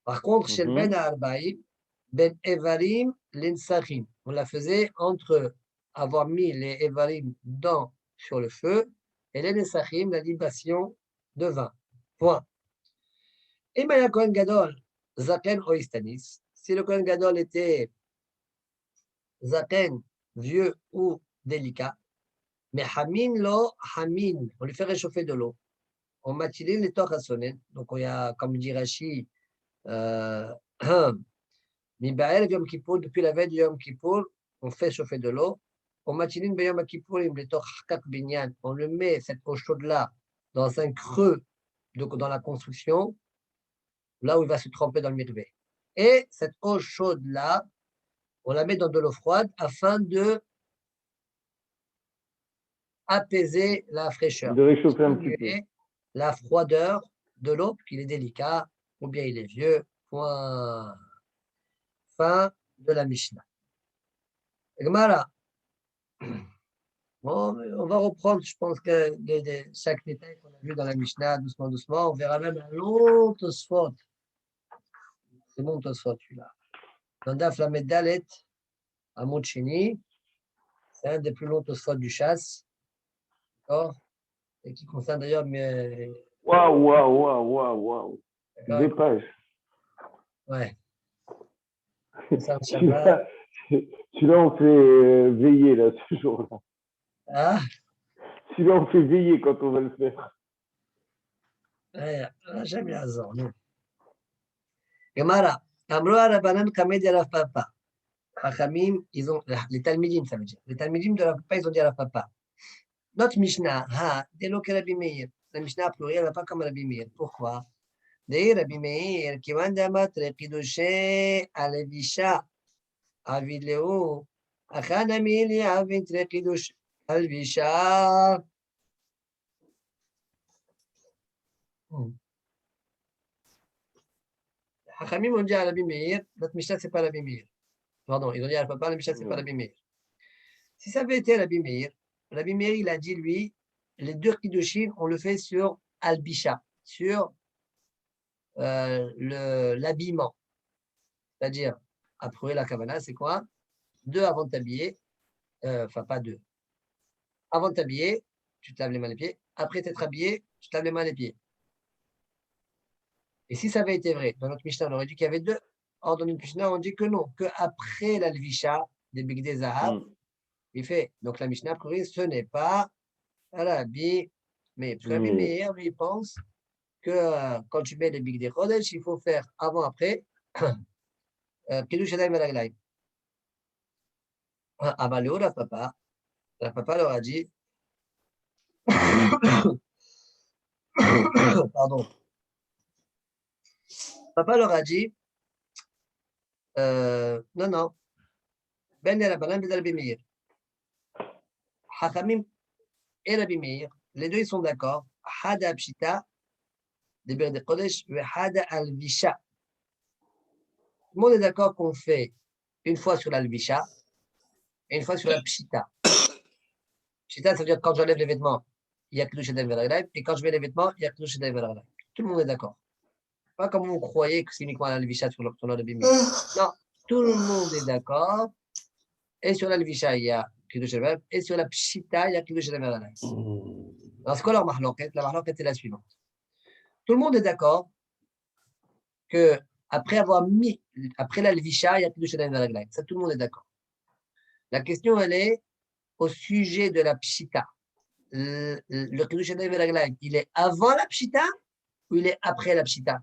Par contre, chez le ben arbaïm, ben evarim, l'insachim. On la faisait entre avoir mis les evarim sur le feu et les nesachim, la libation de vin. Point. Et Maya Kohen Gadol, Zaken Oistanis, si le Kohen Gadol était Zaken, vieux ou délicat, mais Hamin lo Hamin, on lui fait réchauffer de l'eau. On matinine les torchasonen, donc il y a, comme dit Rashi, Mibael Yom Kippour, depuis la veille du Yom Kippour, on fait chauffer de l'eau. On matinine Yom Kippour, on le met, cette eau chaude-là, dans un creux, donc dans la construction, là où il va se tremper dans le mirvé. Et cette eau chaude-là, on la met dans de l'eau froide afin de apaiser la fraîcheur. De réchauffer un petit peu. La froideur de l'eau, qu'il est délicat, ou bien il est vieux. Point. Fin de la Mishnah. Gemara. Bon, on va reprendre, je pense que chaque détail qu'on a vu dans la Mishnah, doucement, doucement. On verra même un long Tosfot. C'est bon Tosfot, celui-là. Dans Daf Lamed Dalet, à Moutchini, c'est un des plus longs Tosfot du chasse. D'accord? Et qui concerne d'ailleurs mes. Waouh. 2 pages. Ouais. Celui-là, on fait veiller, là, ce jour-là. Ah? Celui-là, on fait veiller quand on va le faire. Ouais, j'aime bien ça, non? Gemara. Amro Arabanan Kamed Rav Papa. Chachamim, ils ont. Les Talmidim, ça veut dire. Les Talmidim de Rav Papa, ils ont dit à Rav Papa. Notre Mishnah, dès que Rabbi Meir. La Mishnah pluriel n'est pas comme Rabbi Meir. Pourquoi? Dès Rabbi Meir, qui m'a dit Kiddushé Alevisha, Avidleu, Achanamili Avitre Kiddush Alvisha. Chachamim ont dit à Rabbi Meir, notre Mishnah, ce n'est pas Rabbi Meir. Pardon, ils ont dit à Rav Papa, la Mishnah, ce n'est pas Rabbi Meir. Si ça avait été Rabbi Meir, il a dit, lui, les 2 Kiddushin, on le fait sur Albisha, sur l'habillement. C'est-à-dire, après la Kavana, c'est quoi? 2 avant de t'habiller, enfin pas 2. Avant de t'habiller, tu te laves les mains et les pieds. Après t'être habillé, tu te laves les mains et les pieds. Et si ça avait été vrai, dans notre Mishnah, on aurait dit qu'il y avait 2. Or, dans notre Mishnah, on dit que non, qu'après l'Alvisha, des Bigdei Zahav, il fait. Donc la Mishnah, a priori, ce n'est pas Rabbi Meir. Parce que Rabbi Meir, lui, pense que quand tu mets les Bigdei Chodesh, il faut faire avant-après Kiddush Yadayim Veraglayim. Amaleo, la papa leur a dit, pardon, papa leur a dit, non, Ben et Rabbanan, Ben Rabbi Meir. Hachamim et Rabbi Meir, les deux ils sont d'accord. Hada Pshita, des Bigdei Chodesh, et Hada Alvisha. Tout le monde est d'accord qu'on fait une fois sur l'Alvisha et une fois sur la Pshita. Pshita, ça veut dire quand j'enlève les vêtements, il y a Kiddush Yadayim Veraglayim, et quand je mets les vêtements, il y a Kiddush Yadayim Veraglayim. Tout le monde est d'accord. Pas comme vous croyez que c'est uniquement l'Alvisha sur l'Alvisha. Non, tout le monde est d'accord. Et sur l'Alvisha, il y a Kiddush Yadayim, et sur la Pshita, il y a Kiddush Yadayim Veraglayim. Alors, c'est quoi leur mahloket? La mahloket est la suivante. Tout le monde est d'accord que après l'Alvisha, il y a Kiddush Yadayim Veraglayim. Ça, tout le monde est d'accord. La question, elle est au sujet de la Pshita. Le Kiddush Yadayim Veraglayim, il est avant la Pshita ou il est après la Pshita?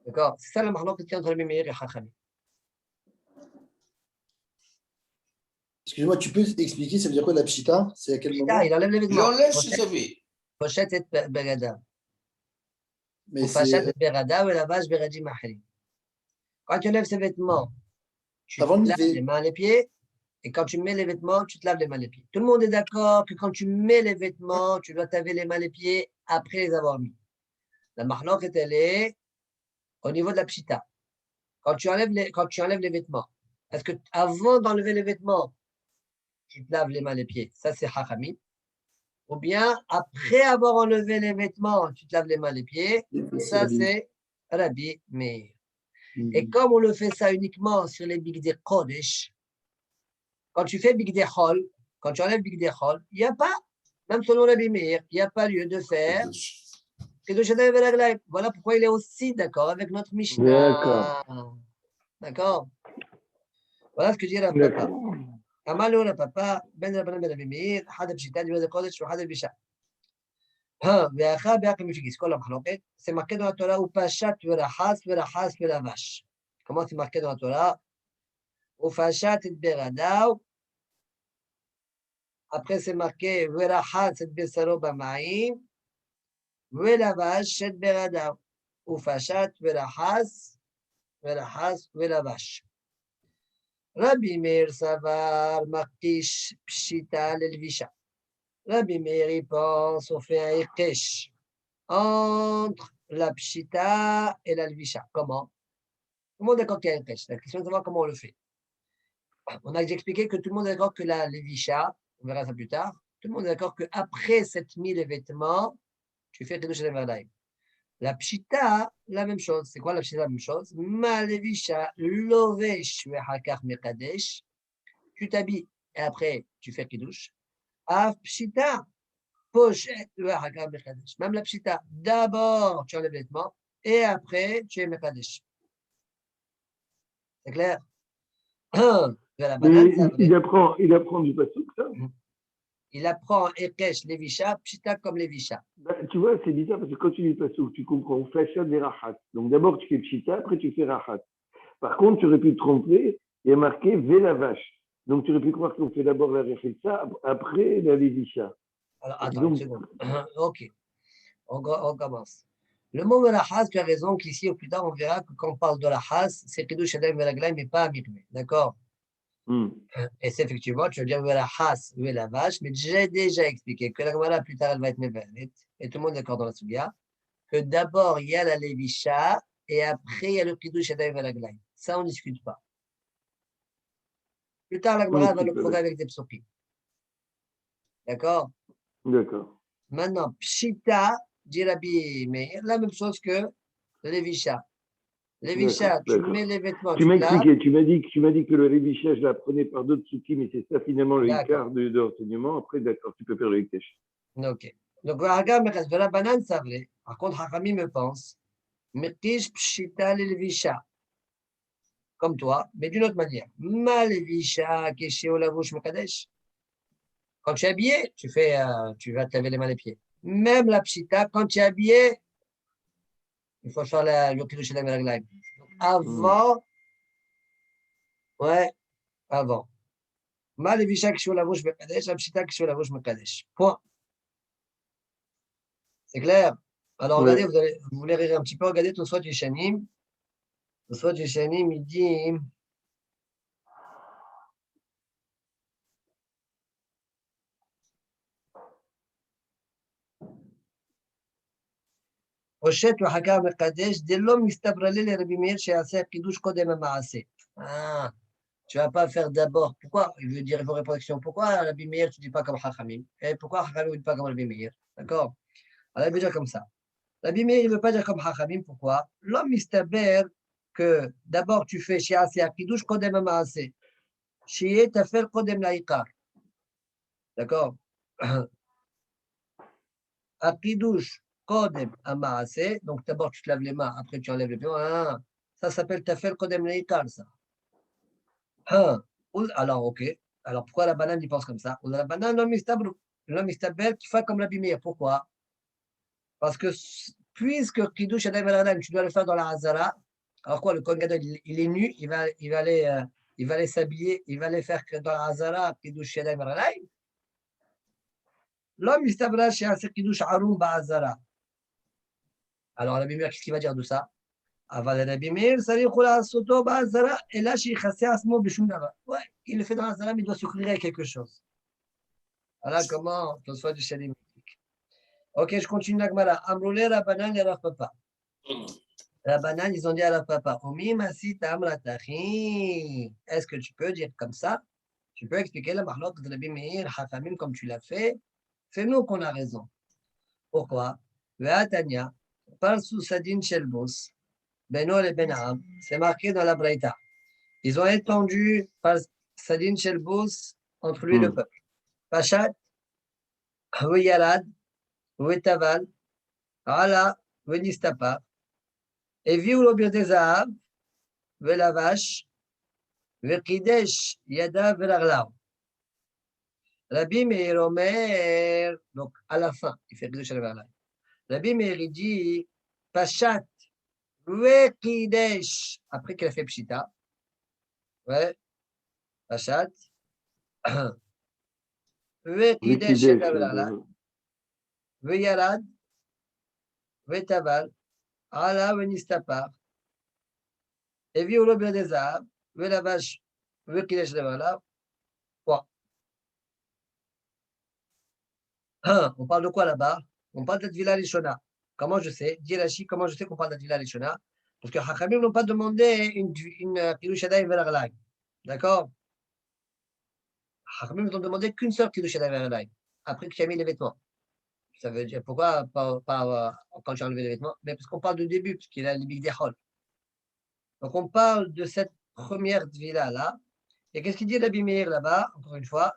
D'accord? C'est ça la mahloket entre Rabbi Meir et Chachamim. Excuse-moi, tu peux expliquer, ça veut dire quoi la pshita? C'est à quel moment? Il enlève les Il vêtements. enlève ses habits. Pochette et berada. Mais Ou fachat et berada ou lavage beradi mahri. Quand tu enlèves ses vêtements, tu te avant de laves lever. les mains et les pieds. Et quand tu mets les vêtements, tu te laves les mains et les pieds. Tout le monde est d'accord que quand tu mets les vêtements, tu dois te laver les mains et les pieds après les avoir mis. La mahloket, elle est au niveau de la pshita. Quand tu enlèves les vêtements, est-ce que avant d'enlever les vêtements, tu te laves les mains et les pieds? Ça, c'est Chachamim. Ou bien, après avoir enlevé les vêtements, tu te laves les mains et les pieds. Ça, c'est Rabbi Meir. Et comme on le fait ça uniquement sur les Bigdei Chodesh, quand tu fais Bigdei Chol, quand tu enlèves Bigdei Chol, il n'y a pas, même selon Rabbi Meir, il n'y a pas lieu de faire Kiddush Yadayim Veraglayim. Voilà pourquoi il est aussi d'accord avec notre Mishnah. D'accord. Voilà ce que dit le papa. Amalou le papa, Ben Rabbanan Ben Rabbi Meir, Had Pshita, Bigdei Chodesh, ou Had Bisha. C'est marqué dans la Torah ou Pashat Verachas, Verachas, Veravash. Comment c'est marqué dans la Torah? Ou Pashat et Beradaw. Après, c'est marqué Verachas et Besaro Bamaim. Veravash et Beradaw. Ou Pashat Verachas, Verachas, Veravash. Rabbi Meir Savar Markish Pshita Lelvisha. Rabbi Meir y pense, on fait un Ekesh entre la Pshita et la Lvisha. Comment? Tout le monde est d'accord qu'il y a un Ekesh. La question est de savoir comment on le fait. On a expliqué que tout le monde est d'accord que la Lvisha, on verra ça plus tard, tout le monde est d'accord qu'après s'être mis les vêtements, tu fais Kiddush Yadayim Veraglayim. La Pshita, la même chose. C'est quoi la Pshita? La même chose. Ma Lvisha, Lovesh Vehakar Mekadesh. Tu t'habilles et après tu fais Kiddush. Av Pshita. Même la pshita, d'abord tu enlèves les vêtements et après tu es mekadesh. C'est clair? Il apprend du pasouk, ça? Il apprend Ekesh, Levisha, pshita comme Levisha. Tu vois, c'est bizarre parce que quand tu lis le pasouk, tu comprends Fashat des Rachat. Donc d'abord tu fais pshita, après tu fais Rachat. Par contre, tu aurais pu te tromper, il y a marqué Velavash. Donc tu aurais pu croire qu'on fait d'abord la Rechitza, après la Levisha. Alors, attends une seconde. Ok, on commence. Le mot Velachas, tu as raison qu'ici, au plus tard, on verra que quand on parle de la Has, c'est Kiddush Yadayim Veraglayim, mais pas Mikveh. D'accord? Et c'est effectivement, tu veux dire Velachas, Velavash, mais j'ai déjà expliqué que la Gemara, plus tard, elle va être Mevanet, et tout le monde est d'accord dans la Sugia, que d'abord, il y a la Levisha, et après, il y a le Kiddush Yadayim Veraglayim. Ça, on ne discute pas. Plus tard, la Gemara va le prouver avec des psokim. D'accord? D'accord. Maintenant, Pshita, dit Rabbi Meir, la même chose que Levisha. Levisha, tu mets les vêtements. Tu m'as expliqué, tu m'as dit que le Levisha, je l'apprenais par d'autres soukim, mais c'est ça finalement le quart de l'enseignement. Après, d'accord, tu peux faire le Hektesh. Ok. Donc, la banane, c'est vrai. Par contre, Hakami me pense, Mekish Pshita Levisha. Comme toi, mais d'une autre manière. Ma Levisha, Keshe Olavush Mekadesh. Quand tu es habillé, tu vas te laver les mains et les pieds. Même la pshita, quand tu es habillé, il faut faire le kiddush yadayim et raglayim. Avant, ouais, avant. Ma levisha kishou lavouche mekadesh, la pshita kishou lavouche mekadesh. Point. C'est clair? Alors, regardez, vous voulez rire un petit peu, regardez tout soit du Shanim. Tout soit du Shanim, il dit. הושט וחקר מקדש, דלא מסתברא לי לרבי מאיר שיעשה קידוש קודם המעשה. Tu vas pas faire d'abord. Pourquoi? Il veut dire, il faut répondre à la question. Pourquoi Rabbi Meir, tu ne dis pas comme Chachamim? Et pourquoi Chachamim ne dit pas comme Rabbi Meir? D'accord? Alors, il veut dire comme ça. Rabbi Meir, il ne veut pas dire comme Chachamim. Pourquoi? L'homme mistaber que d'abord tu fais Shi'asi Akidush Kodem Maase. Shi'e Tafel Kodem Laikar. D'accord? Akidush Kodem Maase. Donc d'abord tu te laves les mains, après tu enlèves les pieds. Ça s'appelle Tafel Kodem Laikar, ça. Alors, ok. Alors, pourquoi la banane, il pense comme ça? La banane, l'homme mistaber qui fait comme Rabbi Meir. Pourquoi? Parce que puisque Kiddush Yadayim Ve'Raglayim, tu dois le faire dans la Hazara, alors quoi, le Kohen Gadol, il est nu, il va aller s'habiller, il va aller faire que dans la Hazara, Kiddush Yadayim Ve'Raglayim. L'homme mistaber chez un Kiddush Arum Ba'Hazara. Alors, Rabbi Meir, qu'est-ce qu'il va dire de ça? אבל רבי מאיר צריך לעשותו בעזרה, אלא שיכסה עצמו בשום דבר. Ouais, il le fait dans la zara, mais il doit se couvrir avec quelque chose. Voilà comment on soit du Shalim. Ok, je continue la Gemara. Amroulé Rabbanan et Rav Papa. Rabbanan, ils ont dit à Rav Papa, Omi masita amratachi. Est-ce que tu peux dire comme ça? Tu peux expliquer la marloque de Rabbi Meir, Hachamim, comme tu l'as fait? Fais-nous qu'on a raison. Pourquoi? Ve'atanya, par sous Sadin Shelbos. Beno et Benaham, c'est marqué dans la Braïta. Ils ont étendu par Sadin Shelbous entre lui et le peuple. Pachat, Yarad, Taval, Ala, Nistapa, et Viou des Zahav, Velavash, Vekidesh, Yada, Velarlav. Rabbi Meir Omer, donc à la fin, il fait Kidesh Velarlav. Rabbi Meir, il dit Pachat, Vekidesh, après qu'il a fait Pshita. Ouais, Pachat. Vekidesh Yadav Veyarad Vetaval Ala Venistapar Eviolo Bedezav Velavash Vekidesh Yadav. On parle de quoi là-bas? On parle de Tvila Lishona. Comment je sais? Dis Rashi, comment je sais qu'on parle de Tvila Lishona? Parce que Hachamim n'ont pas demandé une Kiddush Yadayim Velarlag. D'accord? Hachamim n'ont demandé qu'une seule Kiddush Yadayim Velarlag. Après que tu as mis les vêtements. Ça veut dire pourquoi pas quand tu as enlevé les vêtements? Mais parce qu'on parle du début, parce qu'il a les big dechol. Donc on parle de cette première Tvila là. Et qu'est-ce qu'il dit Rabbi Meir là-bas? Encore une fois,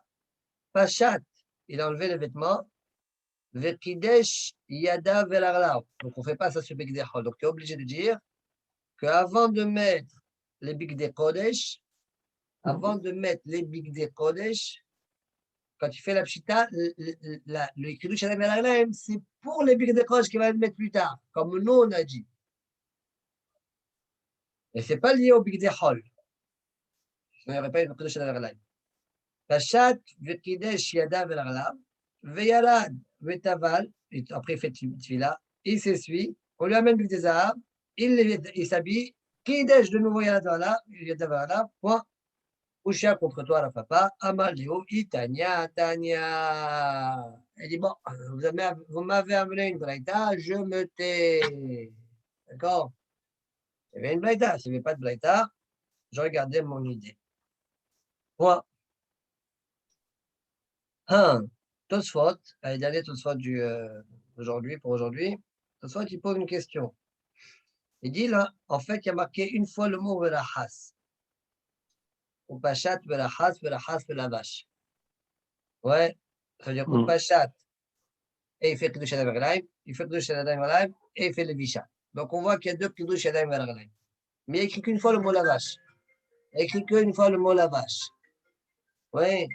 Pachat, il a enlevé les vêtements. Vekidesh Yada Velarlav. Donc on ne fait pas ça sur big dechol. Donc tu es obligé de dire qu'avant de mettre les big de Kodesh, avant de mettre les big de Kodesh, quand tu fais la pshita, le Kiddush Yadayim Ve'Raglayim, c'est pour les big de Kodesh qu'il va le mettre plus tard, comme nous on a dit. Et ce n'est pas lié au big de Chol. Il n'y aurait pas eu le Kiddush Yadayim Ve'Raglayim. Pachat Vekidesh Yada Ve'Raglav, Veyarad Vetaval, après il fait Tfila, il s'essuie, on lui amène du Zahav, il s'habille, Kidesh de nouveau Yada Ve'Raglav, point. Usha contre toi, la papa, Amaleo, Itania, Tania. Elle dit, bon, vous m'avez amené une braïta, je me tais. D'accord? Il y avait une braïta, s'il n'y avait pas de braïta, je regardais mon idée. Point. Tosfot, allez, dernier Tosfot aujourd'hui, pour aujourd'hui. Tosfot, il pose une question. Il dit là, en fait, il y a marqué une fois le mot Velachas. Ou Pachat, Velachas, Velavash. Ouais, ça veut dire que Pachat, et il fait Kiddush Yadayim Ve'Raglayim, il fait Kiddush Yadayim Ve'Raglayim, et il fait le Visha. Donc on voit qu'il y a deux Kiddush Yadayim Ve'Raglayim. Mais il écrit qu'une fois le mot Lavash. Il écrit qu'une fois le mot Lavash. Oui.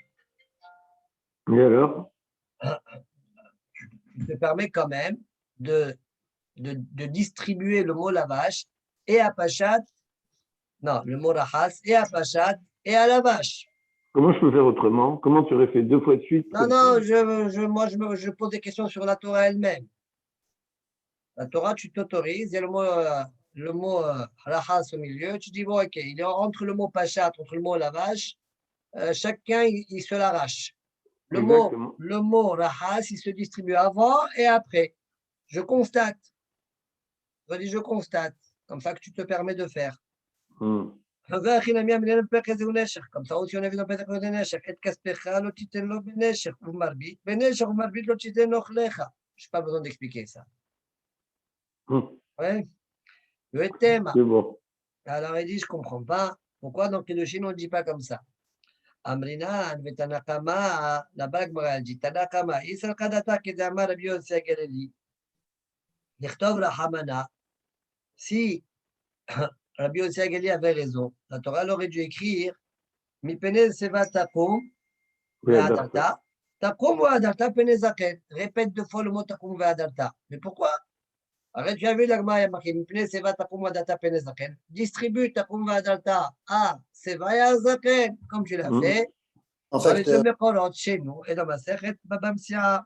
Et alors? Tu te permets quand même de distribuer le mot lavash et à Pachat, non, le mot rahas et à Pachat et à la vache. Comment je peux faire autrement? Comment tu aurais fait 2 fois de suite? Non, non, je pose des questions sur la Torah elle-même. La Torah, tu t'autorises, il y a le mot rahas au milieu, tu dis, bon, ok, il est entre le mot Pachat, entre le mot lavash, chacun, il se l'arrache. Le mot rahas, il se distribue avant et après. Je constate. Je constate. Comme ça que tu te permets de faire. Comme ça aussi, on a vu dans Pesach Benesher. Et kaspecha lo titen lo benesher. Ou marbit. Benesher ou marbit lo titen lo chlecha. Je n'ai pas besoin d'expliquer ça. Ouais. Le thème. Alors, il dit, je ne comprends pas. Pourquoi dans Kedushin, on ne dit pas comme ça? Amrinan, Vetanakama, la Bagmara dit Tanakama, Isal Kadata, Kedama, Rabbi Yossi Agaleli. Lichtov Rahamana. Si Rabbi Yossi Agaleli avait raison, la Torah aurait dû écrire Mipene Seva Takum, Ve'adalta, Takum Ve'adalta, Pene Zaken. Répète 2 fois le mot Takum Ve'adalta. Mais pourquoi? Arrête, tu as vu l'agma, il y a marqué Mipene Seva Takum Ve'adalta, Pene Zaken. Distribue Takum Ve'adalta à Seva et à Zaken, comme tu l'as fait. En fait, chez nous, et dans ma sechet, Babamsia.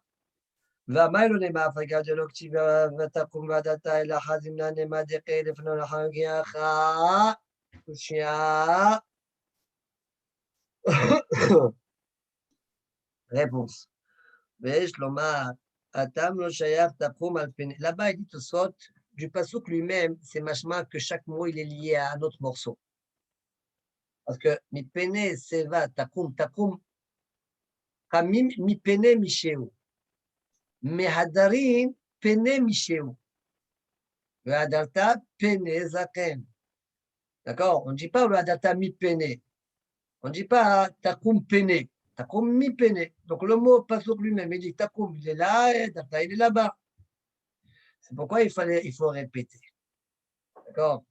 ומה אלו נמה הפגה דלא כתיבה ותקום ועדתה אלא חזימנה נמה דקה לפנו לחגיך קושיה. Réponse. ויש לומר, הטעם לא שייך תקום על פני. Là-bas, il dit tout ça, du pasuk lui-même, c'est machma que chaque mot, il est lié à un autre morceau. Parce que mi pene seva takum, kamim mi pene misheu. Mehadarim pene misheu. Ve'adalta pene zaken. D'accord? On ne dit pas ve'adalta mi pene. On ne dit pas takum pene. Takum mi pene. Donc le mot passe sur lui-même. Il dit takum, il est là et adalta, il est là-bas. C'est pourquoi il faut répéter. D'accord?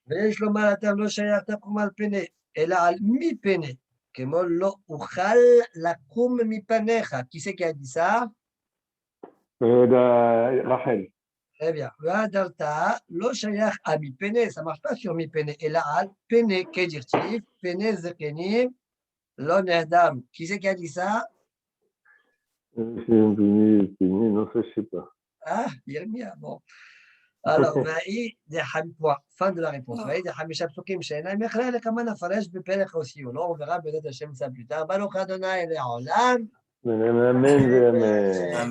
ויש לומר הטעם לא שייך תקום על פני, אלא על מי פני, כמו לא אוכל לקום מפניך. Qui c'est qui a dit ça? Rachel. Très bien. Ve'adalta lo shayach à mi pene, ça ne marche pas sur mi pene, et là, al pene kedirtif, pene zekenim, lo nehdaru. Qui c'est qui a dit ça? Non, ça, je ne sais pas. Ah, Yermia, bon. Alors, vaï de Hampoa, fin de la réponse. Vaï de Hamisha Psukim Shena, Mechra le Kamana Faresh Bepelech aussi. On verra peut-être Hashem ça plus tard. Baruch Adonai Le'olam. Amen, amen.